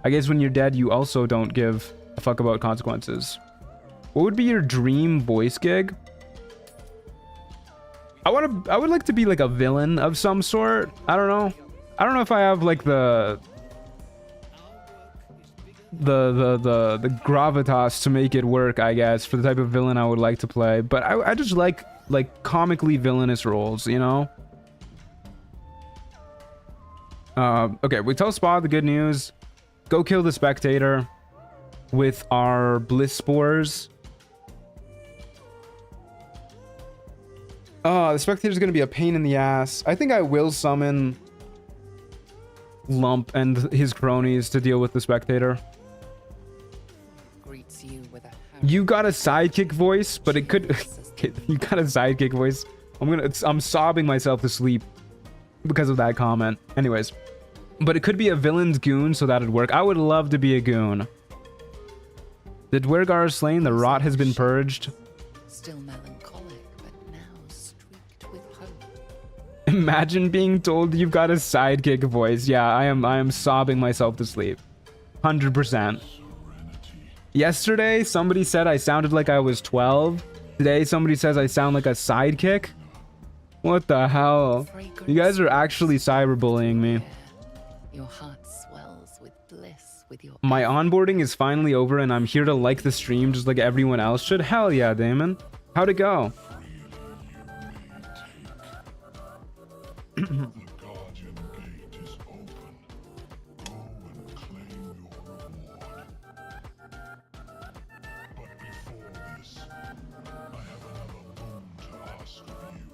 I guess when you're dead, you also don't give a fuck about consequences. What would be your dream voice gig? I would like to be like a villain of some sort. I don't know. I don't know if I have like the gravitas to make it work, I guess, for the type of villain I would like to play. But I just like comically villainous roles, you know? Okay, we tell Spa the good news. Go kill the spectator with our bliss spores. The spectator's gonna be a pain in the ass. I think I will summon Lump and his cronies to deal with the spectator. Greets you with a You got a sidekick voice, but it could... You got a sidekick voice. I'm sobbing myself to sleep because of that comment. Anyways. But it could be a villain's goon, so that'd work. I would love to be a goon. The Duergar is slain. The rot has been purged. Still melancholic, but now streaked with hope. Imagine being told you've got a sidekick voice. Yeah, I am sobbing myself to sleep. 100%. Yesterday, somebody said I sounded like I was 12. Today, somebody says I sound like a sidekick. What the hell? You guys are actually cyberbullying me. Your heart swells with bliss with your... My onboarding is finally over and I'm here to like the stream just like everyone else should. Hell yeah, Damon. How'd it go? Guardian gate is open. Go and claim your reward. But before this, I have another boon to ask of you.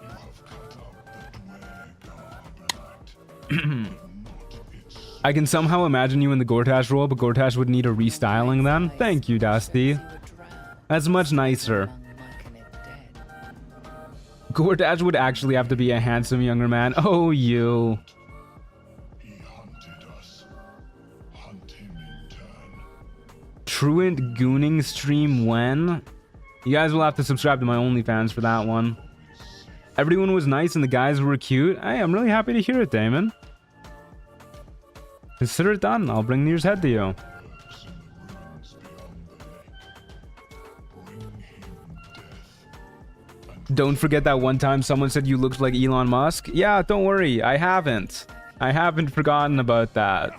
You have cut out the Duergar blight, but not its. I can somehow imagine you in the Gortash role, but Gortash would need a restyling then. Thank you, Dusty. That's much nicer. Gortash would actually have to be a handsome younger man. Oh, you. He hunted us. Hunt him in turn. Truant gooning stream when? You guys will have to subscribe to my OnlyFans for that one. Everyone was nice and the guys were cute. Hey, I'm really happy to hear it, Damon. Consider it done. I'll bring Nier's head to you. Lurks in the ruins beyond the lake. Bring him death. And Don't forget that one time someone said you looked like Elon Musk. Yeah, don't worry. I haven't. I haven't forgotten about that.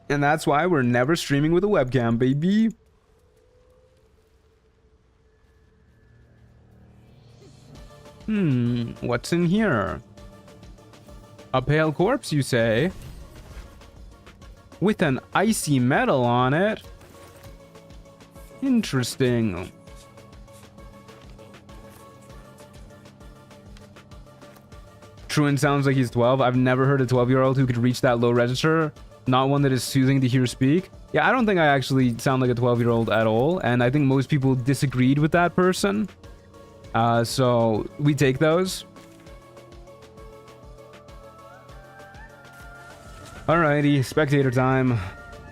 And that's why we're never streaming with a webcam, baby. What's in here? A pale corpse, you say? With an icy metal on it? Interesting. Truant sounds like he's 12. I've never heard a 12-year-old who could reach that low register. Not one that is soothing to hear speak. Yeah, I don't think I actually sound like a 12-year-old at all. And I think most people disagreed with that person. So we take those. Alrighty, spectator time.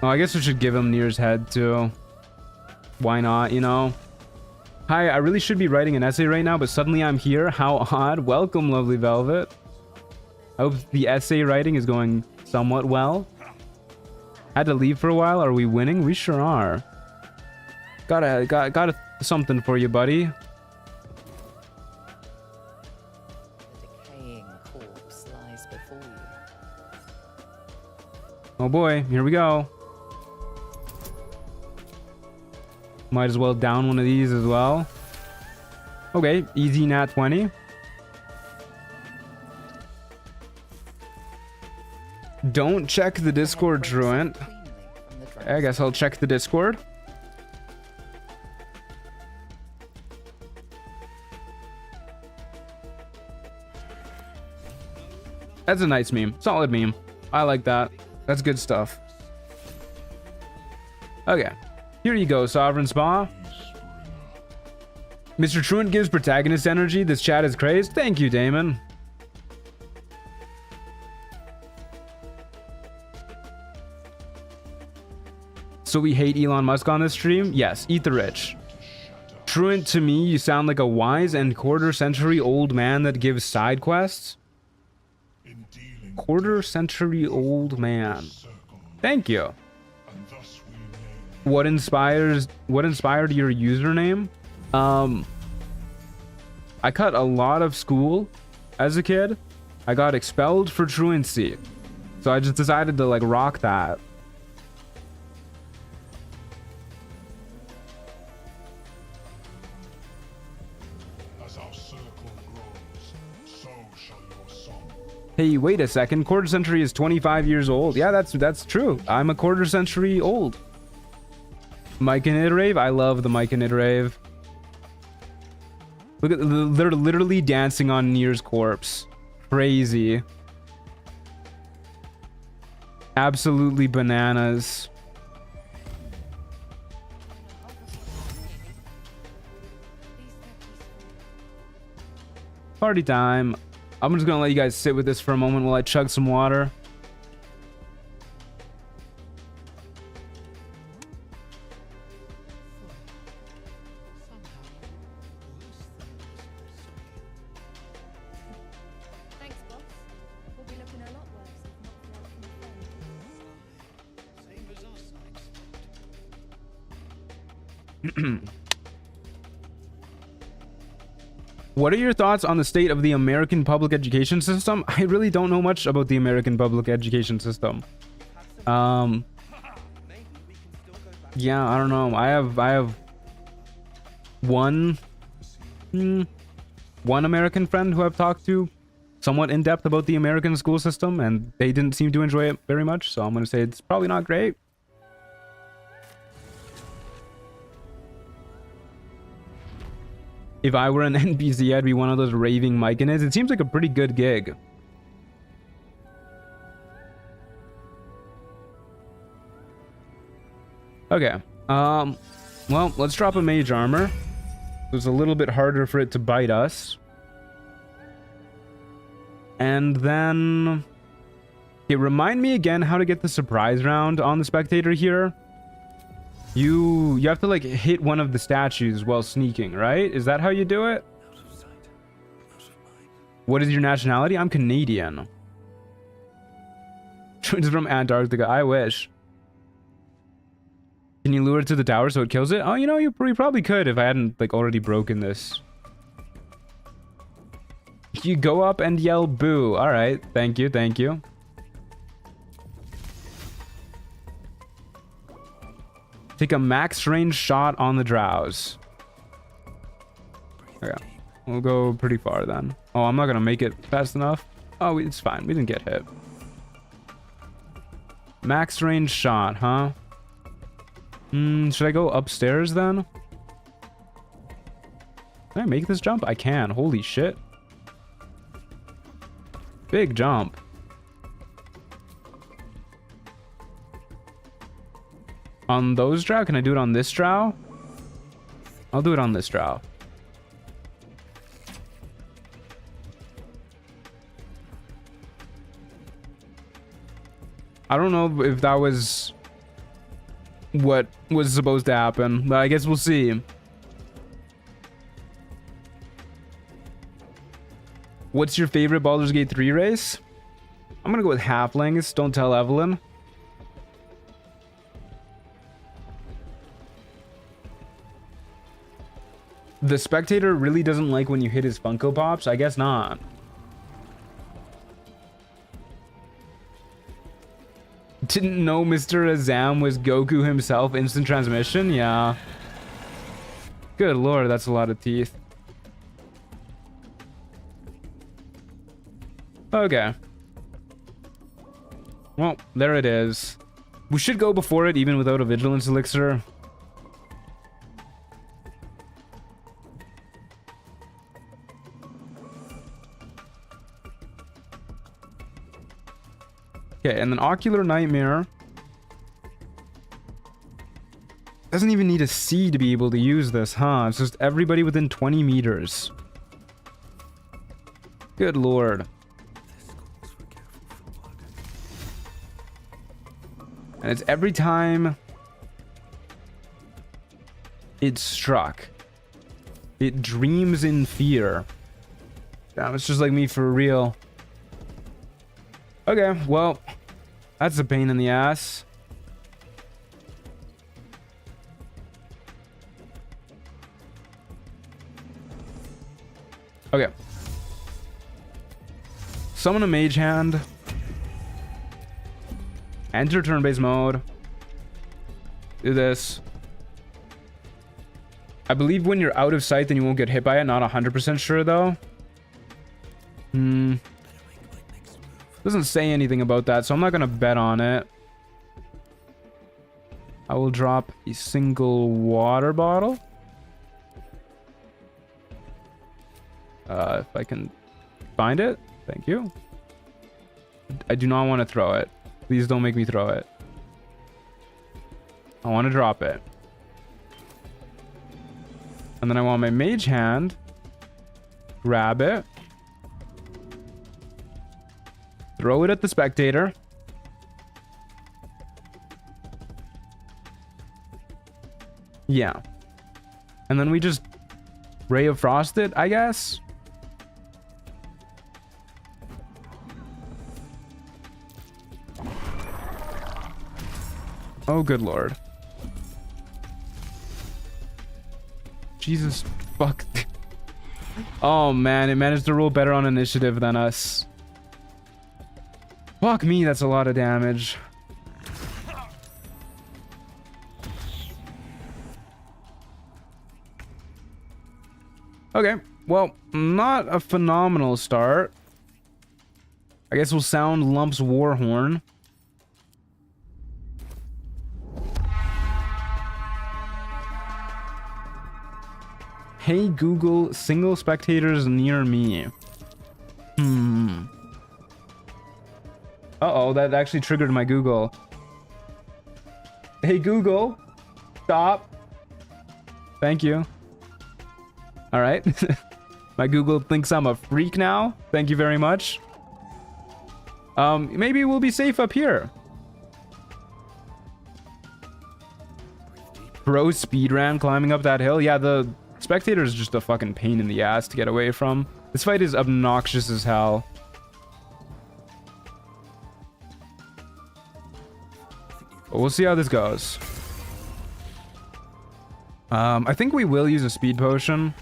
Oh, I guess we should give him Nier's head too. Why not, you know? Hi, I really should be writing an essay right now, but suddenly I'm here. How odd. Welcome, lovely Velvet. I hope the essay writing is going somewhat well. Had to leave for a while. Are we winning? We sure are. Got something for you, buddy. The decaying corpse lies before you. Oh boy, here we go. Might as well down one of these as well. Okay, easy nat 20. Don't check the Discord, Truant. I guess I'll check the Discord. That's a nice meme. Solid meme. I like that. That's good stuff. Okay. Here you go, Sovereign Spa. Mr. Truant gives protagonist energy. This chat is crazed. Thank you, Damon. So we hate Elon Musk on this stream? Yes, eat the rich. Truant, to me, you sound like a wise and quarter-century old man that gives side quests. Quarter-century old man. Thank you. What inspired your username? I cut a lot of school as a kid. I got expelled for truancy. So I just decided to like rock that. Hey, wait a second. Quarter century is 25 years old. Yeah, that's true. I'm a quarter century old. Mike and Idrave. I love the Mike and Idrave. Look at they're literally dancing on Nier's corpse. Crazy. Absolutely bananas. Party time. I'm just gonna let you guys sit with this for a moment while I chug some water. Thanks, boss. We'll be looking a lot worse if not for our friend. What are your thoughts on the state of the American public education system? I really don't know much about the American public education system. Yeah, I don't know. I have one one American friend who I've talked to somewhat in depth about the American school system, and they didn't seem to enjoy it very much, so I'm going to say it's probably not great. If I were an NPC, I'd be one of those raving Myconids. It seems like a pretty good gig. Okay. Well, let's drop a mage armor. It's a little bit harder for it to bite us. And then... Okay, remind me again how to get the surprise round on the spectator here. You have to, like, hit one of the statues while sneaking, right? Is that how you do it? What is your nationality? I'm Canadian. It's from Antarctica. I wish. Can you lure it to the tower so it kills it? Oh, you know, you probably could if I hadn't, like, already broken this. You go up and yell boo. All right. Thank you. Thank you. Take a max range shot on the drows. Okay. We'll go pretty far then. Oh, I'm not going to make it fast enough. Oh, it's fine. We didn't get hit. Max range shot, huh? Should I go upstairs then? Can I make this jump? I can. Holy shit. Big jump. On those drow? Can I do it on this drow? I'll do it on this drow. I don't know if that was what was supposed to happen, but I guess we'll see. What's your favorite Baldur's Gate 3 race? I'm gonna go with halflings. Don't tell Evelyn. The spectator really doesn't like when you hit his Funko Pops? I guess not. Didn't know Mr. Azam was Goku himself. Instant transmission? Yeah. Good lord, that's a lot of teeth. Okay. Well, there it is. We should go before it even without a vigilance elixir. Okay, and then Ocular Nightmare. Doesn't even need a C to be able to use this, huh? It's just everybody within 20 meters. Good lord. And it's every time it's struck. It dreams in fear. Damn, it's just like me for real. Okay, well, that's a pain in the ass. Okay. Summon a mage hand. Enter turn-based mode. Do this. I believe when you're out of sight, then you won't get hit by it. Not 100% sure, though. Doesn't say anything about that, so I'm not going to bet on it. I will drop a single water bottle. If I can find it. Thank you. I do not want to throw it. Please don't make me throw it. I want to drop it. And then I want my mage hand. Grab it. Throw it at the spectator. Yeah. And then we just Ray of Frost it, I guess. Oh, good lord. Jesus fuck. Oh man, it managed to roll better on initiative than us. Fuck me, that's a lot of damage. Okay, well, not a phenomenal start. I guess we'll sound Lump's war horn. Hey Google, single spectators near me. Uh-oh, that actually triggered my Google. Hey Google, stop. Thank you. All right. My Google thinks I'm a freak now. Thank you very much. Maybe we'll be safe up here. Bro speedran climbing up that hill. Yeah, the spectator is just a fucking pain in the ass to get away from. This fight is obnoxious as hell. But we'll see how this goes. I think we will use a speed potion.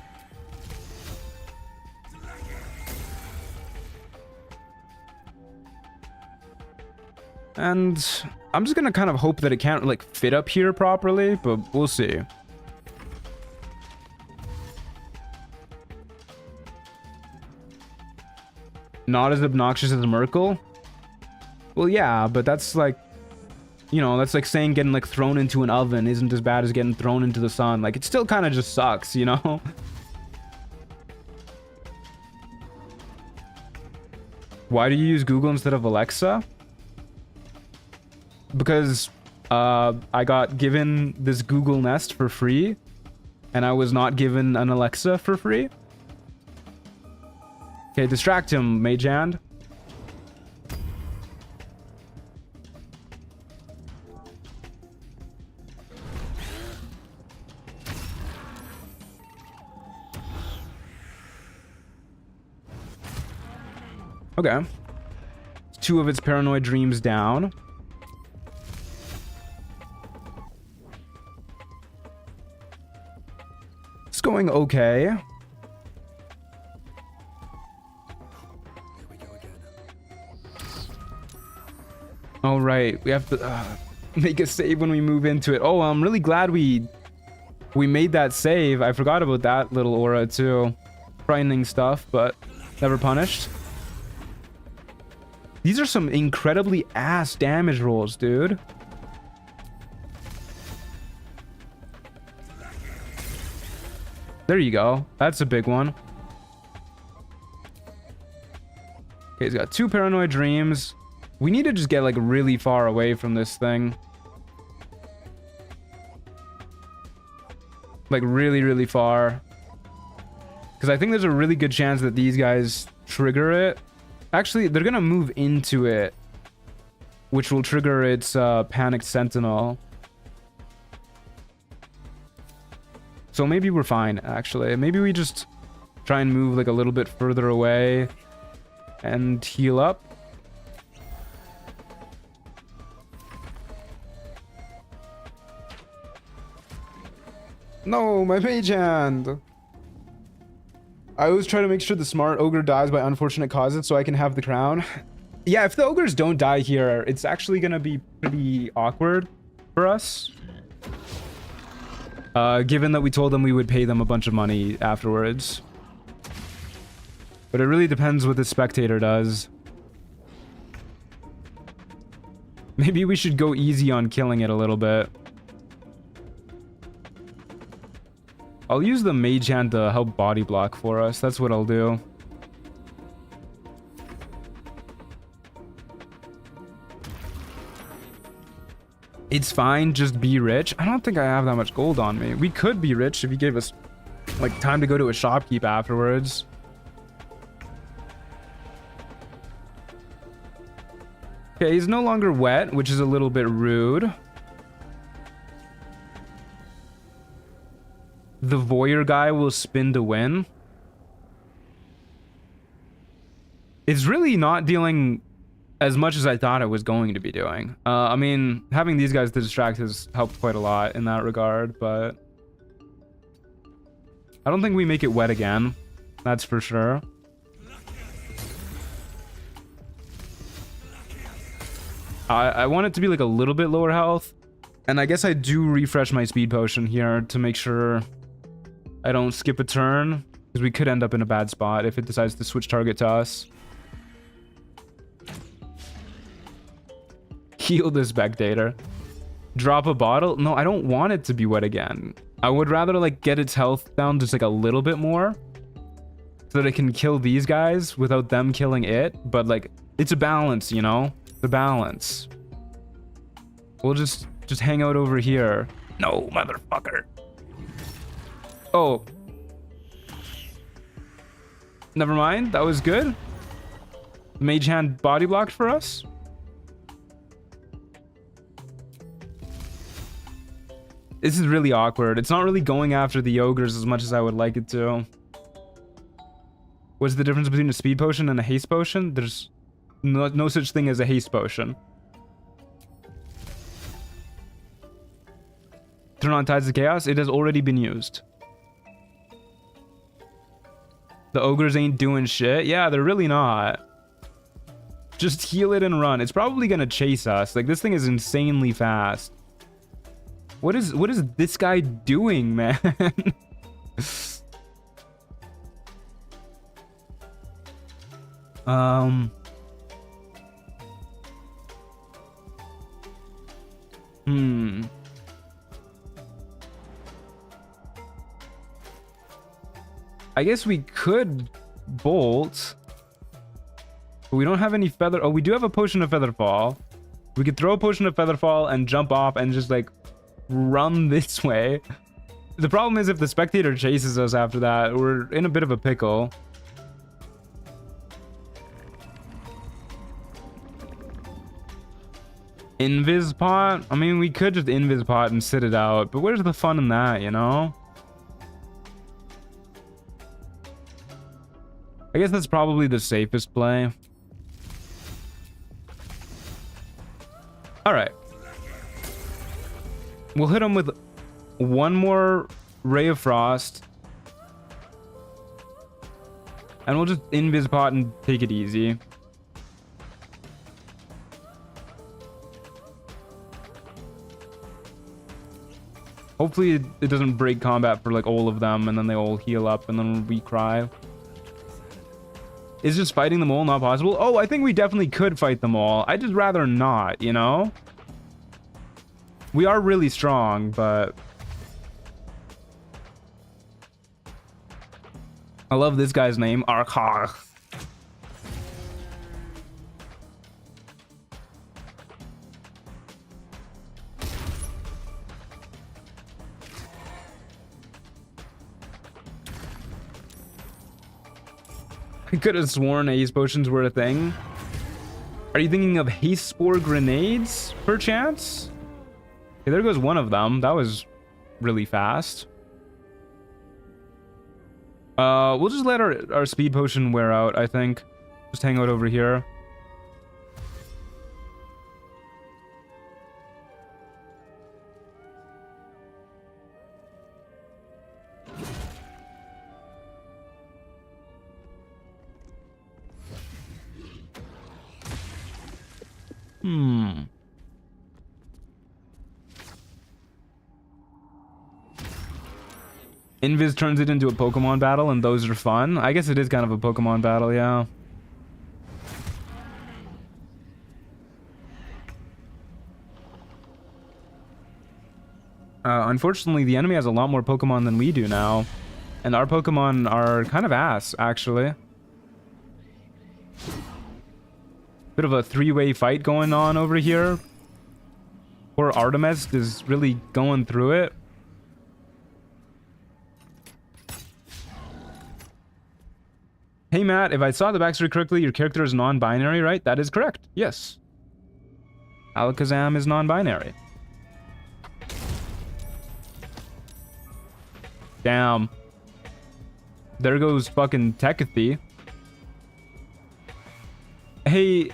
And I'm just gonna kind of hope that it can't like fit up here properly, but we'll see. Not as obnoxious as Merkel? Well, yeah, but that's like, you know, that's like saying getting like thrown into an oven isn't as bad as getting thrown into the sun. Like, it still kind of just sucks, you know? Why do you use Google instead of Alexa? Because I got given this Google Nest for free, and I was not given an Alexa for free. Okay, distract him, Mage Hand. Okay. 2 of its paranoid dreams down. It's going okay. All right, we have to make a save when we move into it. Oh, I'm really glad we made that save. I forgot about that little aura too. Frightening stuff, but never punished. These are some incredibly ass damage rolls, dude. There you go. That's a big one. Okay, he's got 2 paranoid dreams. We need to just get like really far away from this thing. Like really, really far. Because I think there's a really good chance that these guys trigger it. Actually, they're gonna move into it, which will trigger its panicked sentinel. So maybe we're fine, actually. Maybe we just try and move like a little bit further away and heal up. No, my mage hand. I always try to make sure the smart ogre dies by unfortunate causes so I can have the crown. Yeah, if the ogres don't die here, it's actually gonna be pretty awkward for us. Given that we told them we would pay them a bunch of money afterwards. But it really depends what the spectator does. Maybe we should go easy on killing it a little bit. I'll use the mage hand to help body block for us. That's what I'll do. It's fine, just be rich. I don't think I have that much gold on me. We could be rich if he gave us like time to go to a shopkeep afterwards. Okay, he's no longer wet, which is a little bit rude. The voyeur guy will spin to win. It's really not dealing as much as I thought it was going to be doing. I mean, having these guys to distract has helped quite a lot in that regard, but I don't think we make it wet again. That's for sure. I want it to be like a little bit lower health. And I guess I do refresh my speed potion here to make sure I don't skip a turn. Because we could end up in a bad spot if it decides to switch target to us. Heal the spectator. Drop a bottle? No, I don't want it to be wet again. I would rather like get its health down just like a little bit more so that it can kill these guys without them killing it. But like, it's a balance, you know? The balance. We'll just hang out over here. No, motherfucker. Oh. Never mind. That was good. Mage hand body blocked for us. This is really awkward. It's not really going after the ogres as much as I would like it to. What's the difference between a speed potion and a haste potion? There's no such thing as a haste potion. Turn on Tides of Chaos. It has already been used. The ogres ain't doing shit. Yeah, they're really not. Just heal it and run. It's probably gonna chase us. Like, this thing is insanely fast. What is this guy doing, man? I guess we could bolt, but we don't have any feather. Oh, we do have a potion of featherfall. We could throw a potion of featherfall and jump off and just like run this way. The problem is if the spectator chases us after that, we're in a bit of a pickle. Invis pot? I mean, we could just invis pot and sit it out, but where's the fun in that, you know? I guess that's probably the safest play. All right. We'll hit him with one more Ray of Frost. And we'll just invis pot and take it easy. Hopefully it doesn't break combat for like all of them and then they all heal up and then we cry. Is just fighting them all not possible? Oh, I think we definitely could fight them all. I'd just rather not, you know? We are really strong, but... I love this guy's name, Arkar. I could have sworn haste potions were a thing. Are you thinking of haste spore grenades, perchance? Okay, there goes one of them. That was really fast. We'll just let our speed potion wear out, I think. Just hang out over here. Invis turns it into a Pokemon battle, and those are fun. I guess it is kind of a Pokemon battle, yeah. Unfortunately, the enemy has a lot more Pokemon than we do now. And our Pokemon are kind of ass, actually. Bit of a three-way fight going on over here. Poor Artemis is really going through it. Hey Matt, if I saw the backstory correctly, your character is non-binary, right? That is correct. Yes. Alakazam is non-binary. Damn. There goes fucking Tekathy. Hey,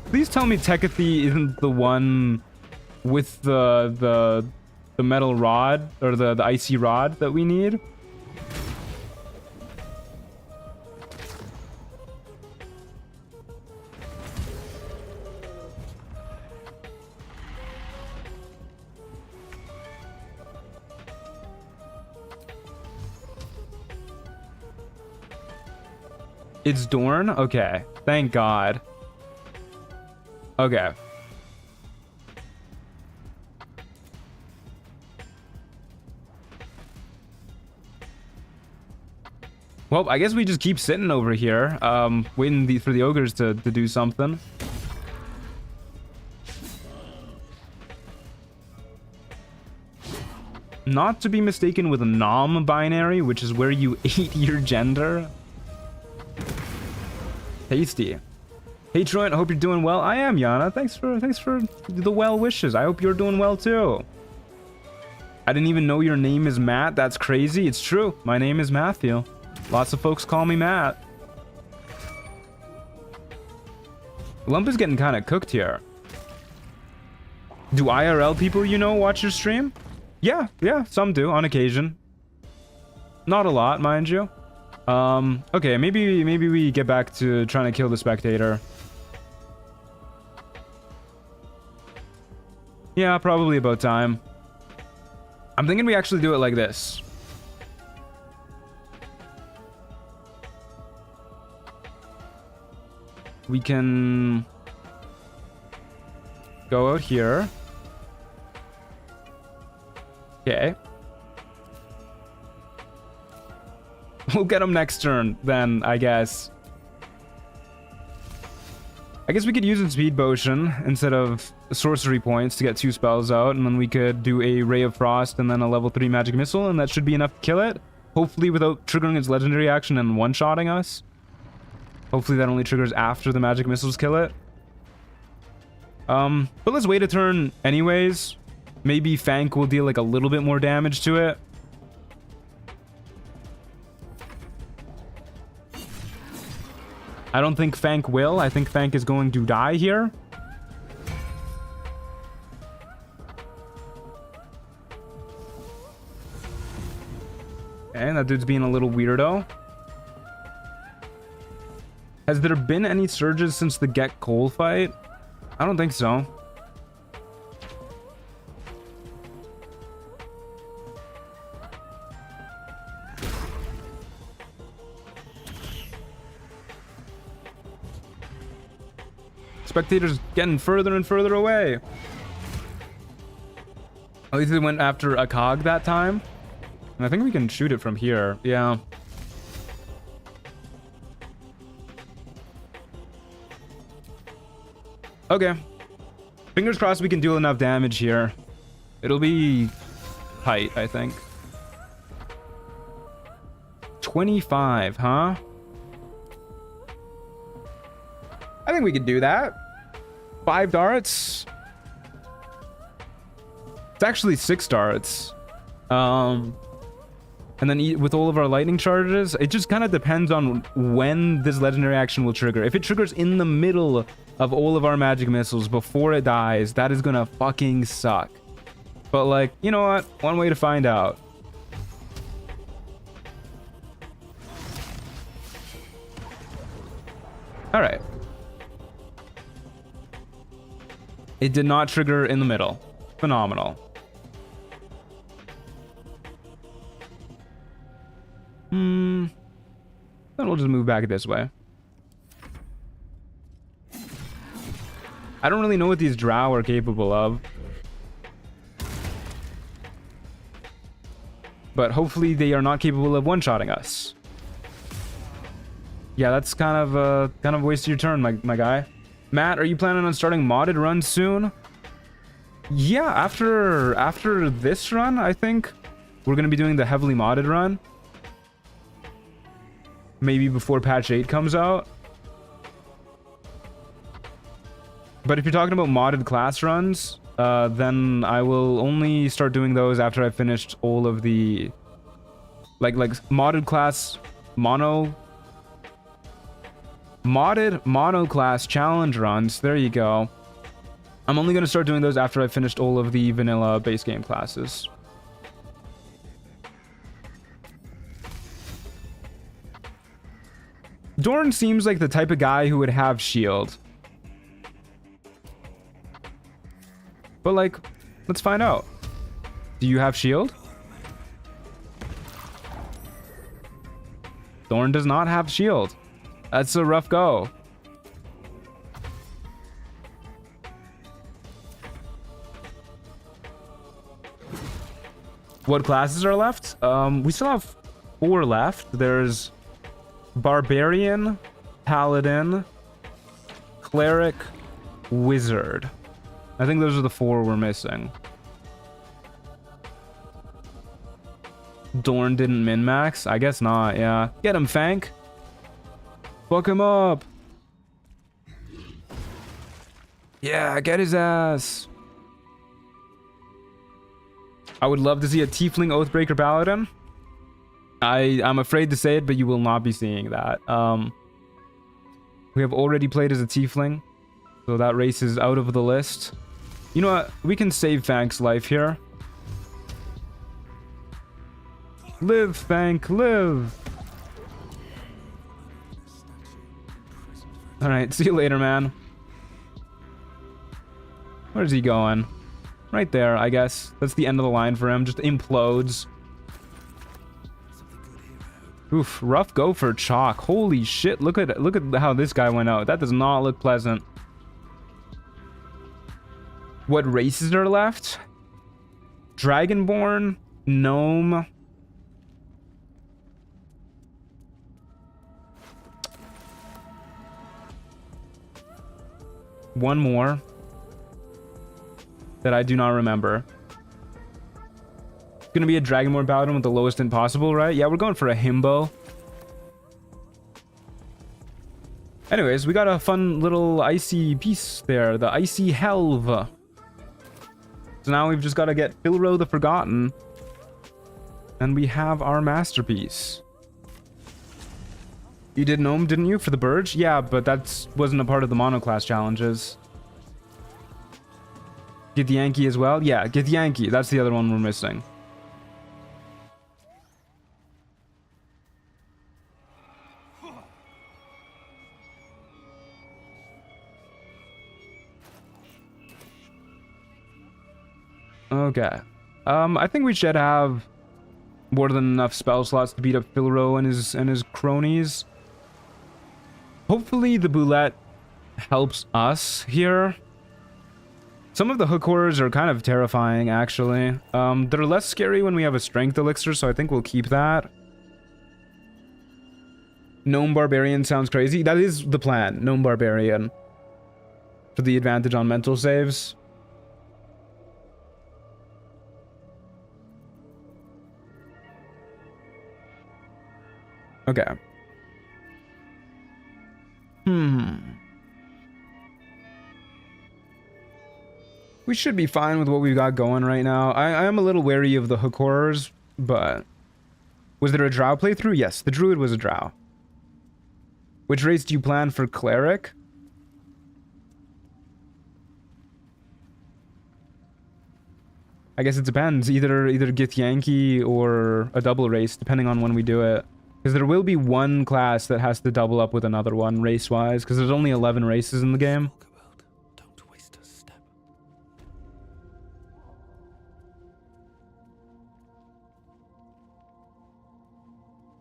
please tell me Tekathy isn't the one with the metal rod or the icy rod that we need. It's Dorn? Okay. Thank God. Okay. Well, I guess we just keep sitting over here, waiting for the ogres to do something. Not to be mistaken with a non-binary, which is where you ate your gender. Tasty. Hey Truant, I hope you're doing well. I am, Yana. Thanks for the well wishes. I hope you're doing well too. I didn't even know your name is Matt. That's crazy. It's true. My name is Matthew. Lots of folks call me Matt. Lump is getting kind of cooked here. Do IRL people you know watch your stream? Yeah, some do on occasion. Not a lot, mind you. Okay, maybe we get back to trying to kill the spectator. Yeah, probably about time. I'm thinking we actually do it like this. We can go out here. Okay. We'll get him next turn, then, I guess. I guess we could use a speed potion instead of sorcery points to get 2 spells out, and then we could do a Ray of Frost and then a level 3 magic missile, and that should be enough to kill it. Hopefully without triggering its legendary action and one-shotting us. Hopefully that only triggers after the magic missiles kill it. But let's wait a turn anyways. Maybe Fank will deal like a little bit more damage to it. I don't think Fank will. I think Fank is going to die here. And that dude's being a little weirdo. Has there been any surges since the Get Coal fight? I don't think so. Spectator's getting further and further away. At least they went after a cog that time. And I think we can shoot it from here. Yeah. Okay. Fingers crossed we can do enough damage here. It'll be tight, I think. 25, huh? I think we could do that. 5 darts. It's actually 6 darts. And then with all of our lightning charges, it just kind of depends on when this legendary action will trigger. If it triggers in the middle of all of our magic missiles before it dies, that is gonna fucking suck. But like, you know what? One way to find out. All right. It did not trigger in the middle. Phenomenal. Then we'll just move back this way. I don't really know what these drow are capable of. But hopefully they are not capable of one-shotting us. Yeah, that's kind of a waste of your turn, my guy. Matt, are you planning on starting modded runs soon? Yeah, after this run, I think we're gonna be doing the heavily modded run. Maybe before patch 8 comes out. But if you're talking about modded class runs, then I will only start doing those after I've finished all of the like modded class mono class challenge runs. There you go. I'm only going to start doing those after I've finished all of the vanilla base game classes. Dorn seems like the type of guy who would have shield. But like, let's find out. Do you have shield? Dorn does not have shield. That's a rough go. What classes are left? We still have 4 left. There's Barbarian, Paladin, Cleric, Wizard. I think those are the 4 we're missing. Dorn didn't min-max? I guess not, yeah. Get him, Fank. Fuck him up. Yeah, get his ass. I would love to see a Tiefling Oathbreaker Paladin. I'm afraid to say it, but you will not be seeing that. We have already played as a Tiefling, so that race is out of the list. You know what? We can save Fank's life here. Live, Fank, live! Alright, see you later, man. Where's he going? Right there, I guess. That's the end of the line for him. Just implodes. Oof, rough go for Chalk. Holy shit, look at how this guy went out. That does not look pleasant. What races are left? Dragonborn, Gnome. One more that I do not remember. It's gonna be a Dragonborn Paladin with the lowest int possible, right? Yeah, we're going for a Himbo. Anyways, we got a fun little icy piece there, the Icy Helve. So now we've just got to get Filro the Forgotten, and we have our masterpiece. You did Gnome, didn't you, for the Burge? Yeah, but that wasn't a part of the monoclass challenges. Githyanki as well? Yeah, Githyanki. That's the other one we're missing. Okay. I think we should have more than enough spell slots to beat up Filro and his cronies. Hopefully the Boulette helps us here. Some of the hook horrors are kind of terrifying, actually. They're less scary when we have a strength elixir, so I think we'll keep that. Gnome Barbarian sounds crazy. That is the plan. Gnome Barbarian. For the advantage on mental saves. Okay. We should be fine with what we've got going right now. I am a little wary of the hook horrors, but... Was there a drow playthrough? Yes, the druid was a drow. Which race do you plan for cleric? I guess it depends. Either Githyanki or a double race, depending on when we do it. Because there will be one class that has to double up with another one, race-wise, because there's only 11 races in the game. Don't waste a step.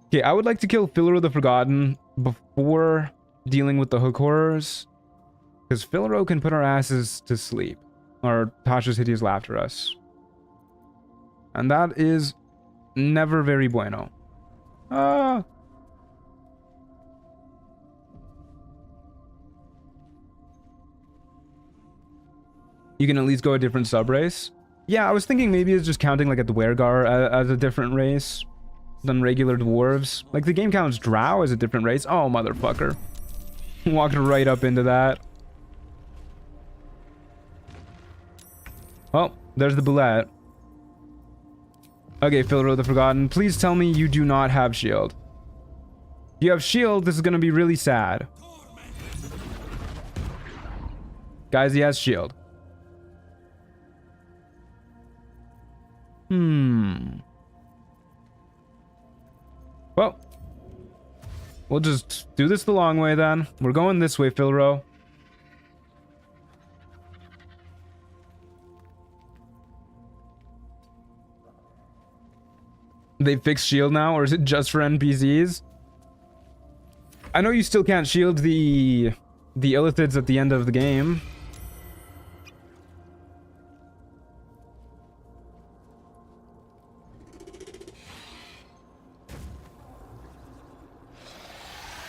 Okay, I would like to kill Filro the Forgotten before dealing with the hook horrors. Because Filro can put our asses to sleep. Or Tasha's Hideous Laughter us. And that is never very bueno. You can at least go a different sub-race. Yeah, I was thinking maybe it's just counting like a Duergar as a different race than regular dwarves. Like the game counts drow as a different race. Oh, motherfucker. Walked right up into that. Well, there's the Boulette. Okay, Filro the Forgotten, please tell me you do not have shield. If you have shield, this is gonna be really sad. Guys, he has shield. Well, we'll just do this the long way then. We're going this way, Filro. They fixed shield now, or is it just for NPCs? I know you still can't shield the illithids at the end of the game.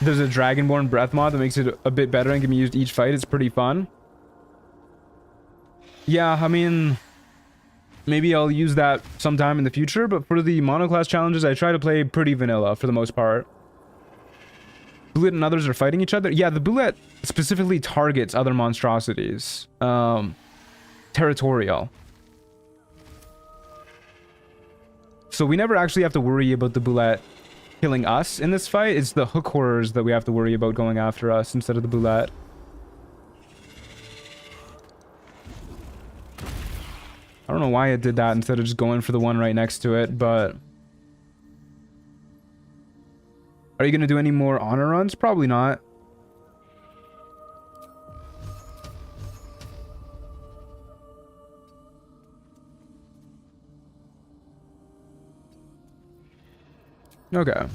There's a Dragonborn breath mod that makes it a bit better and can be used each fight. It's pretty fun. Yeah, I mean, maybe I'll use that sometime in the future, but for the monoclass challenges, I try to play pretty vanilla for the most part. Bullet and others are fighting each other. Yeah, the Bullet specifically targets other monstrosities. Territorial. So we never actually have to worry about the Bullet killing us in this fight. It's the hook horrors that we have to worry about going after us instead of the Bullet. I don't know why it did that instead of just going for the one right next to it, but... Are you going to do any more honor runs? Probably not. Okay.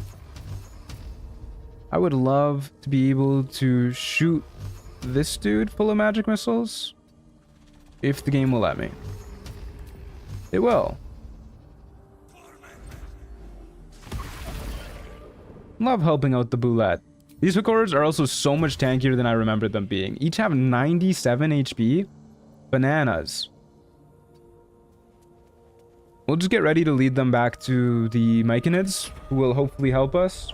I would love to be able to shoot this dude full of magic missiles. If the game will let me. It will. Love helping out the Bullet. These hook horrors are also so much tankier than I remembered them being. Each have 97 HP. Bananas. We'll just get ready to lead them back to the Myconids, who will hopefully help us.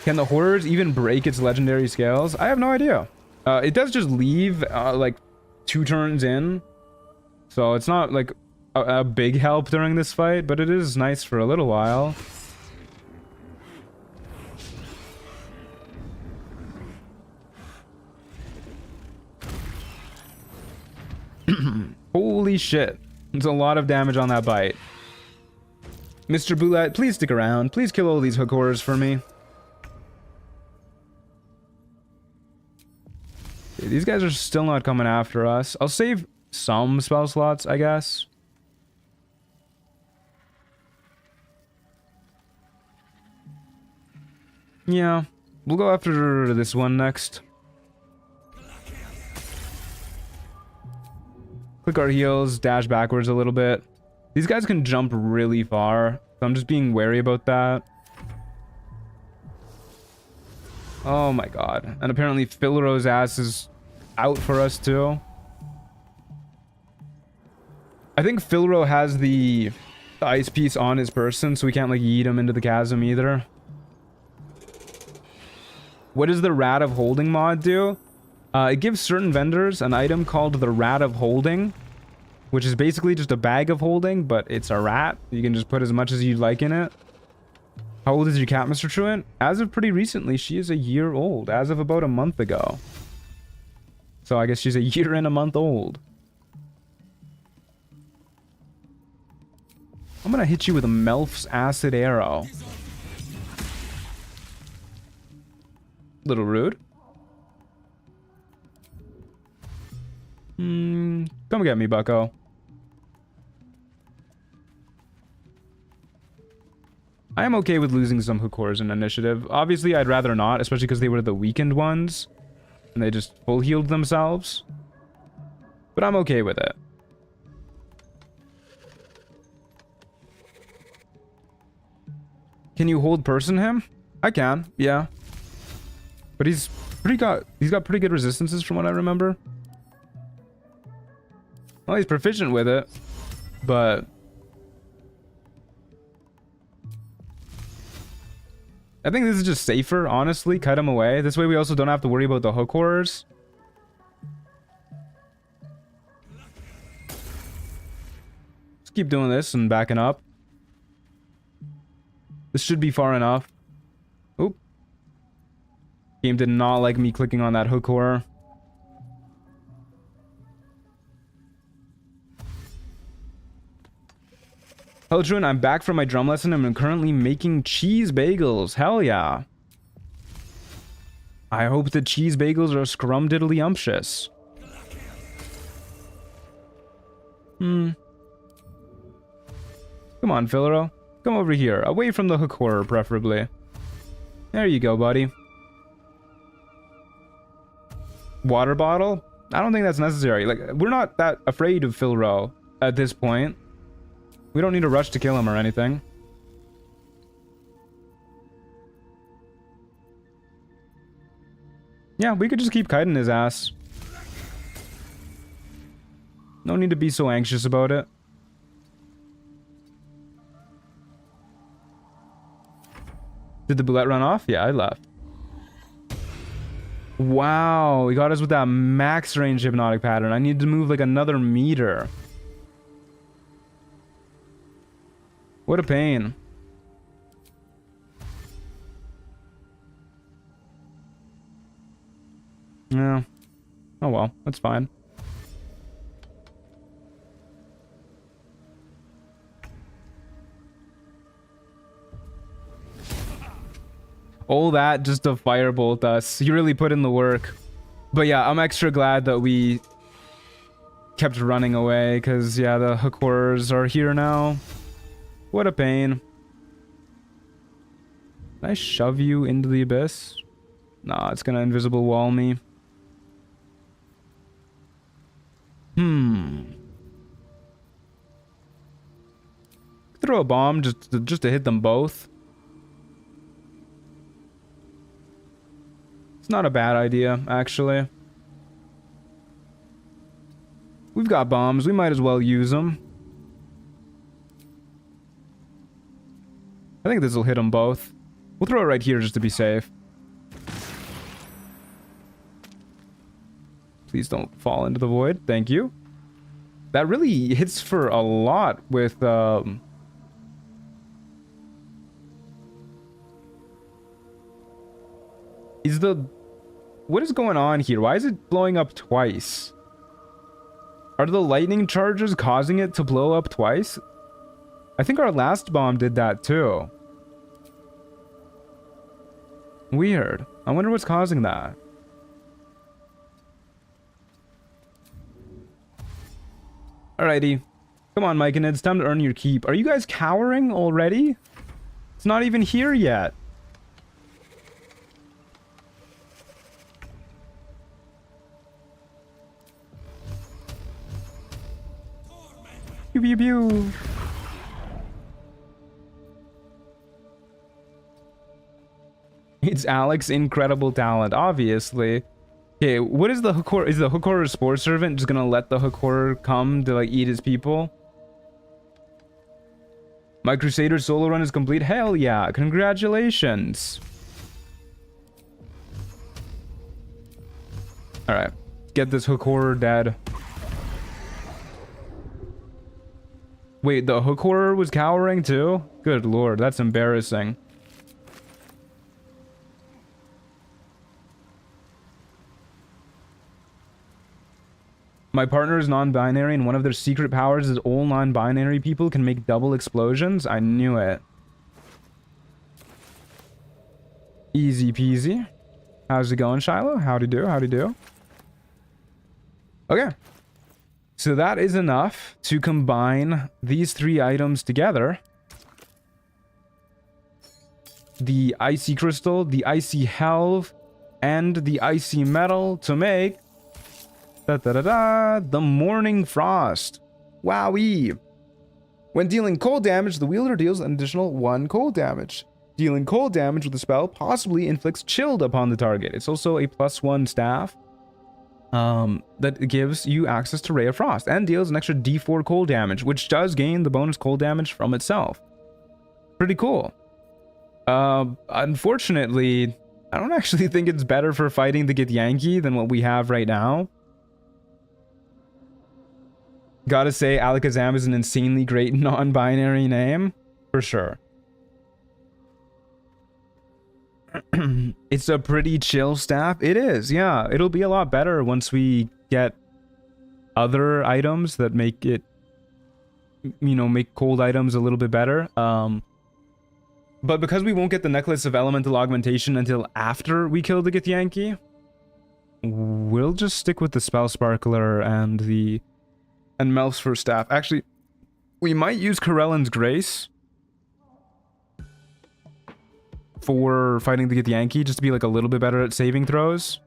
Can the horrors even break its legendary scales? I have no idea. It does just leave like 2 turns in. So it's not like a big help during this fight, but it is nice for a little while. Holy shit. There's a lot of damage on that bite. Mr. Bullet, please stick around. Please kill all these hook horrors for me. Okay, these guys are still not coming after us. I'll save some spell slots, I guess. Yeah, we'll go after this one next. Click our heels, dash backwards a little bit. These guys can jump really far, so I'm just being wary about that. Oh my god. And apparently Filro's ass is out for us too. I think Filro has the ice piece on his person, so we can't like yeet him into the chasm either. What does the Rat of Holding mod do? It gives certain vendors an item called the Rat of Holding, which is basically just a bag of holding, but it's a rat. You can just put as much as you'd like in it. How old is your cat, Mr. Truant? As of pretty recently, she is a year old. As of about a month ago. So I guess she's a year and a month old. I'm gonna hit you with a Melf's Acid Arrow. Little rude. Come get me, bucko. I am okay with losing some hook horrors in initiative. Obviously, I'd rather not, especially because they were the weakened ones. And they just full healed themselves. But I'm okay with it. Can you hold person him? I can, yeah. But he's got pretty good resistances from what I remember. Well, he's proficient with it, but I think this is just safer, honestly. Cut him away. This way we also don't have to worry about the hook horrors. Just keep doing this and backing up. This should be far enough. Oop. Game did not like me clicking on that hook horror. Hello, Truant. I'm back from my drum lesson and I'm currently making cheese bagels. Hell yeah. I hope the cheese bagels are scrumdiddly-umptious. Come on, Philero. Come over here. Away from the hook horror, preferably. There you go, buddy. Water bottle? I don't think that's necessary. Like, we're not that afraid of Philero at this point. We don't need to rush to kill him or anything. Yeah, we could just keep kiting his ass. No need to be so anxious about it. Did the bullet run off? Yeah, I left. Wow, he got us with that max range hypnotic pattern. I need to move like another meter. What a pain. Yeah. Oh well, that's fine. All that just to firebolt us. You really put in the work. But yeah, I'm extra glad that we kept running away, because yeah, the hook horrors are here now. What a pain. Can I shove you into the abyss? Nah, it's gonna invisible wall me. Throw a bomb just to hit them both. It's not a bad idea, actually. We've got bombs. We might as well use them. I think this will hit them both. We'll throw it right here just to be safe. Please don't fall into the void. Thank you. That really hits for a lot with... What is going on here? Why is it blowing up twice? Are the lightning charges causing it to blow up twice? I think our last bomb did that too. Weird. I wonder what's causing that. Alrighty. Come on, Mike and it's time to earn your keep. Are you guys cowering already? It's not even here yet. Pew pew pew. It's Alex's incredible talent, obviously. Okay, what is the hook horror? Is the hook horror spore servant just gonna let the hook horror come to like eat his people? My Crusader solo run is complete. Hell yeah! Congratulations. All right, get this hook horror dead. Wait, the hook horror was cowering too? Good lord, that's embarrassing. My partner is non-binary, and one of their secret powers is all non-binary people can make double explosions. I knew it. Easy peasy. How's it going, Shiloh? Howdy do, howdy do. Okay. So that is enough to combine these three items together. The icy crystal, the icy helve, and the icy metal to make the Morning Frost. Wowee. When dealing cold damage, the wielder deals an additional 1 cold damage. Dealing cold damage with the spell possibly inflicts chilled upon the target. It's also a +1 staff that gives you access to Ray of Frost and deals an extra d4 cold damage, which does gain the bonus cold damage from itself. Pretty cool. Unfortunately, I don't actually think it's better for fighting the Githyanki than what we have right now. Gotta say, Alakazam is an insanely great non-binary name, for sure. It's a pretty chill staff. It is, yeah. It'll be a lot better once we get other items that make it, you know, make cold items a little bit better. But because we won't get the Necklace of Elemental Augmentation until after we kill the Githyanki, we'll just stick with the Spell Sparkler and Melf's first staff. Actually, We might use Corellan's Grace for fighting the Githyanki, just to be like a little bit better at saving throws.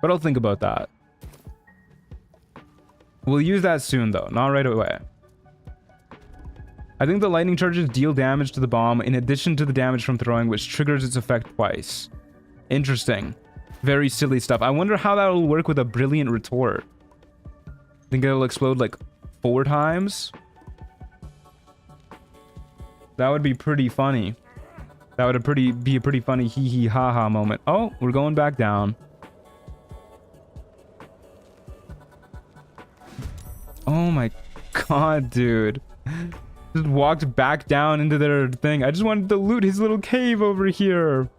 But I'll think about that. We'll use that soon though, not right away. I think the lightning charges deal damage to the bomb in addition to the damage from throwing, which triggers its effect twice. Interesting. Very silly stuff. I wonder how that will work with a brilliant retort. Think it'll explode like 4 times? That would be pretty funny. That would be a pretty funny hee hee ha ha moment. Oh, we're going back down. Oh my god, dude. Just walked back down into their thing. I just wanted to loot his little cave over here.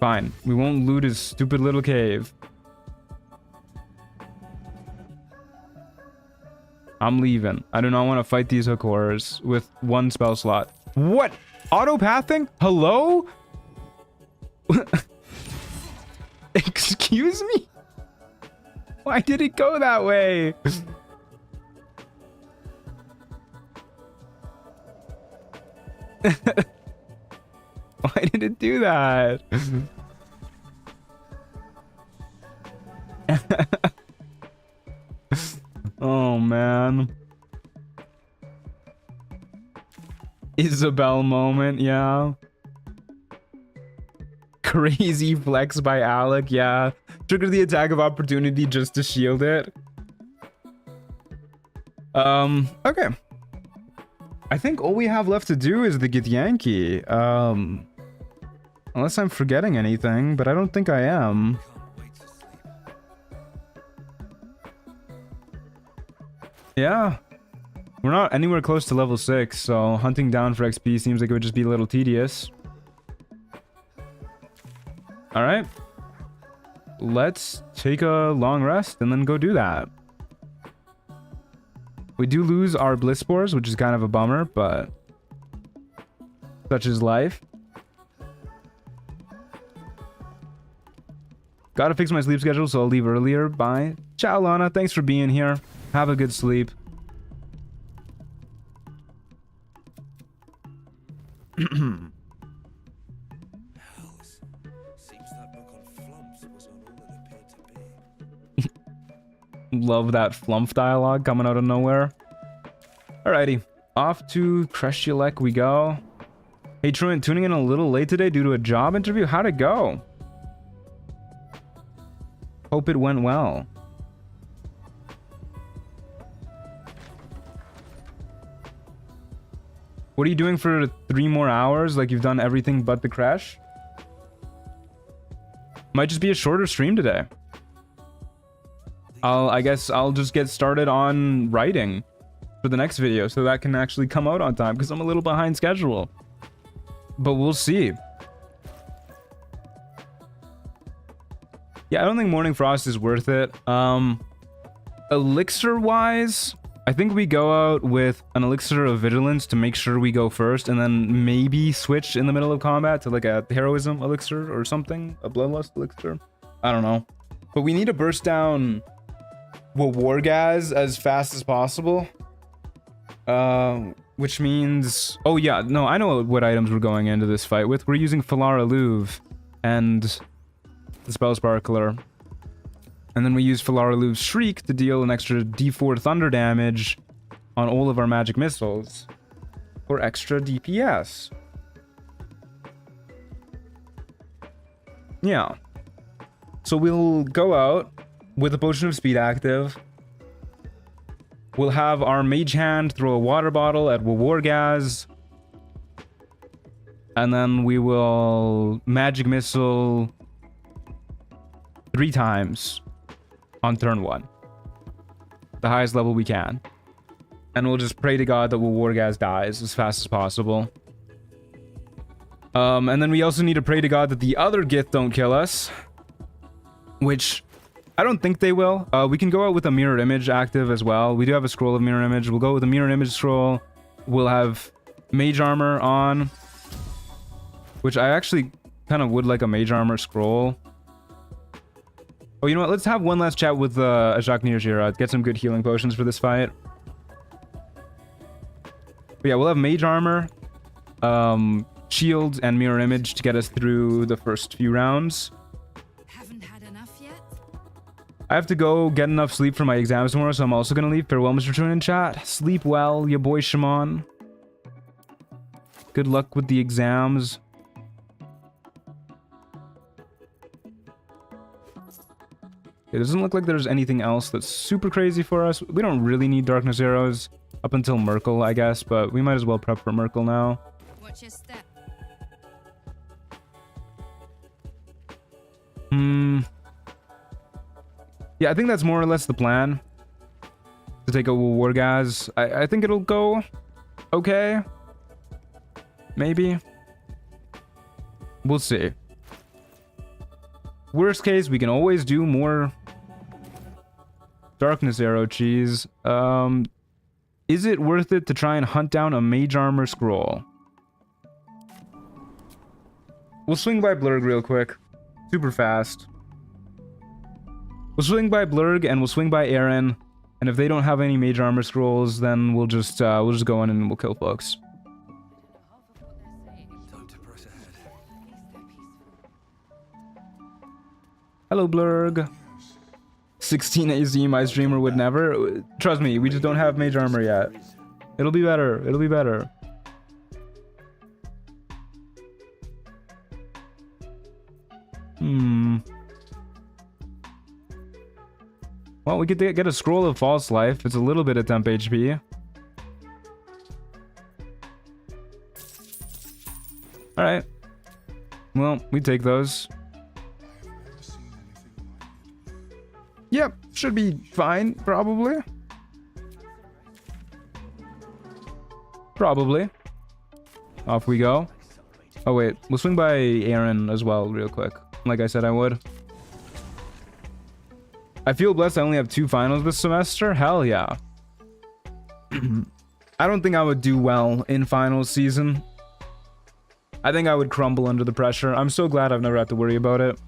Fine. We won't loot his stupid little cave. I'm leaving. I do not want to fight these hook horrors with 1 spell slot. What? Autopathing? Hello? Excuse me? Why did it go that way? Why did it do that? Oh man. Isabel moment, yeah. Crazy flex by Alec, yeah. Trigger the attack of opportunity just to shield it. Okay. I think all we have left to do is the Githyanki. Unless I'm forgetting anything, but I don't think I am. Yeah. We're not anywhere close to level 6, so hunting down for XP seems like it would just be a little tedious. Alright. Let's take a long rest and then go do that. We do lose our bliss spores, which is kind of a bummer, but such is life. Gotta fix my sleep schedule, so I'll leave earlier. Bye. Ciao, Lana. Thanks for being here. Have a good sleep. Love that flump dialogue coming out of nowhere. Alrighty. Off to creche we go. Hey, Truant, tuning in a little late today due to a job interview. How'd it go? Hope it went well. What are you doing for 3 more hours? Like you've done everything but the creche? Might just be a shorter stream today. I guess I'll just get started on writing for the next video so that can actually come out on time because I'm a little behind schedule. But we'll see. Yeah, I don't think Morning Frost is worth it. Elixir wise, I think we go out with an Elixir of Vigilance to make sure we go first, and then maybe switch in the middle of combat to like a Heroism Elixir or something, a Bloodlust Elixir. I don't know. But we need to burst down Wargaz as fast as possible. Which means... Oh yeah, no, I know what items we're going into this fight with. We're using Falara Louve and the Spell Sparkler. And then we use Falara Louve's Shriek to deal an extra D4 thunder damage on all of our magic missiles. For extra DPS. Yeah. So we'll go out with a Potion of Speed active. We'll have our Mage Hand throw a water bottle at Wargaz. And then we will Magic Missile 3 times on turn 1. The highest level we can. And we'll just pray to God that Wargaz dies as fast as possible. And then we also need to pray to God that the other Gith don't kill us. Which... I don't think they will. We can go out with a mirror image active as well. We do have a scroll of mirror image. We'll go with a mirror image scroll. We'll have mage armor on, which I actually kind of would like a mage armor scroll. Oh, you know what? Let's have one last chat with Ajak Nirjira. Get some good healing potions for this fight. But yeah, we'll have mage armor, shield, and mirror image to get us through the first few rounds. Haven't had enough yet? I have to go get enough sleep for my exams tomorrow, so I'm also gonna leave. Farewell, Mr. Tune in chat. Sleep well, your boy Shaman. Good luck with the exams. It doesn't look like there's anything else that's super crazy for us. We don't really need darkness arrows up until Merkel, I guess, but we might as well prep for Merkel now. Watch your step. Yeah, I think that's more or less the plan. To take a Wargaz. I think it'll go okay. Maybe. We'll see. Worst case, we can always do more darkness arrow cheese. Is it worth it to try and hunt down a mage armor scroll? We'll swing by Blurg real quick. Super fast. We'll swing by Blurg and we'll swing by Aaron. And if they don't have any mage armor scrolls, then we'll just go in and we'll kill folks. Hello, Blurg. 16 AZ, my streamer would never. Trust me, we just don't have mage armor yet. It'll be better. It'll be better. Well, we could get a scroll of false life. It's a little bit of temp HP. Alright. Well, we take those. Yep, should be fine, probably. Probably. Off we go. Oh wait, we'll swing by Aaron as well real quick. Like I said I would. I feel blessed I only have 2 finals this semester. Hell yeah. I don't think I would do well in finals season. I think I would crumble under the pressure. I'm so glad I've never had to worry about it.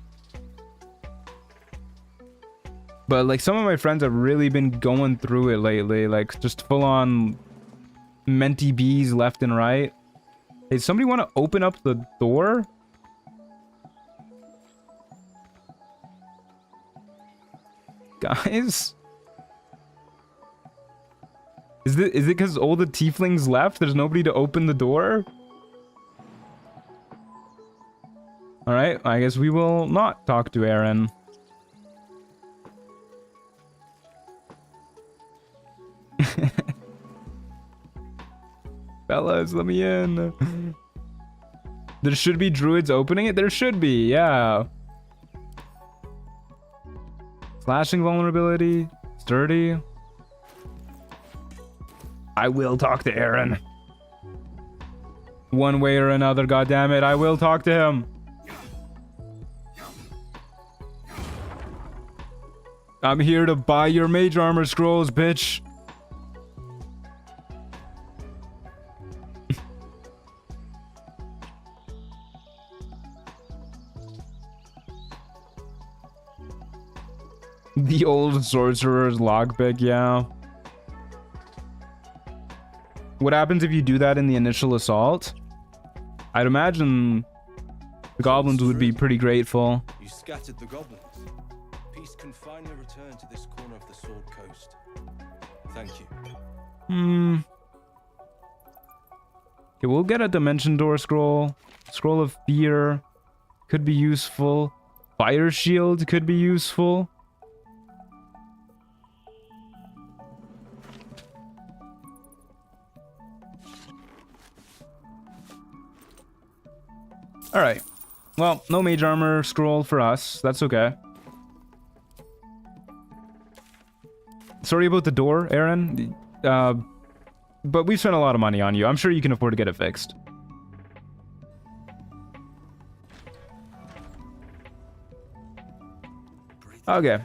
But like some of my friends have really been going through it lately. Like just full on Menti bees left and right. Hey, somebody want to open up the door? Guys? Is it because all the tieflings left? There's nobody to open the door? Alright, I guess we will not talk to Aaron. Fellas, let me in. There should be druids opening it? There should be, yeah. Slashing vulnerability. Sturdy. I will talk to Aaron. One way or another, goddammit, I will talk to him. I'm here to buy your mage armor scrolls, bitch. The old sorcerer's lockpick, yeah. What happens if you do that in the initial assault? I'd imagine the goblins would be pretty grateful. You scattered the goblins. Peace can finally return to this corner of the Sword Coast. Thank you. Okay, we'll get a Dimension Door scroll. Scroll of Fear could be useful. Fire Shield could be useful. Alright. Well, no mage armor scroll for us. That's okay. Sorry about the door, Aaron. But we've spent a lot of money on you. I'm sure you can afford to get it fixed. Okay.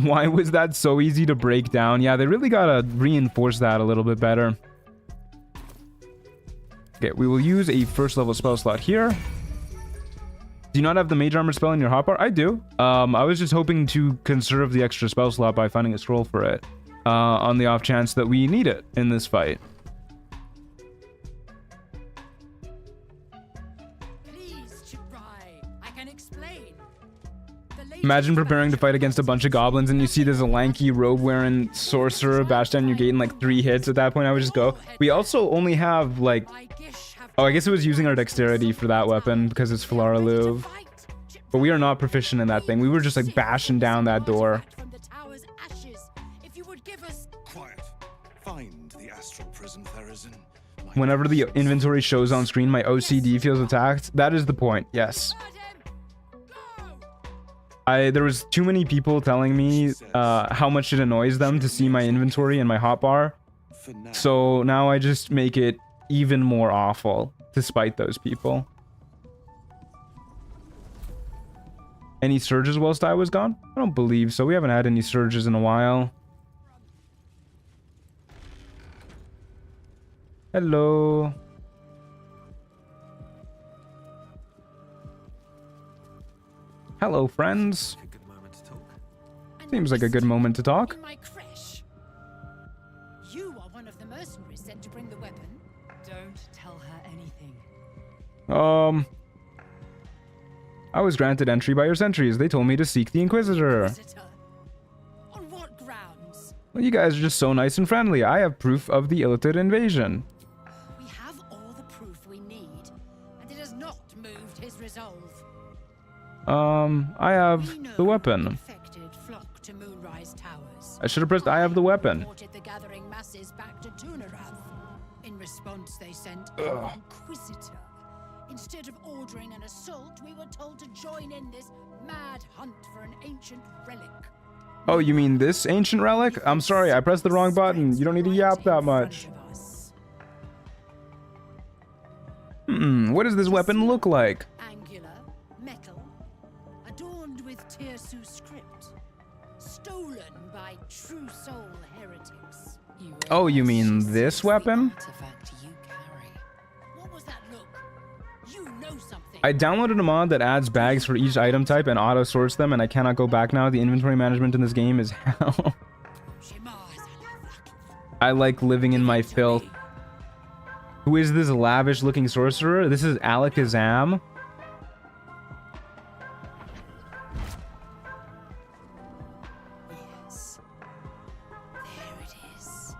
Why was that so easy to break down? Yeah, they really gotta reinforce that a little bit better. Okay, we will use a first level spell slot here. Do you not have the mage armor spell in your hotbar? I do. I was just hoping to conserve the extra spell slot by finding a scroll for it. On the off chance that we need it in this fight. Please, Chibrai, I can explain. Imagine preparing to fight against a bunch of goblins and you see there's a lanky robe-wearing sorcerer bash down your gate in like 3 hits. At that point, I would just go. We also only have like... Oh, I guess it was using our dexterity for that weapon because it's Falara Louv. But we are not proficient in that thing. We were just like bashing down that door. Quiet. Find the astral prism, Therizin. Whenever the inventory shows on screen, my OCD feels attacked. That is the point, yes. There was too many people telling me how much it annoys them to see my inventory and my hotbar. So now I just make it even more awful to spite those people. Any surges whilst I was gone? I don't believe so. We haven't had any surges in a while. Hello. Hello, friends. Seems like a good moment to talk. My creche. You are one of the mercenaries sent to bring the weapon. Don't tell her anything. I was granted entry by your sentries. They told me to seek the Inquisitor. On what grounds? Well, you guys are just so nice and friendly. I have proof of the illithid invasion. We have all the proof we need, and it has not moved his resolve. I have the weapon. Flock to Moonrise Towers. I should have pressed I have the weapon. The gathering masses back to Duergar. In response, they sent an Inquisitor. Instead of ordering an assault, we were told to join in this mad hunt for an ancient relic. Oh, you mean this ancient relic? I'm sorry, I pressed the wrong button. You don't need to yap that much. What does this weapon look like? Angular, metal, adorned with Tirsu script, stolen by true soul heretics. Oh, you mean this weapon? What was that look? You know something. I downloaded a mod that adds bags for each item type and auto sorts them, and I cannot go back now. The inventory management in this game is hell. I like living in my filth. Who is this lavish looking sorcerer? This is Alakazam. Yes. There it is.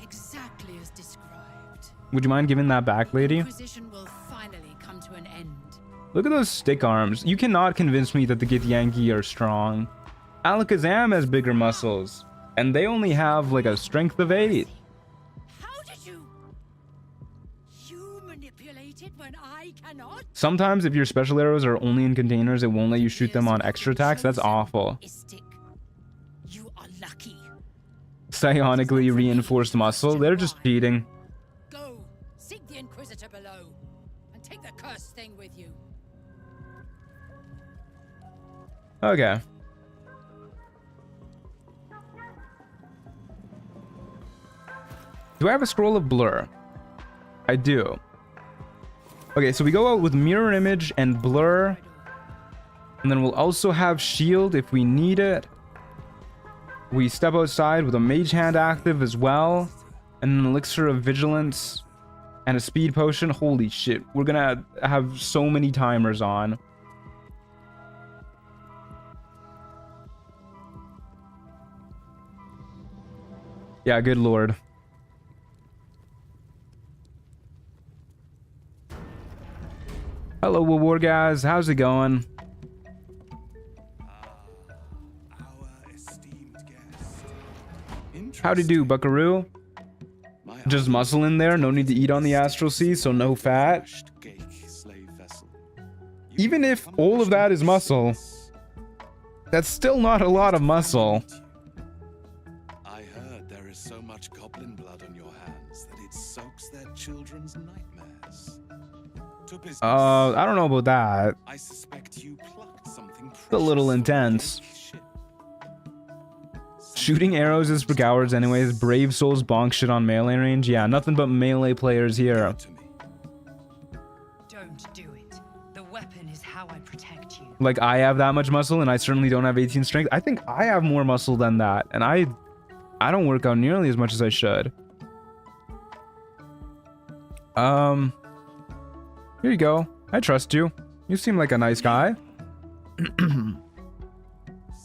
Exactly as described. Would you mind giving that back, lady? Inquisition will finally come to an end. Look at those stick arms. You cannot convince me that the Githyanki are strong. Alakazam has bigger muscles, and they only have like a strength of 8. How did you manipulate it when I cannot? Sometimes if your special arrows are only in containers, it won't let you shoot them on extra attacks. That's awful. You are lucky. Psionically reinforced muscle. They're just cheating. Go, seek the Inquisitor below, and take the cursed thing with you. Okay. Do I have a scroll of blur? I do. Okay, so we go out with mirror image and blur. And then we'll also have shield if we need it. We step outside with a mage hand active as well. And an elixir of vigilance. And a speed potion. Holy shit. We're gonna have so many timers on. Yeah, good lord. Hello, war guys. How's it going? How'd you do, buckaroo? Just muscle in there. No need to eat on the astral sea, so no fat. Even if all of that is muscle, that's still not a lot of muscle. I heard there is so much goblin blood on your hands that it soaks their children's nightmares. I don't know about that. I suspect you plucked something It's a little intense. Shooting arrows is for cowards anyways. Brave souls bonk shit on melee range. Yeah, nothing but melee players here. Don't do it. The weapon is like I have that much muscle and I certainly don't have 18 strength. I think I have more muscle than that, and I don't work out nearly as much as I should. Here you go. I trust you. You seem like a nice guy.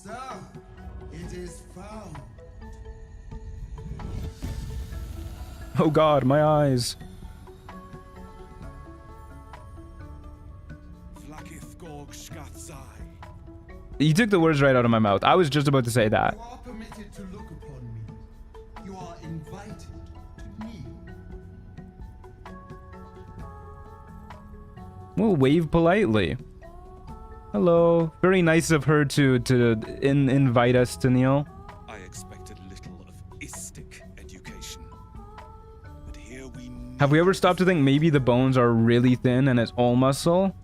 So, it is found. Oh god, my eyes. You took the words right out of my mouth. I was just about to say that. You are permitted to look upon me. You are invited to me. We'll wave politely. Hello. Very nice of her to invite us to kneel. I expected little of istic education, but here we Have we ever stopped to think maybe the bones are really thin and it's all muscle?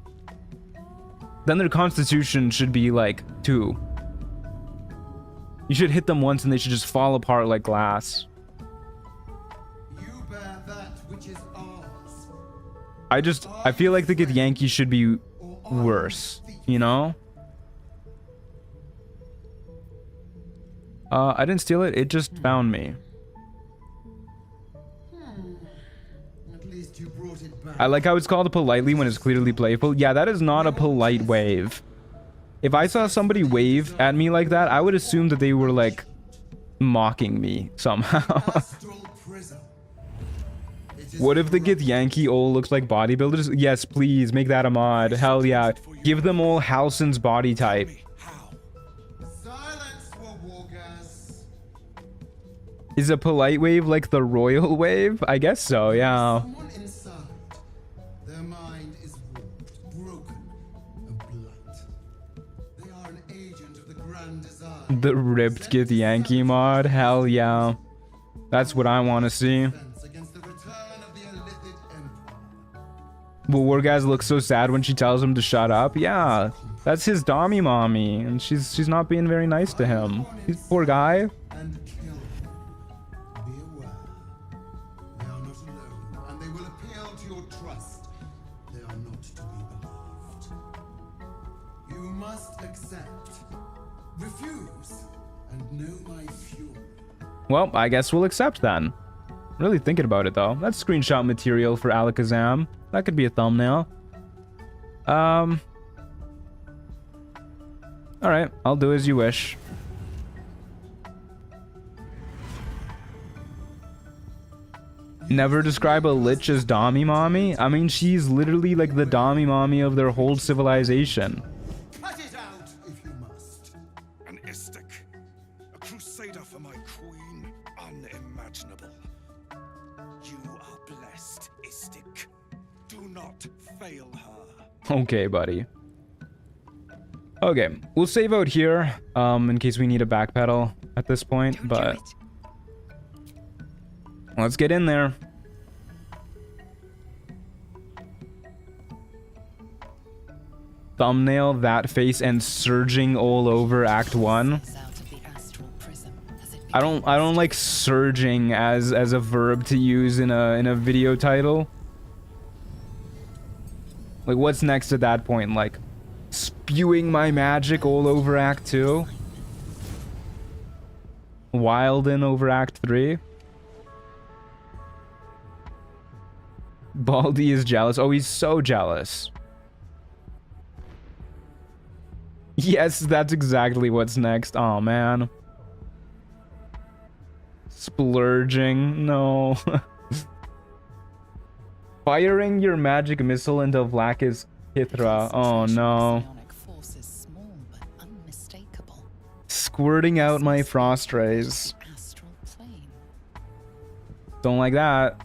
Then their constitution should be like 2. You should hit them once and they should just fall apart like glass. You bear that which is ours. I feel like the Githyanki should be worse, you know? I didn't steal it, it just found me. At least you brought it back. I like how it's called politely when it's clearly playful. Yeah, that is not a polite wave. If I saw somebody wave at me like that, I would assume that they were like mocking me somehow. Astral Prism. It is What if the Githyanki all looks like bodybuilders? Yes, please, make that a mod. Hell yeah. Give them all Halsin's body type. silence for Wargas. Is a polite wave like the royal wave? I guess so, yeah. Someone inside. Their mind is warped, broken, a blight. They are an agent of the grand design. The ripped Githyanki mod? Hell yeah. That's what I want to see. Defense against the return of the illithid empire. Will Wargaz look so sad when she tells him to shut up? Yeah, that's his dommy mommy, and she's not being very nice to him. He's poor guy. And kill them. Be aware. They are not alone, and they will appeal to your trust. They are not to be believed. You must accept. Refuse, and know my fury. Well, I guess we'll accept then. Really thinking about it though. That's screenshot material for Alakazam. That could be a thumbnail. Alright, I'll do as you wish. Never describe a lich as Dommy Mommy? I mean, she's literally like the Dommy Mommy of their whole civilization. Cut it out if you must. An istic, a crusader for my queen, unimaginable. You are blessed, istic. Do not fail her. Okay, buddy. Okay, we'll save out here, in case we need a backpedal at this point, but let's get in there. Thumbnail, that face, and surging all over Act 1. I don't like surging as a verb to use in a video title. Like, what's next at that point? Like, spewing my magic all over Act 2? Wildin' over Act 3? Baldy is jealous. Oh, he's so jealous. Yes, that's exactly what's next. Oh, man. Splurging. No. Firing your magic missile into Vlakis Hithra. Oh, no. Squirting out my frost rays. Don't like that.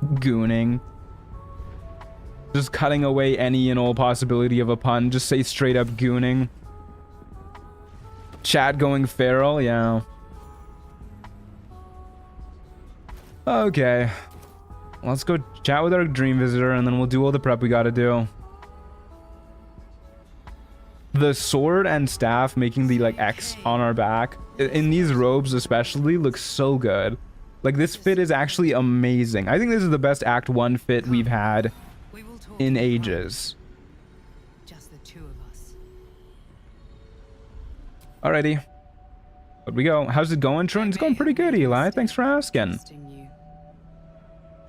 Gooning. Just cutting away any and all possibility of a pun. Just say straight up gooning. Chat going feral, yeah. Okay. Let's go chat with our dream visitor and then we'll do all the prep we gotta do. The sword and staff making the like X on our back in these robes especially looks so good. Like, this fit is actually amazing. I think this is the best Act 1 fit we've had in ages. Just the two of us. Alrighty. But we go. How's it going, Truant? It's going pretty good, Eli. Thanks for asking.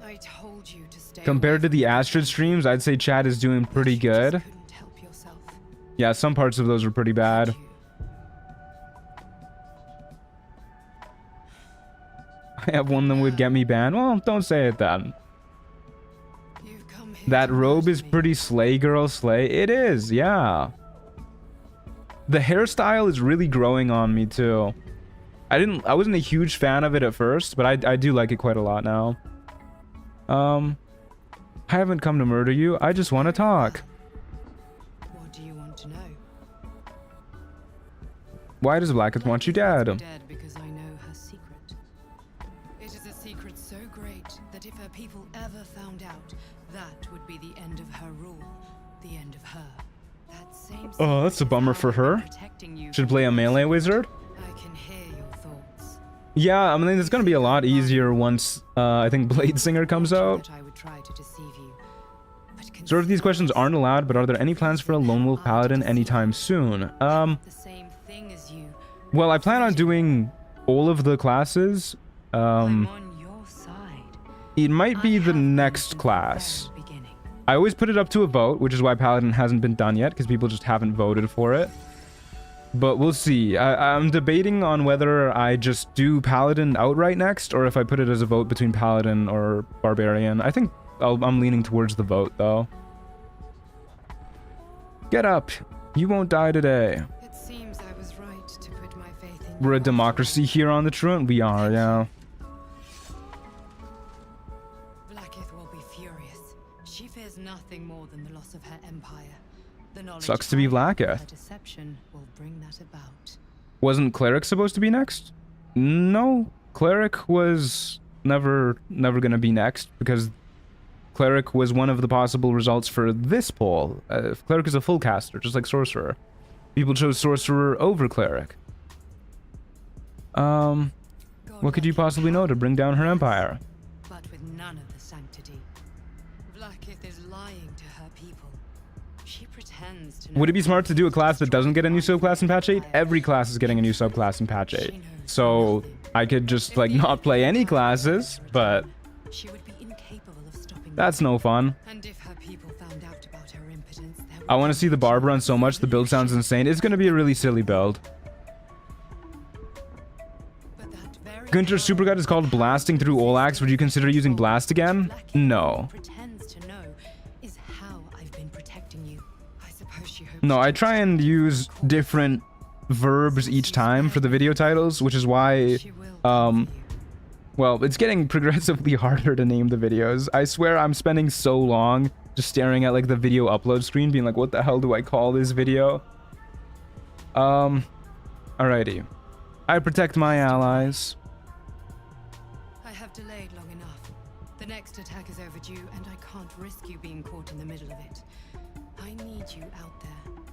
I told you to stay Compared to the Astrid streams, I'd say chat is doing pretty good. couldn't help yourself. Yeah, some parts of those were pretty bad. I have one that would get me banned. Well, don't say it then. You've come here That to robe hurt is me. pretty slay, girl, slay. It is, yeah. The hairstyle is really growing on me too. I wasn't a huge fan of it at first, but I do like it quite a lot now. I haven't come to murder you. I just want to talk. What do you want to know? Why does Blacketh want you dead? Dead because I know her secret. It is a secret so great that if her people ever found out, that would be the end of her rule, the end of her. That same Oh, that's a bummer for her. Should play a melee wizard. I can hear your thoughts. Yeah, I mean, it's gonna be a lot easier once I think Blade Singer comes out. That I would try to deceive you. But Sort of these questions aren't allowed, but are there any plans for a Lone Wolf Paladin anytime soon? the same thing as you. Well, I plan on doing all of the classes. I'm on your side. It might be I the have been next since the class. very beginning. I always put it up to a vote, which is why Paladin hasn't been done yet, because people just haven't voted for it. But we'll see. I'm debating on whether I just do Paladin outright next, or if I put it as a vote between Paladin or Barbarian. I think I'm leaning towards the vote, though. Get up. You won't die today. It seems I was right to put my faith in We're a your democracy here on the Truant. We are, yeah. Blacketh will be furious. She fears nothing more than the loss of her empire. The knowledge Sucks to be I have of Blacketh. her deception will bring that about. Wasn't Cleric supposed to be next? No, Cleric was never gonna be next, because Cleric was one of the possible results for this poll. Cleric is a full caster, just like Sorcerer. People chose Sorcerer over Cleric. What could you possibly know to bring down her empire? But with none of the sanctity. Blacketh is lying to her people. She pretends to know. Would it be smart to do a class that doesn't get a new subclass in patch 8? Every class is getting a new subclass in patch 8. So I could just like not play any classes, but She would be incapable of stopping that's no fun. And if her people found out about her impotence, there I would want to see the Barb run so much. The build sounds insane. It's going to be a really silly build. But that very Gunter's Supergut is called Blasting Through Olax. Would you consider using Blast again? No. pretends to know is how I've been protecting you. I suppose she hopes No, I to try and use different verbs each time for the video titles, which is why, she will well, it's getting progressively harder to name the videos. I swear I'm spending so long just staring at like the video upload screen being like, what the hell do I call this video? Alrighty. I protect my allies. I have delayed long enough. The next attack is overdue, and I can't risk you being caught in the middle of it. I need you out there,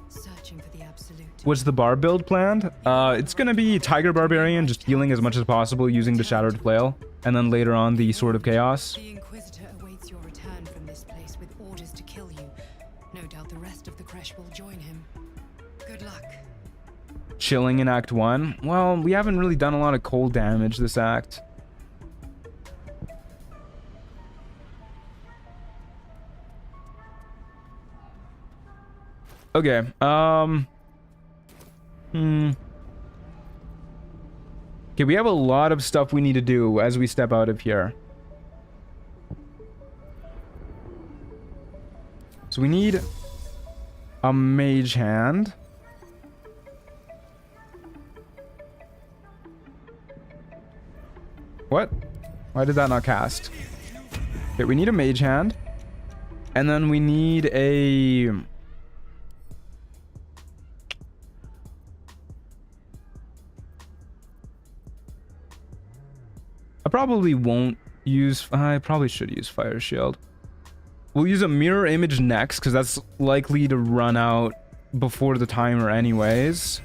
searching for the absolute. What's the bar build planned? It's gonna be Tiger Barbarian, just healing as much as possible using the Shattered Flail, and then later on the Sword of Chaos. The Inquisitor awaits your return from this place with orders to kill you. No doubt the rest of the creche will join him. Good luck. Chilling in Act 1. Well, we haven't really done a lot of cold damage this act. Okay, okay, we have a lot of stuff we need to do as we step out of here. So we need a mage hand. What? Why did that not cast? Okay, we need a mage hand. And then we need a... I probably won't use... I probably should use Fire Shield. We'll use a mirror image next, because that's likely to run out before the timer anyways.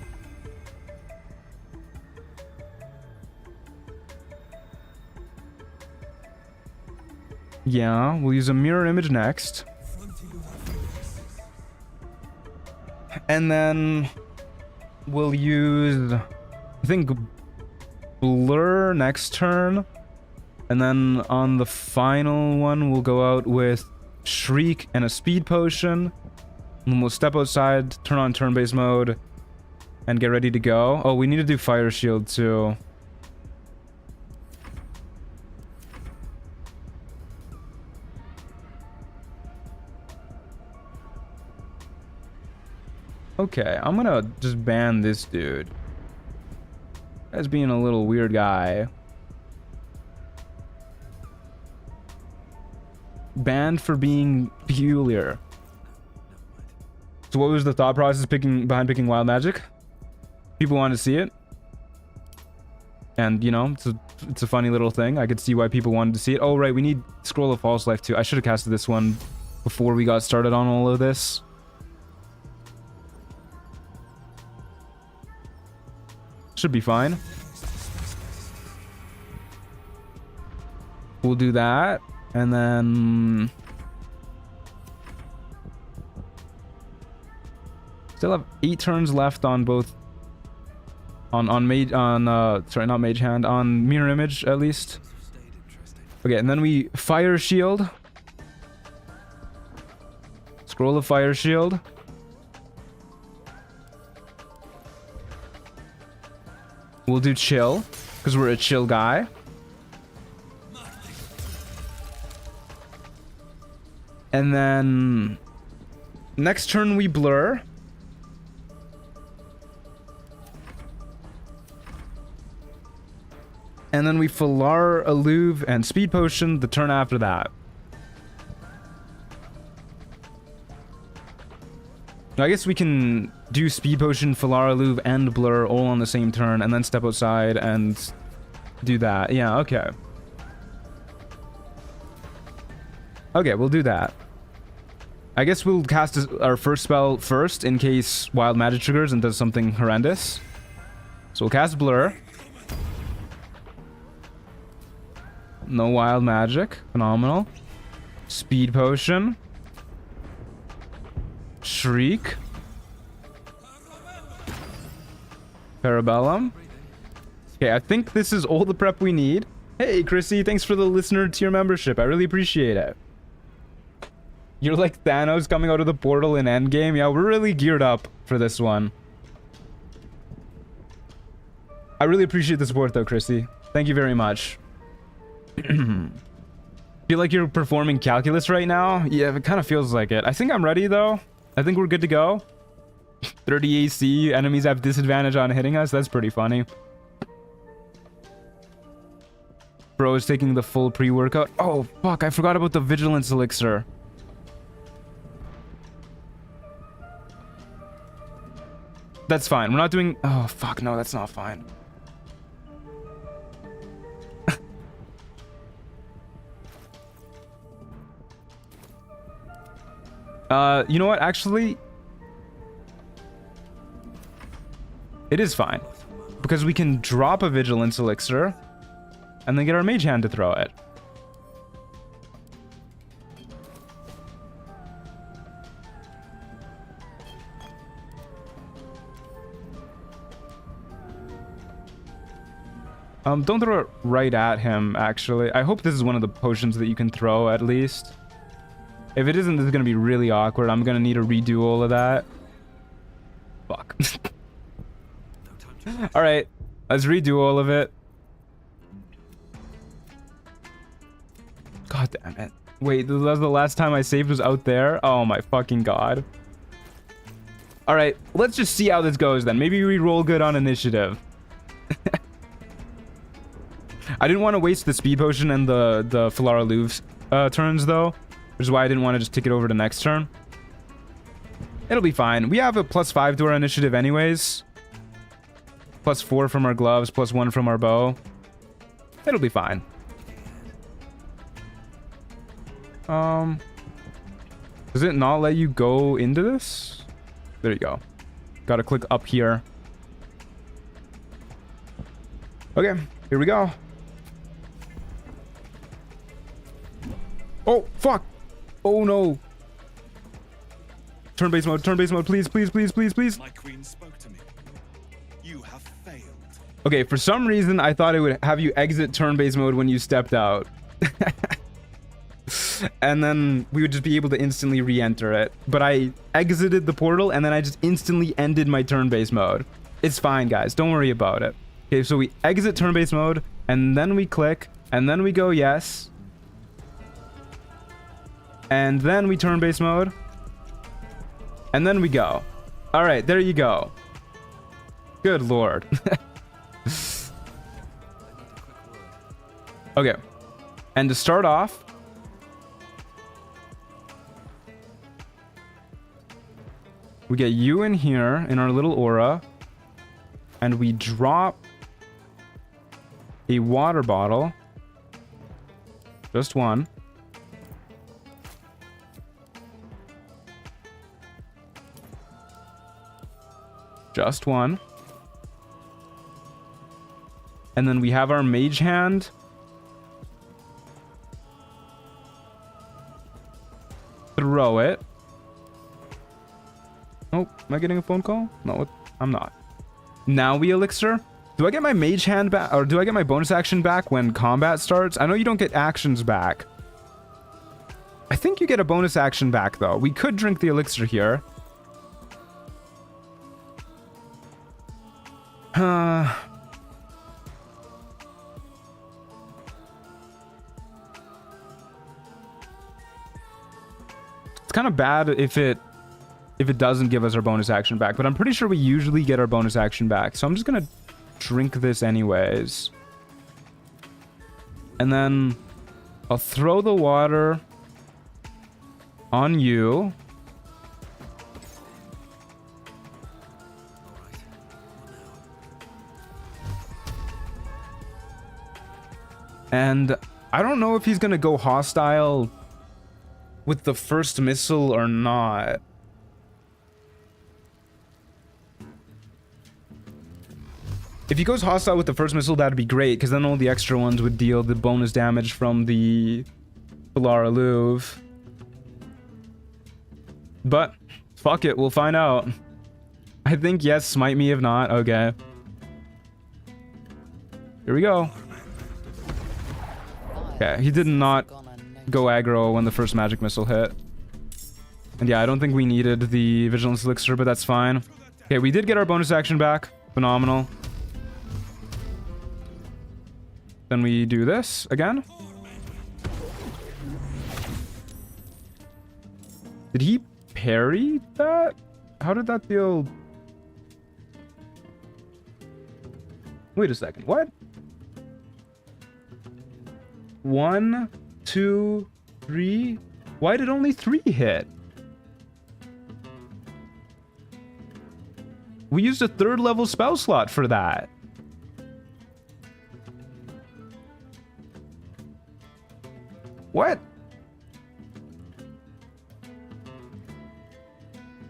Yeah, we'll use a mirror image next. And then we'll use, I think, Blur next turn. And then on the final one, we'll go out with Shriek and a speed potion. And then we'll step outside, turn on turn-based mode, and get ready to go. Oh, we need to do Fire Shield too. Okay, I'm gonna just ban this dude. As being a little weird guy. Banned for being peculiar. So what was the thought process behind picking Wild Magic? People wanted to see it. And, you know, it's a funny little thing. I could see why people wanted to see it. Oh, right, we need Scroll of False Life too. I should have casted this one before we got started on all of this. Should be fine. We'll do that. And then still have 8 turns left on both on mage sorry, not mage hand, on mirror image at least. Okay, and then we Fire Shield. Scroll of Fire Shield. We'll do chill, because we're a chill guy. And then next turn we blur. And then we Falar, Alluve, and Speed Potion the turn after that. I guess we can do Speed Potion, Falar, Alluve, and Blur all on the same turn, and then step outside and do that. Yeah, okay. Okay, we'll do that. I guess we'll cast our first spell first in case Wild Magic triggers and does something horrendous. So we'll cast Blur. No Wild Magic. Phenomenal. Speed Potion. Shriek. Parabellum. Okay, I think this is all the prep we need. Hey, Chrissy, thanks for the listener tier membership. I really appreciate it. You're like Thanos coming out of the portal in Endgame. Yeah, we're really geared up for this one. I really appreciate the support though, Chrissy. Thank you very much. Feel like you're performing calculus right now? Yeah, it kind of feels like it. I think I'm ready though. I think we're good to go. 30 AC, enemies have disadvantage on hitting us. That's pretty funny. Bro is taking the full pre-workout. Oh, fuck, I forgot about the Vigilance Elixir. That's fine. We're not doing... Oh, fuck, no, that's not fine. You know what? Actually, it is fine. Because we can drop a Vigilance Elixir and then get our Mage Hand to throw it. Don't throw it right at him, actually. I hope this is one of the potions that you can throw, at least. If it isn't, this is going to be really awkward. I'm going to need to redo all of that. Fuck. Alright, let's redo all of it. God damn it. Wait, that was the last time I saved was out there? Oh my fucking god. Alright, let's just see how this goes then. Maybe we roll good on initiative. I didn't want to waste the Speed Potion and the Falara Louvre's turns though. Which is why I didn't want to just tick it over to next turn. It'll be fine. We have a +5 to our initiative anyways. +4 from our gloves, +1 from our bow. It'll be fine. Does it not let you go into this? There you go. Gotta click up here. Okay, here we go. Oh, fuck. Oh, no. Turn-based mode, please, please, please, please, please. My queen spoke to me. You have failed. Okay, for some reason, I thought it would have you exit turn-based mode when you stepped out. And then we would just be able to instantly re-enter it. But I exited the portal, and then I just instantly ended my turn-based mode. It's fine, guys. Don't worry about it. Okay, so we exit turn-based mode, and then we click, and then we go yes. And then we turn-based mode. And then we go. All right, there you go. Good lord. Okay. And to start off, we get you in here in our little aura, and we drop a water bottle. Just one. Just one. And then we have our mage hand. Throw it. Oh, am I getting a phone call? No, I'm not. Now we elixir. Do I get my mage hand back, or do I get my bonus action back when combat starts? I know you don't get actions back. I think you get a bonus action back, though. We could drink the elixir here. It's kind of bad if it doesn't give us our bonus action back, but I'm pretty sure we usually get our bonus action back. So I'm just gonna drink this anyways. And then I'll throw the water on you. And I don't know if he's gonna go hostile with the first missile or not. If he goes hostile with the first missile, that'd be great, because then all the extra ones would deal the bonus damage from the Polara Louvre. But fuck it, we'll find out. I think yes, smite me if not. Okay. Here we go. Okay, he did not go aggro when the first magic missile hit. And yeah, I don't think we needed the Vigilance Elixir, but that's fine. Okay, we did get our bonus action back. Phenomenal. Then we do this again. Did he parry that? How did that deal? Wait a second, what? 1, 2, 3. Why did only 3 hit? We used a 3rd level spell slot for that. What?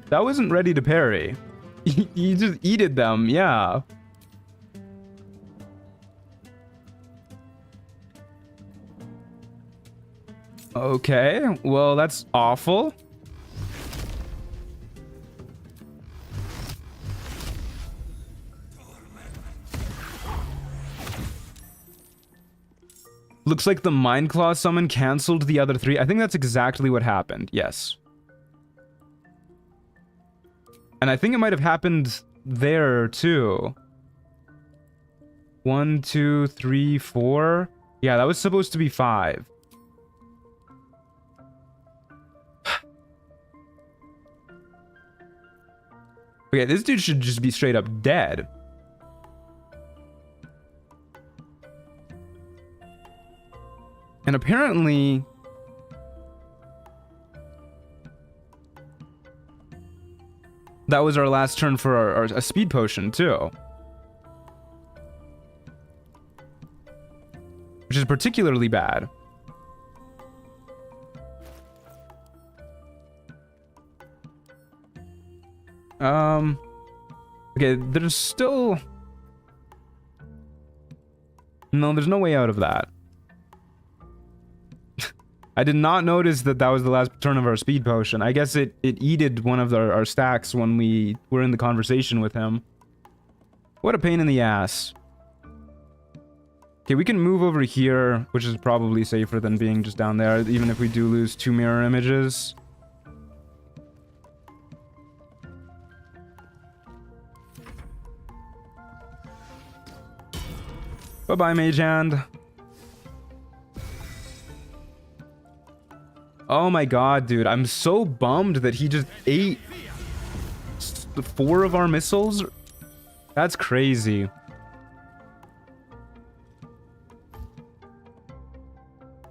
That wasn't ready to parry. You just eated them, yeah. Okay, well, that's awful. Looks like the Mind Claw summon canceled the other 3. I think that's exactly what happened. Yes. And I think it might have happened there too. 1, 2, 3, 4. Yeah, that was supposed to be 5. Okay, this dude should just be straight up dead. And apparently... that was our last turn for a speed potion, too. Which is particularly bad. Okay, there's still... no, there's no way out of that. I did not notice that that was the last turn of our speed potion. I guess it eated one of our stacks when we were in the conversation with him. What a pain in the ass. Okay, we can move over here, which is probably safer than being just down there, even if we do lose 2 mirror images. Bye-bye, Mage Hand. Oh my god, dude. I'm so bummed that he just ate 4 of our missiles. That's crazy.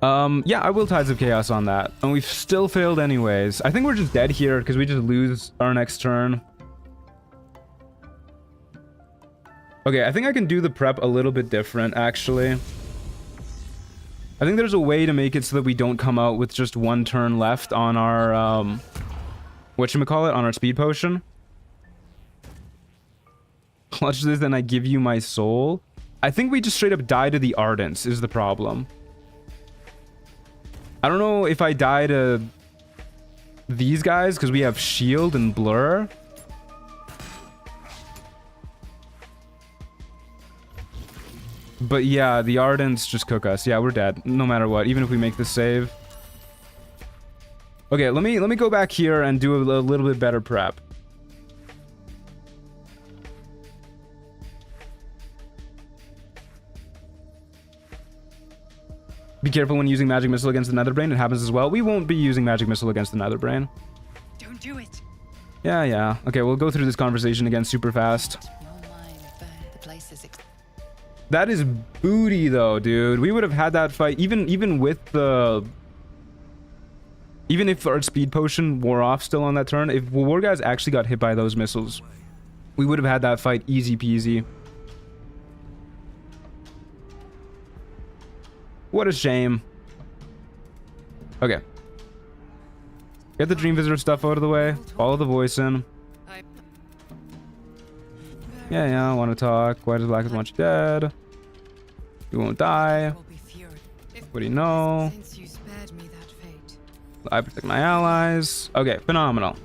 Yeah, I will Tides of Chaos on that. And we've still failed anyways. I think we're just dead here because we just lose our next turn. Okay, I think I can do the prep a little bit different, actually. I think there's a way to make it so that we don't come out with just 1 turn left on our, whatchamacallit, on our speed potion. Clutch this and I give you my soul. I think we just straight up die to the Ardents is the problem. I don't know if I die to these guys because we have shield and blur. But yeah, the Ardents just cook us. Yeah, we're dead no matter what, even if we make the save. Okay, let me go back here and do a little bit better prep. Be careful when using Magic Missile against the Netherbrain. It happens as well. We won't be using Magic Missile against the Netherbrain. Don't do it. Yeah. Okay, we'll go through this conversation again super fast. That is booty though, dude. We would have had that fight even with the... Even if our speed potion wore off still on that turn, if War Guys actually got hit by those missiles, we would have had that fight easy peasy. What a shame. Okay. Get the Dream Visitor stuff out of the way. Follow the voice in. Yeah, I want to talk. Why does Black want you dead? You won't die. What do you know? I protect my allies. Okay, phenomenal.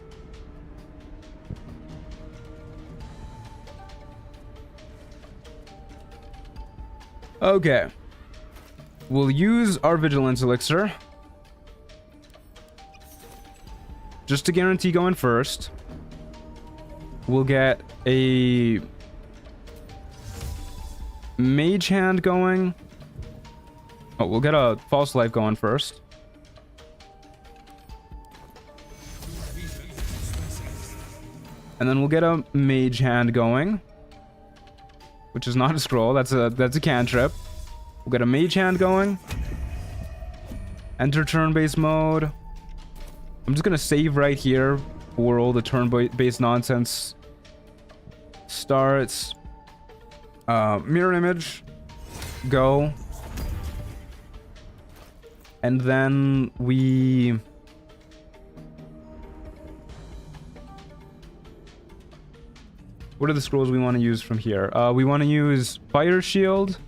Okay. We'll use our Vigilance Elixir. Just to guarantee going first. We'll get a Mage Hand going. Oh, we'll get a False Life going first. And then we'll get a Mage Hand going. Which is not a scroll, that's a cantrip. We'll get a Mage Hand going. Enter turn-based mode. I'm just gonna save right here for all the turn-based nonsense starts. Mirror image. Go. And then we... What are the scrolls we want to use from here? We want to use Fire Shield.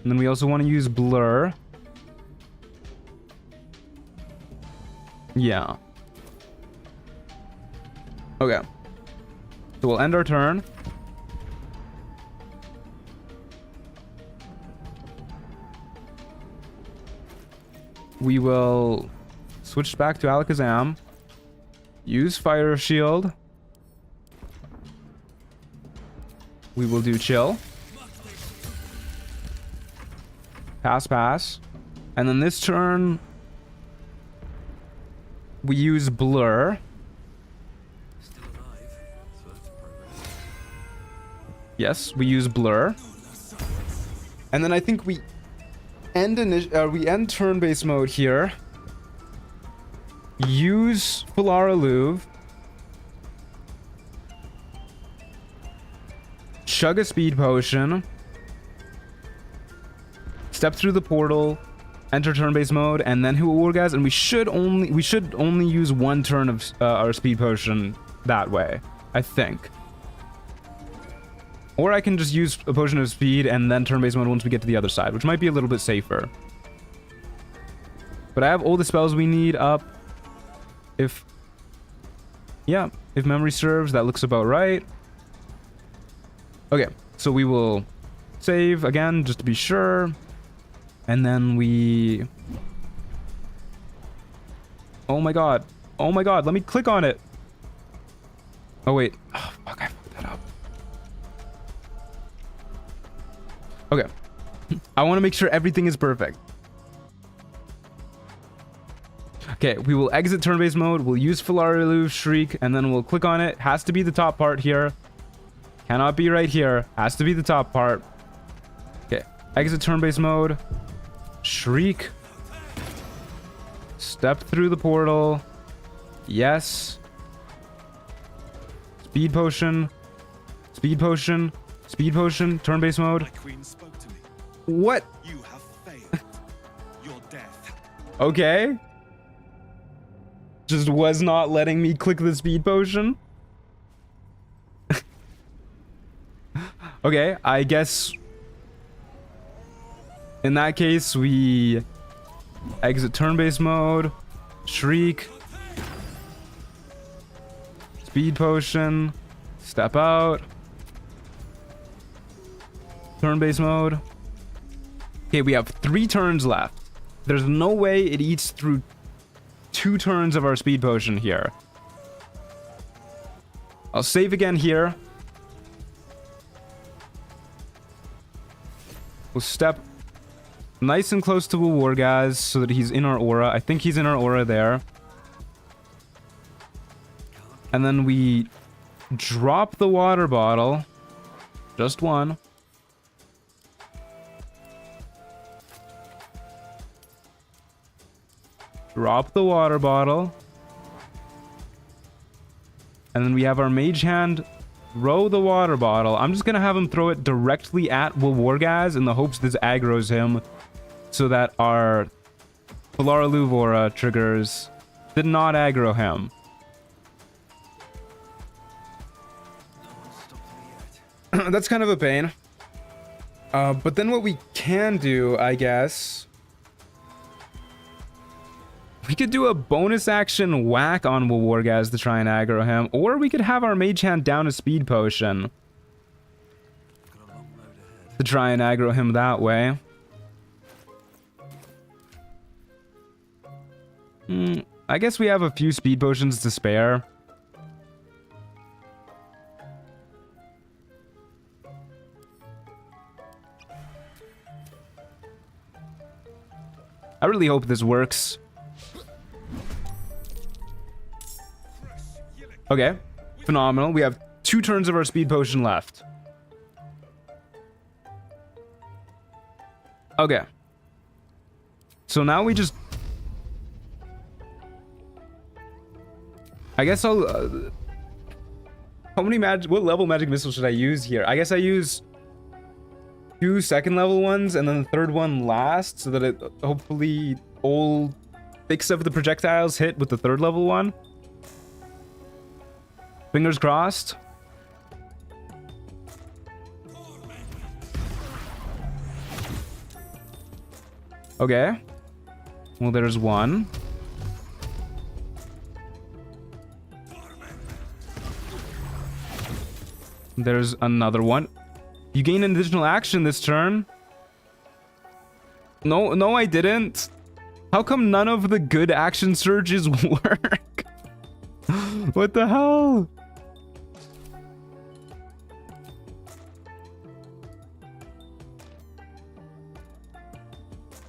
And then we also want to use Blur. Yeah. Okay. So we'll end our turn. We will switch back to Alakazam. Use Fire Shield. We will do Chill. Pass. And then this turn, we use Blur. Yes, we use Blur. And then I think we end turn-based mode here. Use Polara Louve. Chug a speed potion. Step through the portal, enter turn-based mode, and then hit War Guys, and we should only use 1 turn of our speed potion that way, I think. Or I can just use a potion of speed and then turn-based mode once we get to the other side, which might be a little bit safer. But I have all the spells we need up. If memory serves, that looks about right. Okay, so we will save again just to be sure. And then we... Oh my god. Oh my god, let me click on it. Oh wait. Oh, fuck, I fucked that up. Okay. I want to make sure everything is perfect. Okay, we will exit turn-based mode. We'll use Filarilu Shriek, and then we'll click on it. Has to be the top part here. Cannot be right here. Has to be the top part. Okay, exit turn-based mode. Shriek. Step through the portal. Yes. Speed potion. Speed potion. Speed potion. Turn-based mode. My queen spoke to me. What? You have failed. Your death. Okay. Just was not letting me click the speed potion. Okay, I guess in that case we exit turn-based mode, shriek, speed potion, step out, turn-based mode. Okay, we have 3 turns left. There's no way it eats through 2 turns of our speed potion here. I'll save again here. We'll step nice and close to Duergar so that he's in our aura. I think he's in our aura there. And then we drop the water bottle. Just one. Drop the water bottle. And then we have our mage hand throw the water bottle. I'm just going to have him throw it directly at Duergar in the hopes this aggroes him so that our Filarilu triggers did not aggro him. That's kind of a pain. But then what we can do, I guess... We could do a bonus action whack on Duergar to try and aggro him, or we could have our mage hand down a speed potion to try and aggro him that way. I guess we have a few speed potions to spare. I really hope this works. Okay, phenomenal. We have 2 turns of our speed potion left. Okay. So now we just... I guess I'll... how many what level magic missile should I use here? I guess I use 2 second level ones and then the 3rd one last so that it hopefully all 6 of the projectiles hit with the 3rd level one. Fingers crossed. Okay. Well, there's one. There's another one. You gain an additional action this turn. No, I didn't. How come none of the good action surges work? What the hell?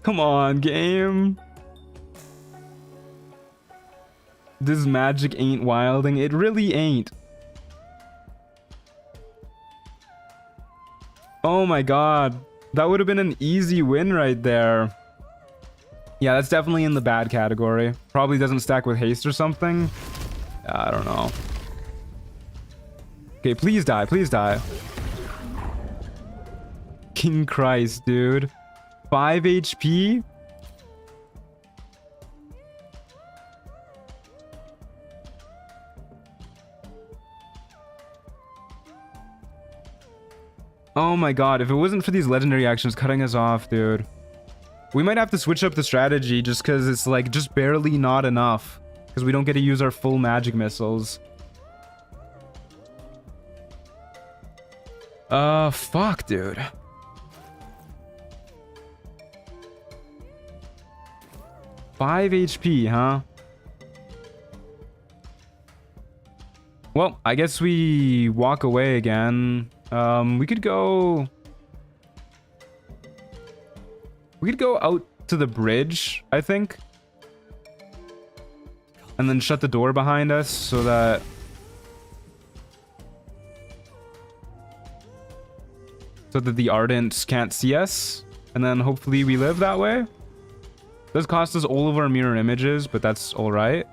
Come on, game. This magic ain't wilding. It really ain't. Oh my god. That would have been an easy win right there. Yeah, that's definitely in the bad category. Probably doesn't stack with haste or something. I don't know. Okay, please die. Please die. King Christ, dude. 5 HP? Oh my god, if it wasn't for these legendary actions cutting us off, dude. We might have to switch up the strategy just because it's like just barely not enough. Because we don't get to use our full magic missiles. Fuck, dude. Five HP, huh? Well, I guess we walk away again. We could go... We could go out to the bridge, I think. And then shut the door behind us so that... So that the Ardents can't see us. And then hopefully we live that way. It does cost us all of our mirror images, but that's alright.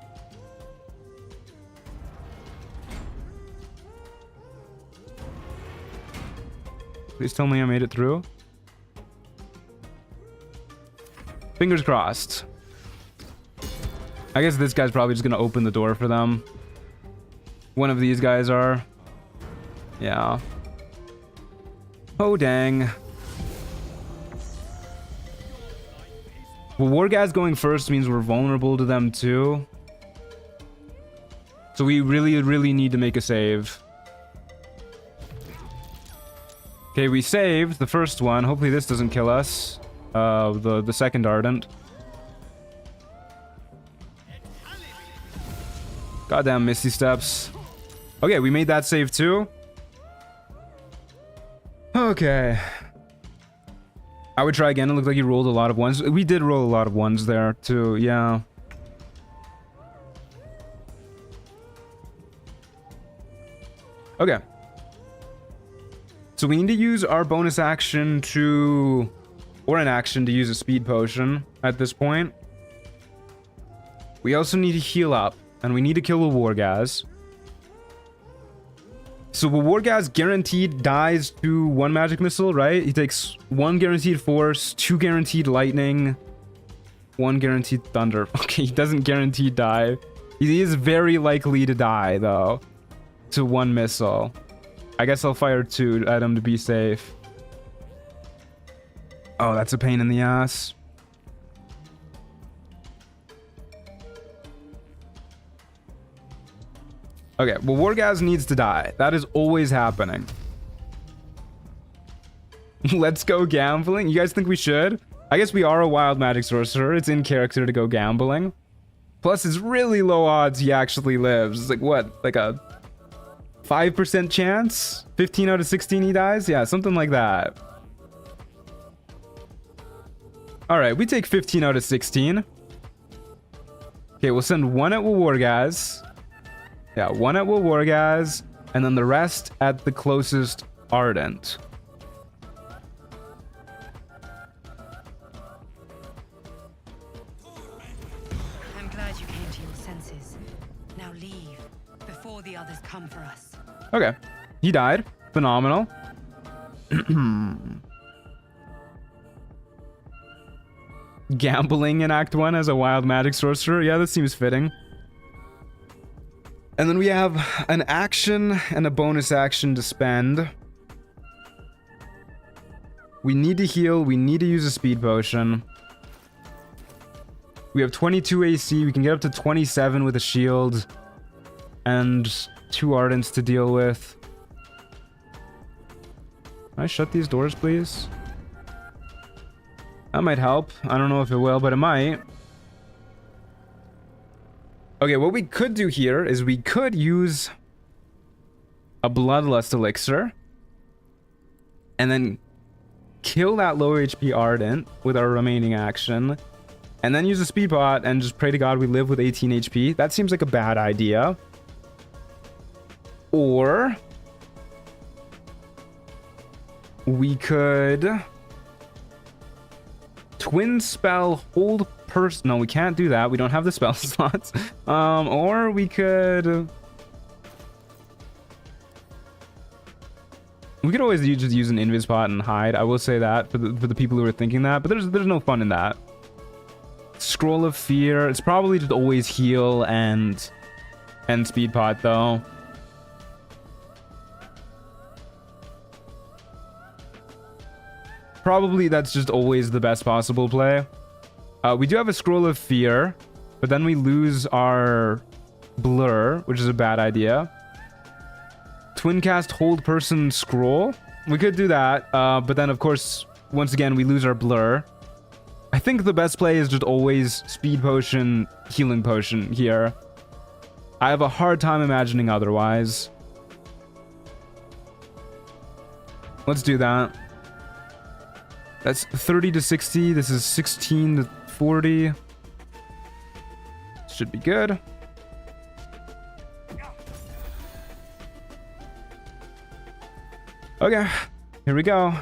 Please tell me I made it through. Fingers crossed. I guess this guy's probably just gonna open the door for them. One of these guys are. Yeah. Oh, dang. Well, Wargaz going first means we're vulnerable to them too. So we really need to make a save. Okay, we saved the first one. Hopefully this doesn't kill us. The second Ardent. Goddamn Misty Steps. Okay, we made that save too. Okay. I would try again. It looked like you rolled a lot of ones. We did roll a lot of ones there too, yeah. Okay. So we need to use our bonus action to... Or an action to use a speed potion at this point. We also need to heal up. And we need to kill a Wargaz. So the Wargaz guaranteed dies to one magic missile, right? He takes 1 guaranteed force, 2 guaranteed lightning, 1 guaranteed thunder. Okay, he doesn't guaranteed die. He is very likely to die, though, to 1 missile. I guess I'll fire 2 at him to be safe. Oh, that's a pain in the ass. Okay, well, Wargaz needs to die. That is always happening. Let's go gambling. You guys think we should? I guess we are a wild magic sorcerer. It's in character to go gambling. Plus, it's really low odds he actually lives. It's like, what? Like a 5% chance? 15 out of 16 he dies? Yeah, something like that. Alright, we take 15 out of 16. Okay, we'll send 1 at Wargaz. Yeah, 1 at Wargaz, and then the rest at the closest Ardent. I'm glad you came to your senses. Now leave, before the others come for us. Okay, he died. Phenomenal. Gambling in Act 1 as a wild magic sorcerer. Yeah, that seems fitting. And then we have an action and a bonus action to spend. We need to heal. We need to use a speed potion. We have 22 AC. We can get up to 27 with a shield. And 2 Ardents to deal with. Can I shut these doors, please? That might help. I don't know if it will, but it might. Okay, what we could do here is we could use a Bloodlust elixir and then kill that low HP Ardent with our remaining action and then use a speed pot and just pray to God we live with 18 HP. That seems like a bad idea. Or we could twin spell hold person. No, we can't do that. We don't have the spell slots. Or we could always just use an invis pot and hide. I will say that for the people who are thinking that, but there's no fun in that. Scroll of Fear. It's probably just always heal and speed pot though. probably that's just always the best possible play. We do have a Scroll of Fear, but then we lose our Blur, which is a bad idea. Twin cast Hold Person Scroll. We could do that, but then of course, once again, we lose our Blur. I think the best play is just always Speed Potion, Healing Potion here. I have a hard time imagining otherwise. Let's do that. That's 30 to 60. This is 16 to 40. Should be good. Okay, here we go.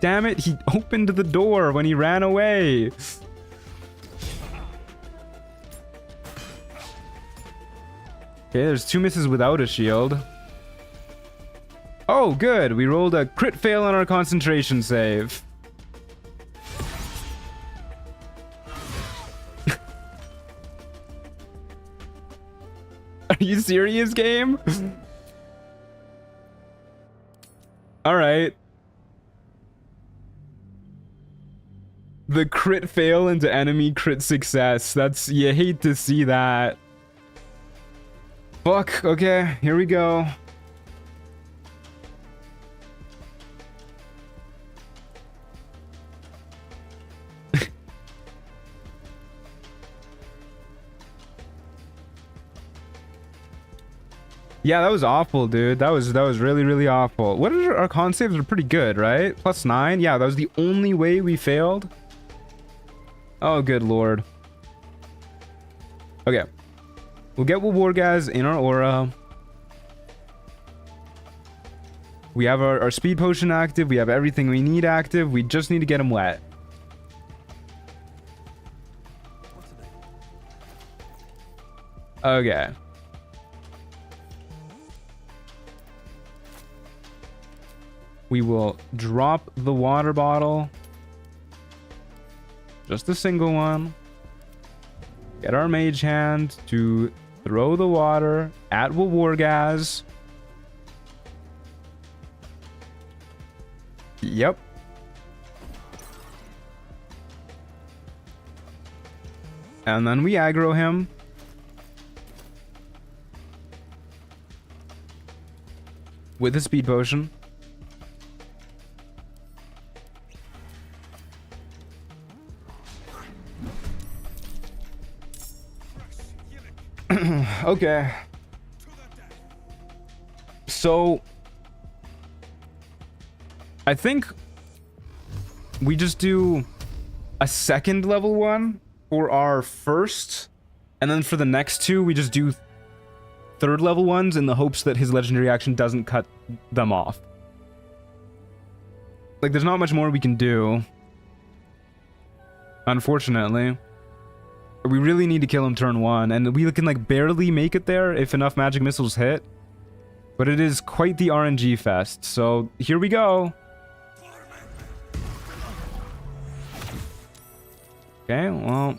Damn it, he opened the door when he ran away. Okay, there's 2 misses without a shield. Oh, good. We rolled a crit fail on our concentration save. Are you serious, game? All right. The crit fail into enemy crit success. That's, you hate to see that. Fuck, okay, here we go. Yeah, that was awful, dude. That was really, really awful. What are our con saves? Are pretty good, right? +9. Yeah, that was the only way we failed. Oh, good lord. Okay. We'll get Duergar in our aura. We have our speed potion active. We have everything we need active. We just need to get him wet. Okay. We will drop the water bottle. Just a single one. Get our mage hand to throw the water at Duergar. Yep. And then we aggro him. With a speed potion. Okay. So I think we just do a second level one for our first, and then for the next 2 we just do third level ones in the hopes that his legendary action doesn't cut them off. Like, there's not much more we can do, unfortunately. We really need to kill him turn 1, and we can like barely make it there if enough magic missiles hit. But it is quite the RNG fest, so here we go. Okay, well,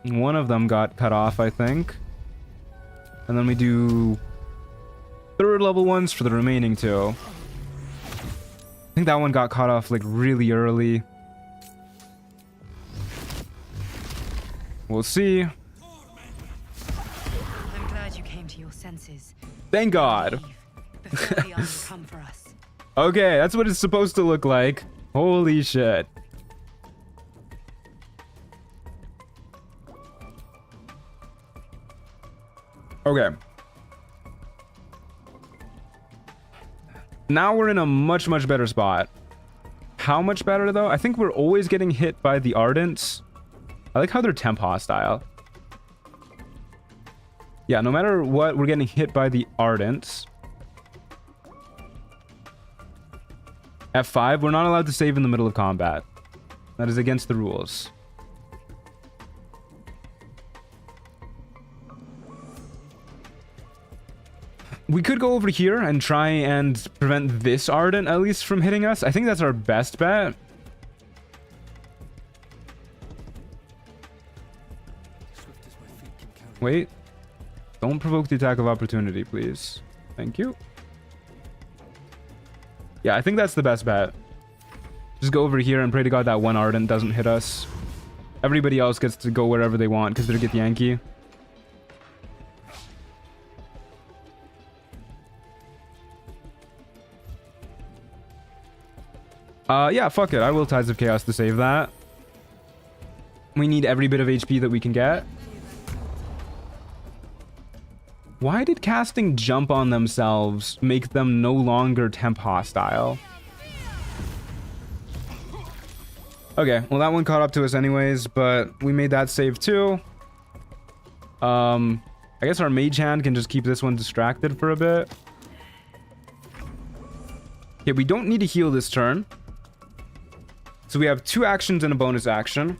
one of them got cut off, I think. And then we do third level ones for the remaining 2. I think that one got cut off like really early. We'll see. I'm glad you came to your senses. Thank God. Before the others come for us. Okay, that's what it's supposed to look like. Holy shit. Okay. Now we're in a much, much better spot. How much better, though? I think we're always getting hit by the Ardents. I like how they're temp hostile. Yeah, no matter what, we're getting hit by the Ardents. F5, we're not allowed to save in the middle of combat. That is against the rules. We could go over here and try and prevent this Ardent at least from hitting us. I think that's our best bet. Wait. Don't provoke the attack of opportunity, please. Thank you. Yeah, I think that's the best bet. Just go over here and pray to God that one Ardent doesn't hit us. Everybody else gets to go wherever they want because they're Githyanki. Yeah, fuck it. I will Tides of Chaos to save that. We need every bit of HP that we can get. Why did casting jump on themselves make them no longer temp hostile? Okay, well that one caught up to us anyways, but we made that save too. I guess our mage hand can just keep this one distracted for a bit. Okay, we don't need to heal this turn. So we have 2 actions and a bonus action.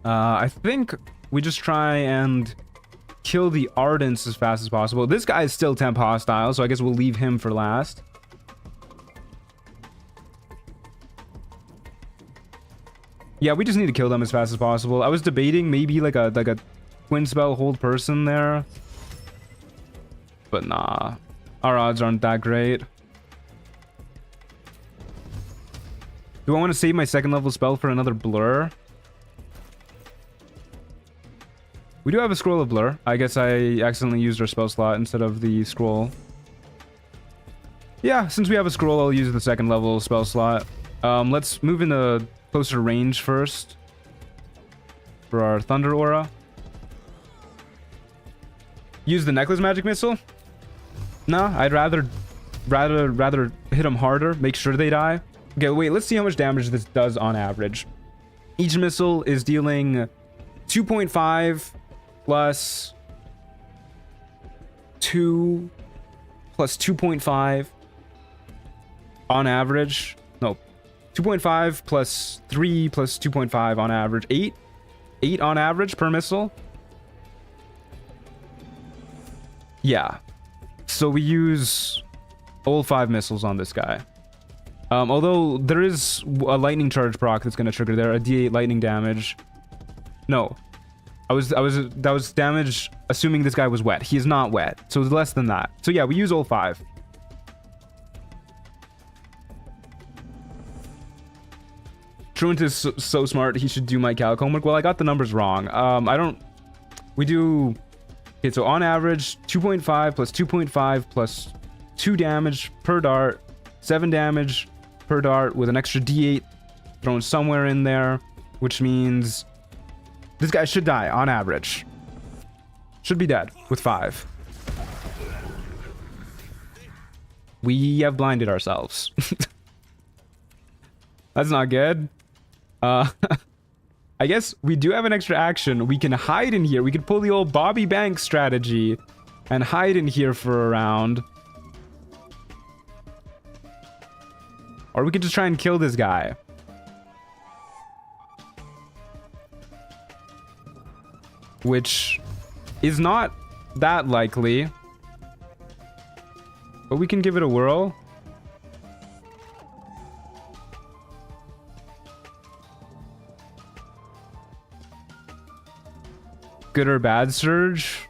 I think we just try and kill the Ardents as fast as possible. This guy is still temp hostile, so I guess we'll leave him for last. Yeah, we just need to kill them as fast as possible. I was debating maybe like a twin spell hold person there. But nah. Our odds aren't that great. Do I want to save my 2nd level spell for another blur? We do have a scroll of blur. I guess I accidentally used our spell slot instead of the scroll. Yeah, since we have a scroll, I'll use the 2nd level spell slot. Let's move into closer range first for our Thunder Aura. Use the Necklace Magic Missile? No, I'd rather hit them harder, make sure they die. Okay, wait, let's see how much damage this does on average. Each missile is dealing 2.5 plus 2 plus 2.5 on average. No, 2.5 plus 3 plus 2.5 on average. 8 on average per missile. Yeah. So we use all 5 missiles on this guy. Although there is a lightning charge proc that's going to trigger there, a D8 lightning damage. No. That was damage assuming this guy was wet. He is not wet, so it's less than that. So yeah, we use all 5. Truant is so smart, he should do my calc homework. Well, I got the numbers wrong. We do... Okay, so on average, 2.5 plus 2.5 plus 2 damage per dart, 7 damage per dart with an extra D8 thrown somewhere in there, which means this guy should die on average. Should be dead with 5. We have blinded ourselves. That's not good. I guess we do have an extra action. We can hide in here. We could pull the old Bobby Banks strategy and hide in here for a round. Or we could just try and kill this guy. Which is not that likely. But we can give it a whirl. Good or bad surge?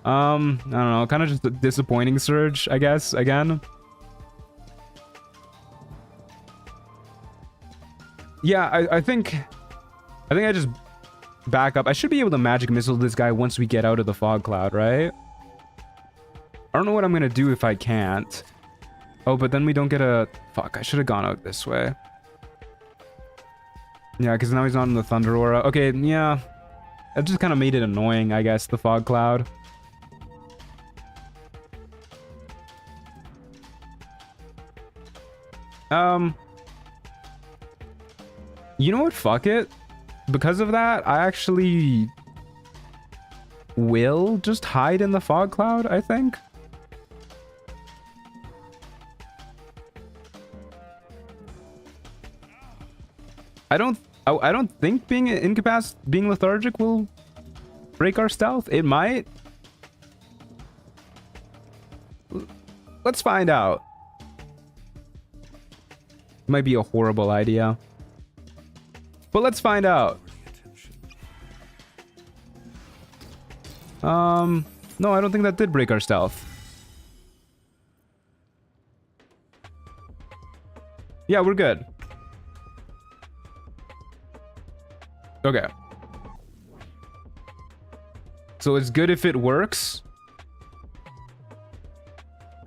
I don't know. Kind of just a disappointing surge, I guess, again. Yeah, I think I just back up. I should be able to magic missile this guy once we get out of the fog cloud, right? I don't know what I'm gonna do if I can't. Oh, but then we don't get a... Fuck, I should have gone out this way. Yeah, because now he's not in the Thunder Aura. Okay, yeah. That just kind of made it annoying, I guess, the fog cloud. You know what? Fuck it. Because of that, I actually will just hide in the fog cloud, I think. I don't think being incapacitated, being lethargic will break our stealth. It might. Let's find out. Might be a horrible idea. But let's find out. No, I don't think that did break our stealth. Yeah, we're good. Okay. So it's good if it works.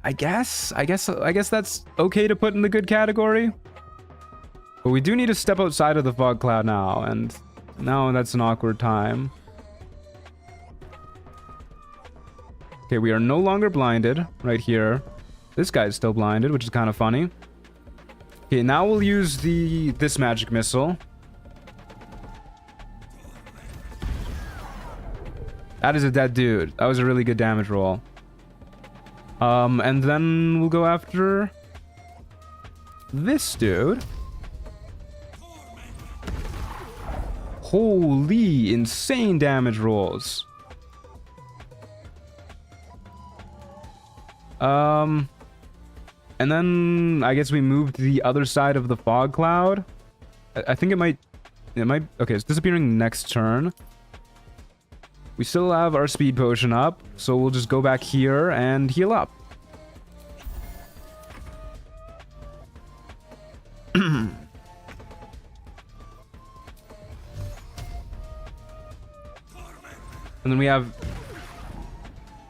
I guess that's okay to put in the good category. But we do need to step outside of the fog cloud now, and now that's an awkward time. Okay, we are no longer blinded right here. This guy's still blinded, which is kind of funny. Okay, now we'll use this magic missile. That is a dead dude. That was a really good damage roll. And then we'll go after this dude. Holy insane damage rolls. And then I guess we move to the other side of the fog cloud. I think it might, okay, it's disappearing next turn. We still have our speed potion up, so we'll just go back here and heal up. And then we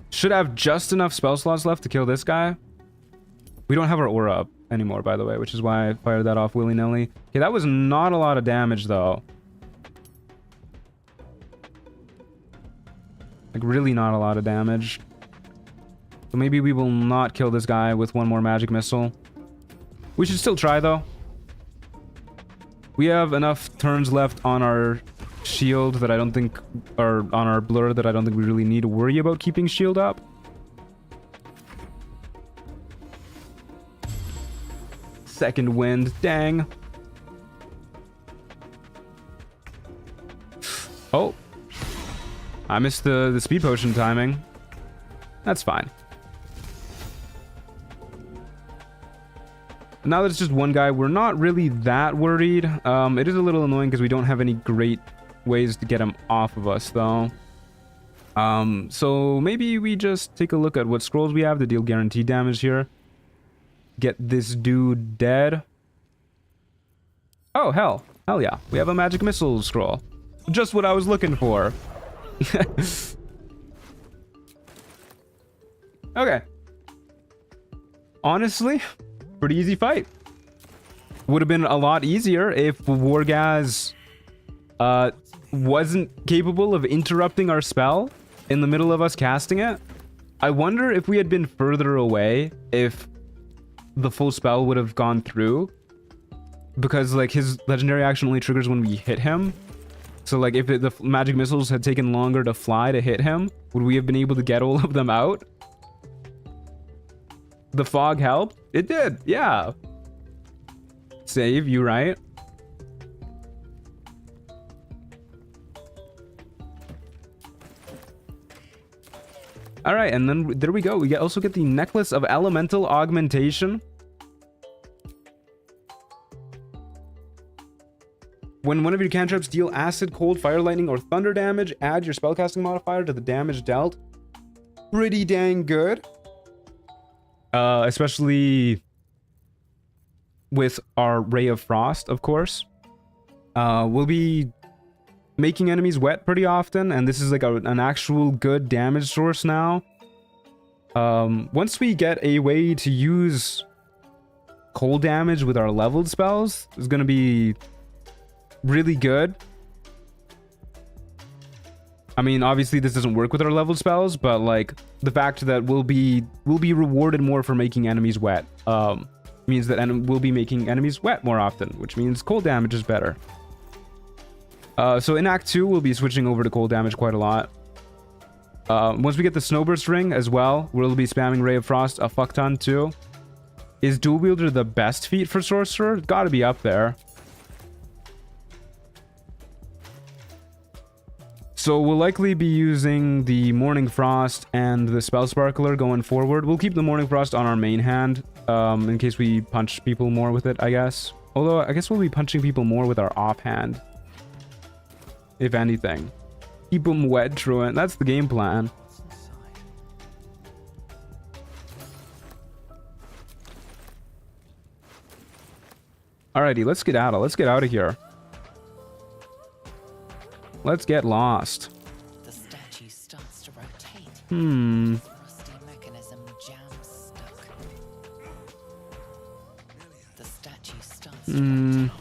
should have just enough spell slots left to kill this guy. We don't have our aura up anymore, by the way, which is why I fired that off willy-nilly. Okay, that was not a lot of damage, though. Like, really not a lot of damage. So maybe we will not kill this guy with one more magic missile. We should still try, though. We have enough turns left on our shield that I don't think, or on our blur that I don't think we really need to worry about keeping shield up. Second wind, dang. Oh. I missed the speed potion timing. That's fine. Now that it's just one guy, we're not really that worried. It is a little annoying because we don't have any great ways to get him off of us, though. So maybe we just take a look at what scrolls we have to deal guaranteed damage here. Get this dude dead. Oh, hell yeah. We have a magic missile scroll. Just what I was looking for. Okay. Honestly, pretty easy fight. Would have been a lot easier if Wargaz wasn't capable of interrupting our spell in the middle of us casting it. I wonder if we had been further away, if the full spell would have gone through, because like his legendary action only triggers when we hit him. So like if the magic missiles had taken longer to fly to hit him, would we have been able to get all of them out? The fog helped? It did, yeah. Save, you right? All right, and then there we go. We also get the Necklace of Elemental Augmentation. When one of your cantrips deal acid, cold, fire, lightning, or thunder damage, add your spellcasting modifier to the damage dealt. Pretty dang good. Especially with our Ray of Frost, of course. We'll be making enemies wet pretty often, and this is like an actual good damage source now. Once we get a way to use cold damage with our leveled spells, it's gonna be really good. I mean, obviously this doesn't work with our leveled spells, but like the fact that we'll be rewarded more for making enemies wet means that we'll be making enemies wet more often, which means cold damage is better. So in Act 2, we'll be switching over to cold damage quite a lot. Once we get the Snowburst Ring as well, we'll be spamming Ray of Frost a fuck ton too. Is Dual Wielder the best feat for Sorcerer? It's gotta be up there. So we'll likely be using the Morning Frost and the Spell Sparkler going forward. We'll keep the Morning Frost on our main hand, in case we punch people more with it, I guess. Although, I guess we'll be punching people more with our offhand. If anything. Keep them wet, Truant. That's the game plan. Alrighty, let's get out of. Let's get out of here. Let's get lost. The statue starts to rotate. Hmm. Rusty mechanism jams stuck. The statue starts to rotate,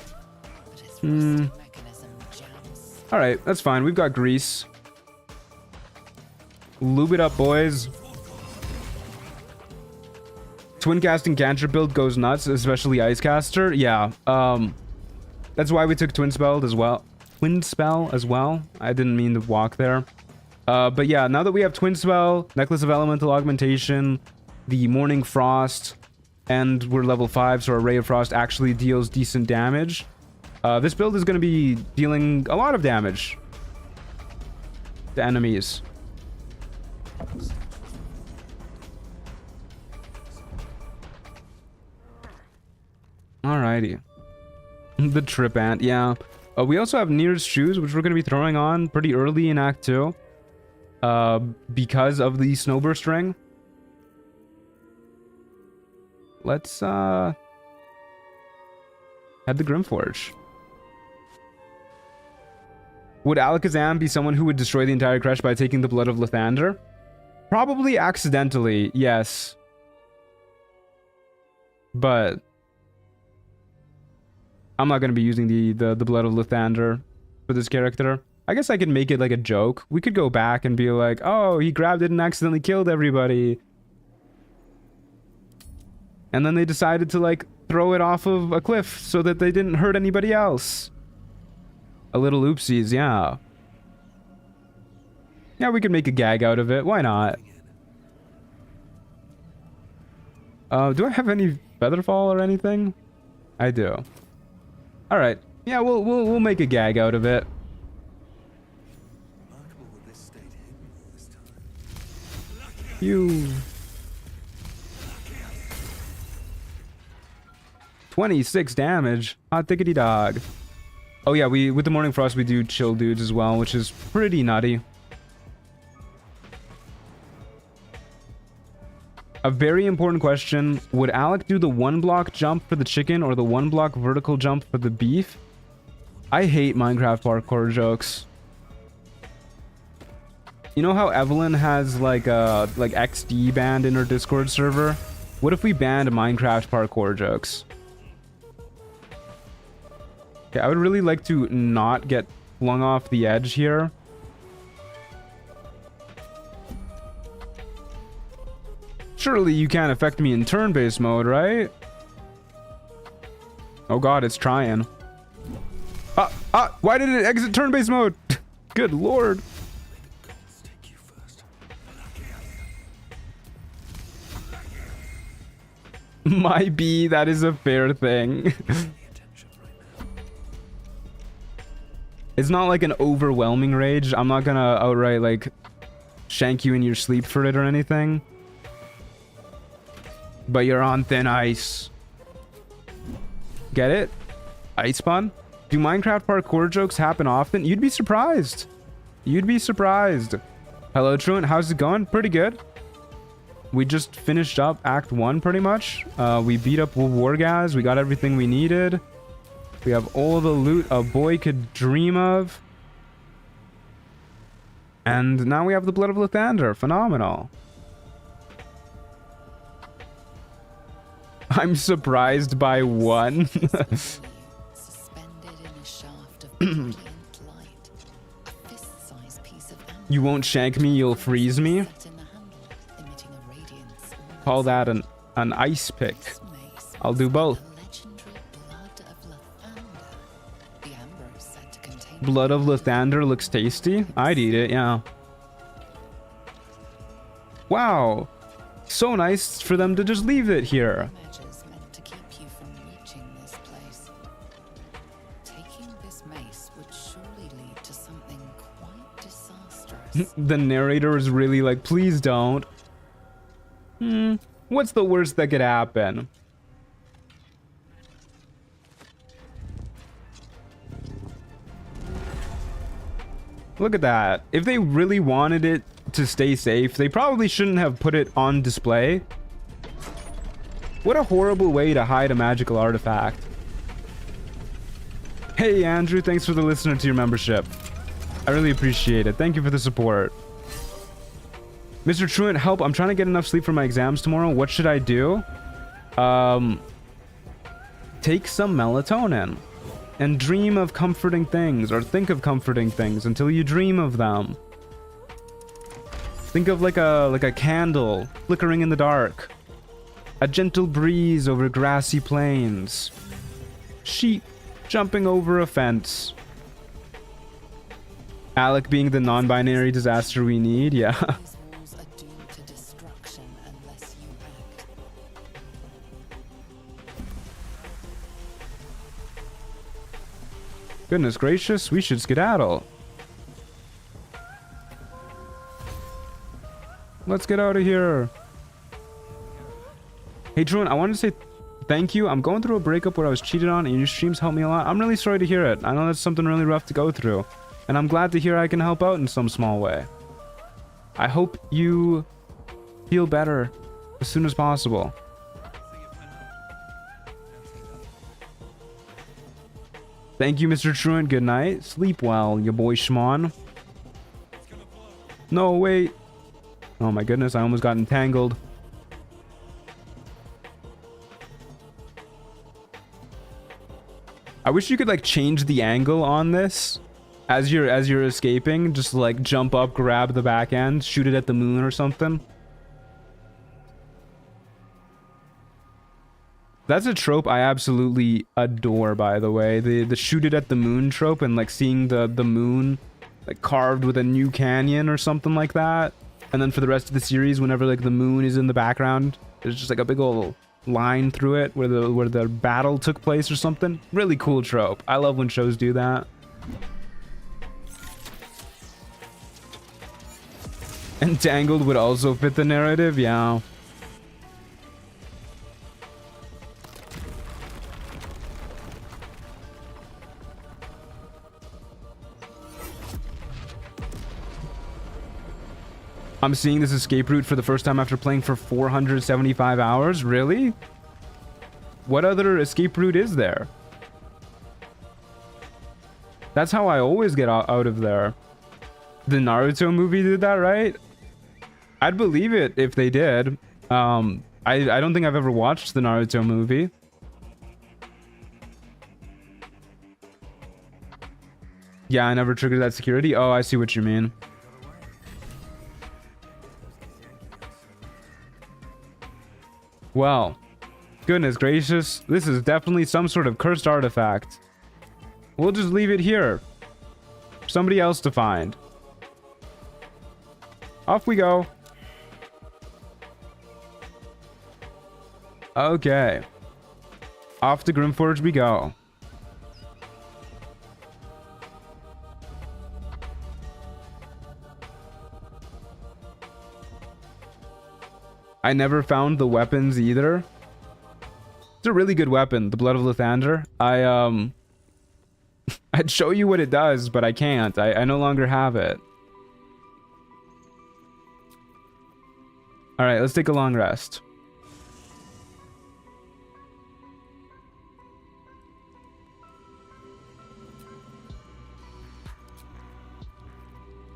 but its rusty mechanism jams. Alright, that's fine. We've got grease. Lube it up, boys. Twin casting cantrip build goes nuts, especially ice caster. Yeah, that's why we took twin spell as well. I didn't mean to walk there. But yeah, now that we have twin spell, necklace of elemental augmentation, the morning frost, and we're level 5, so our ray of frost actually deals decent damage. This build is going to be dealing a lot of damage to enemies. Alrighty. The trip ant, yeah. We also have Nir's shoes, which we're going to be throwing on pretty early in Act 2. Because of the snowburst ring. Let's head to Grimforge. Would Alakazam be someone who would destroy the entire creche by taking the blood of Lathander? Probably accidentally, yes. But I'm not going to be using the blood of Lathander for this character. I guess I could make it like a joke. We could go back and be like, oh, he grabbed it and accidentally killed everybody. And then they decided to like throw it off of a cliff so that they didn't hurt anybody else. A little oopsies, yeah. Yeah, we could make a gag out of it. Why not? Do I have any Featherfall or anything? I do. All right. Yeah, we'll make a gag out of it. You 26 damage. Hot diggity dog. Oh yeah, with the morning frost we do chill dudes as well, which is pretty nutty. A very important question. Would Alec do the 1-block jump for the chicken or the 1-block vertical jump for the beef? I hate Minecraft parkour jokes. You know how Evelyn has like a XD banned in her Discord server? What if we banned Minecraft parkour jokes? Okay, I would really like to not get flung off the edge here. Surely you can't affect me in turn-based mode, right? Oh god, it's trying. Why did it exit turn-based mode? Good lord. Might be, that is a fair thing. It's not like an overwhelming rage. I'm not gonna outright like shank you in your sleep for it or anything. But you're on thin ice. Get it? Ice pun? Do Minecraft parkour jokes happen often? You'd be surprised. You'd be surprised. Hello, Truant. How's it going? Pretty good. We just finished up Act 1 pretty much. We beat up Wargaz. We got everything we needed. We have all the loot a boy could dream of. And now we have the Blood of Lathander. Phenomenal. I'm surprised by one. You won't shank me, you'll freeze me. Call that an ice pick. I'll do both. Blood of Lathander looks tasty. I'd eat it, yeah. Wow. So nice for them to just leave it here. The narrator is really like, please don't. What's the worst that could happen? Look at that. If they really wanted it to stay safe, they probably shouldn't have put it on display. What a horrible way to hide a magical artifact. Hey, Andrew, thanks for the listener to your membership. I really appreciate it. Thank you for the support. Mr. Truant, help. I'm trying to get enough sleep for my exams tomorrow. What should I do? Take some melatonin and dream of comforting things, or think of comforting things until you dream of them. Think of like a candle flickering in the dark. A gentle breeze over grassy plains. Sheep jumping over a fence. Alec being the non-binary disaster we need, yeah. These walls are doomed to destruction unless you act. Goodness gracious, we should skedaddle. Let's get out of here. Hey, Truant, I wanted to say thank you. I'm going through a breakup where I was cheated on, and your streams helped me a lot. I'm really sorry to hear it. I know that's something really rough to go through, and I'm glad to hear I can help out in some small way. I hope you feel better as soon as possible. Thank you, Mr. Truant. Good night. Sleep well, your boy Shmon. No, wait. Oh my goodness, I almost got entangled. I wish you could like change the angle on this as you're escaping. Just like jump up, grab the back end, shoot it at the moon or something. That's a trope I absolutely adore, by the way. The shoot it at the moon trope, and like seeing the moon like carved with a new canyon or something like that. And then for the rest of the series, whenever like the moon is in the background, there's just like a big old line through it where the battle took place or something. Really cool trope. I love when shows do that. Entangled would also fit the narrative, yeah. I'm seeing this escape route for the first time after playing for 475 hours. Really? What other escape route is there? That's how I always get out of there. The Naruto movie did that, right? I'd believe it if they did. I don't think I've ever watched the Naruto movie. Yeah, I never triggered that security. Oh, I see what you mean. Well, goodness gracious, this is definitely some sort of cursed artifact. We'll just leave it here. Somebody else to find. Off we go. Okay. Off to Grimforge we go. I never found the weapons either. It's a really good weapon, the Blood of Lathander. I'd show you what it does, but I can't. I no longer have it. Alright, let's take a long rest.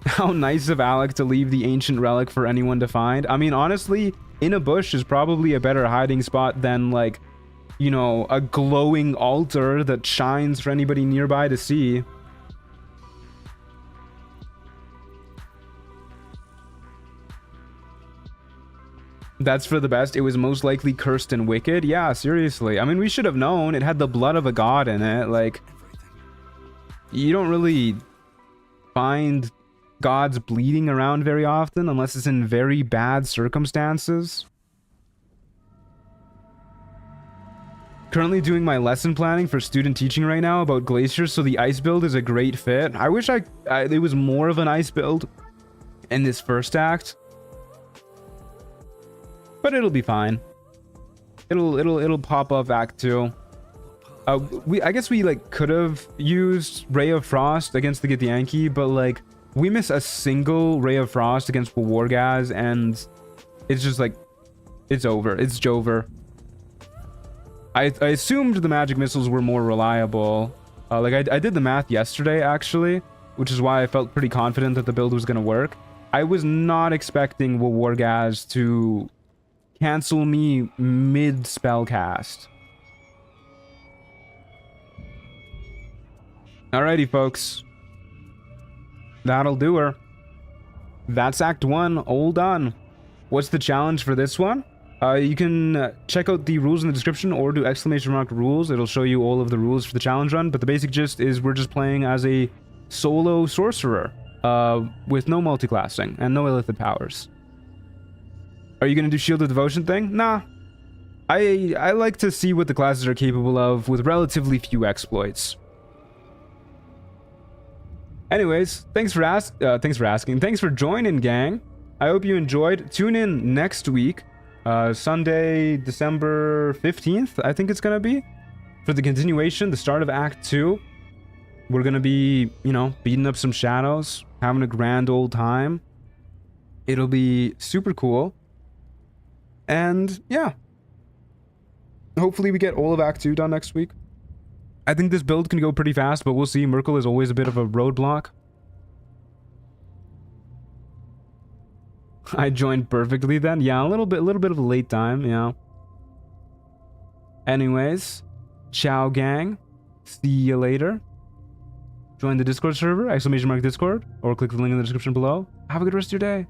How nice of Alec to leave the ancient relic for anyone to find. I mean, honestly, in a bush is probably a better hiding spot than, like, you know, a glowing altar that shines for anybody nearby to see. That's for the best. It was most likely cursed and wicked. Yeah, seriously. I mean, we should have known. It had the blood of a god in it. Like, you don't really find gods bleeding around very often unless it's in very bad circumstances. Currently doing my lesson planning for student teaching right now about glaciers, so the ice build is a great fit. I wish it was more of an ice build in this first act, but it'll be fine. It'll pop up Act 2. I guess we like could have used Ray of Frost against the Githyanki, but like we miss a single Ray of Frost against Wargaz, and it's just like it's over. It's Jover. I assumed the magic missiles were more reliable, Like, I did the math yesterday, actually, which is why I felt pretty confident that the build was going to work. I was not expecting Wargaz to cancel me mid-spellcast. Alrighty, folks. That'll do her. That's Act 1, all done. What's the challenge for this one? You can check out the rules in the description or do !rules. It'll show you all of the rules for the challenge run, but the basic gist is we're just playing as a solo sorcerer with no multiclassing and no illithid powers. Are you going to do Shield of Devotion thing? Nah. I like to see what the classes are capable of with relatively few exploits. Anyways, thanks for asking. Thanks for joining, gang. I hope you enjoyed. Tune in next week. Sunday, December 15th, I think it's gonna be, for the continuation, the start of Act 2. We're gonna be, you know, beating up some shadows, having a grand old time. It'll be super cool. And, yeah. Hopefully we get all of Act 2 done next week. I think this build can go pretty fast, but we'll see. Merkel is always a bit of a roadblock. I joined perfectly then. Yeah, a little bit of a late time, yeah. Anyways, ciao gang. See you later. Join the Discord server, !Discord, or click the link in the description below. Have a good rest of your day.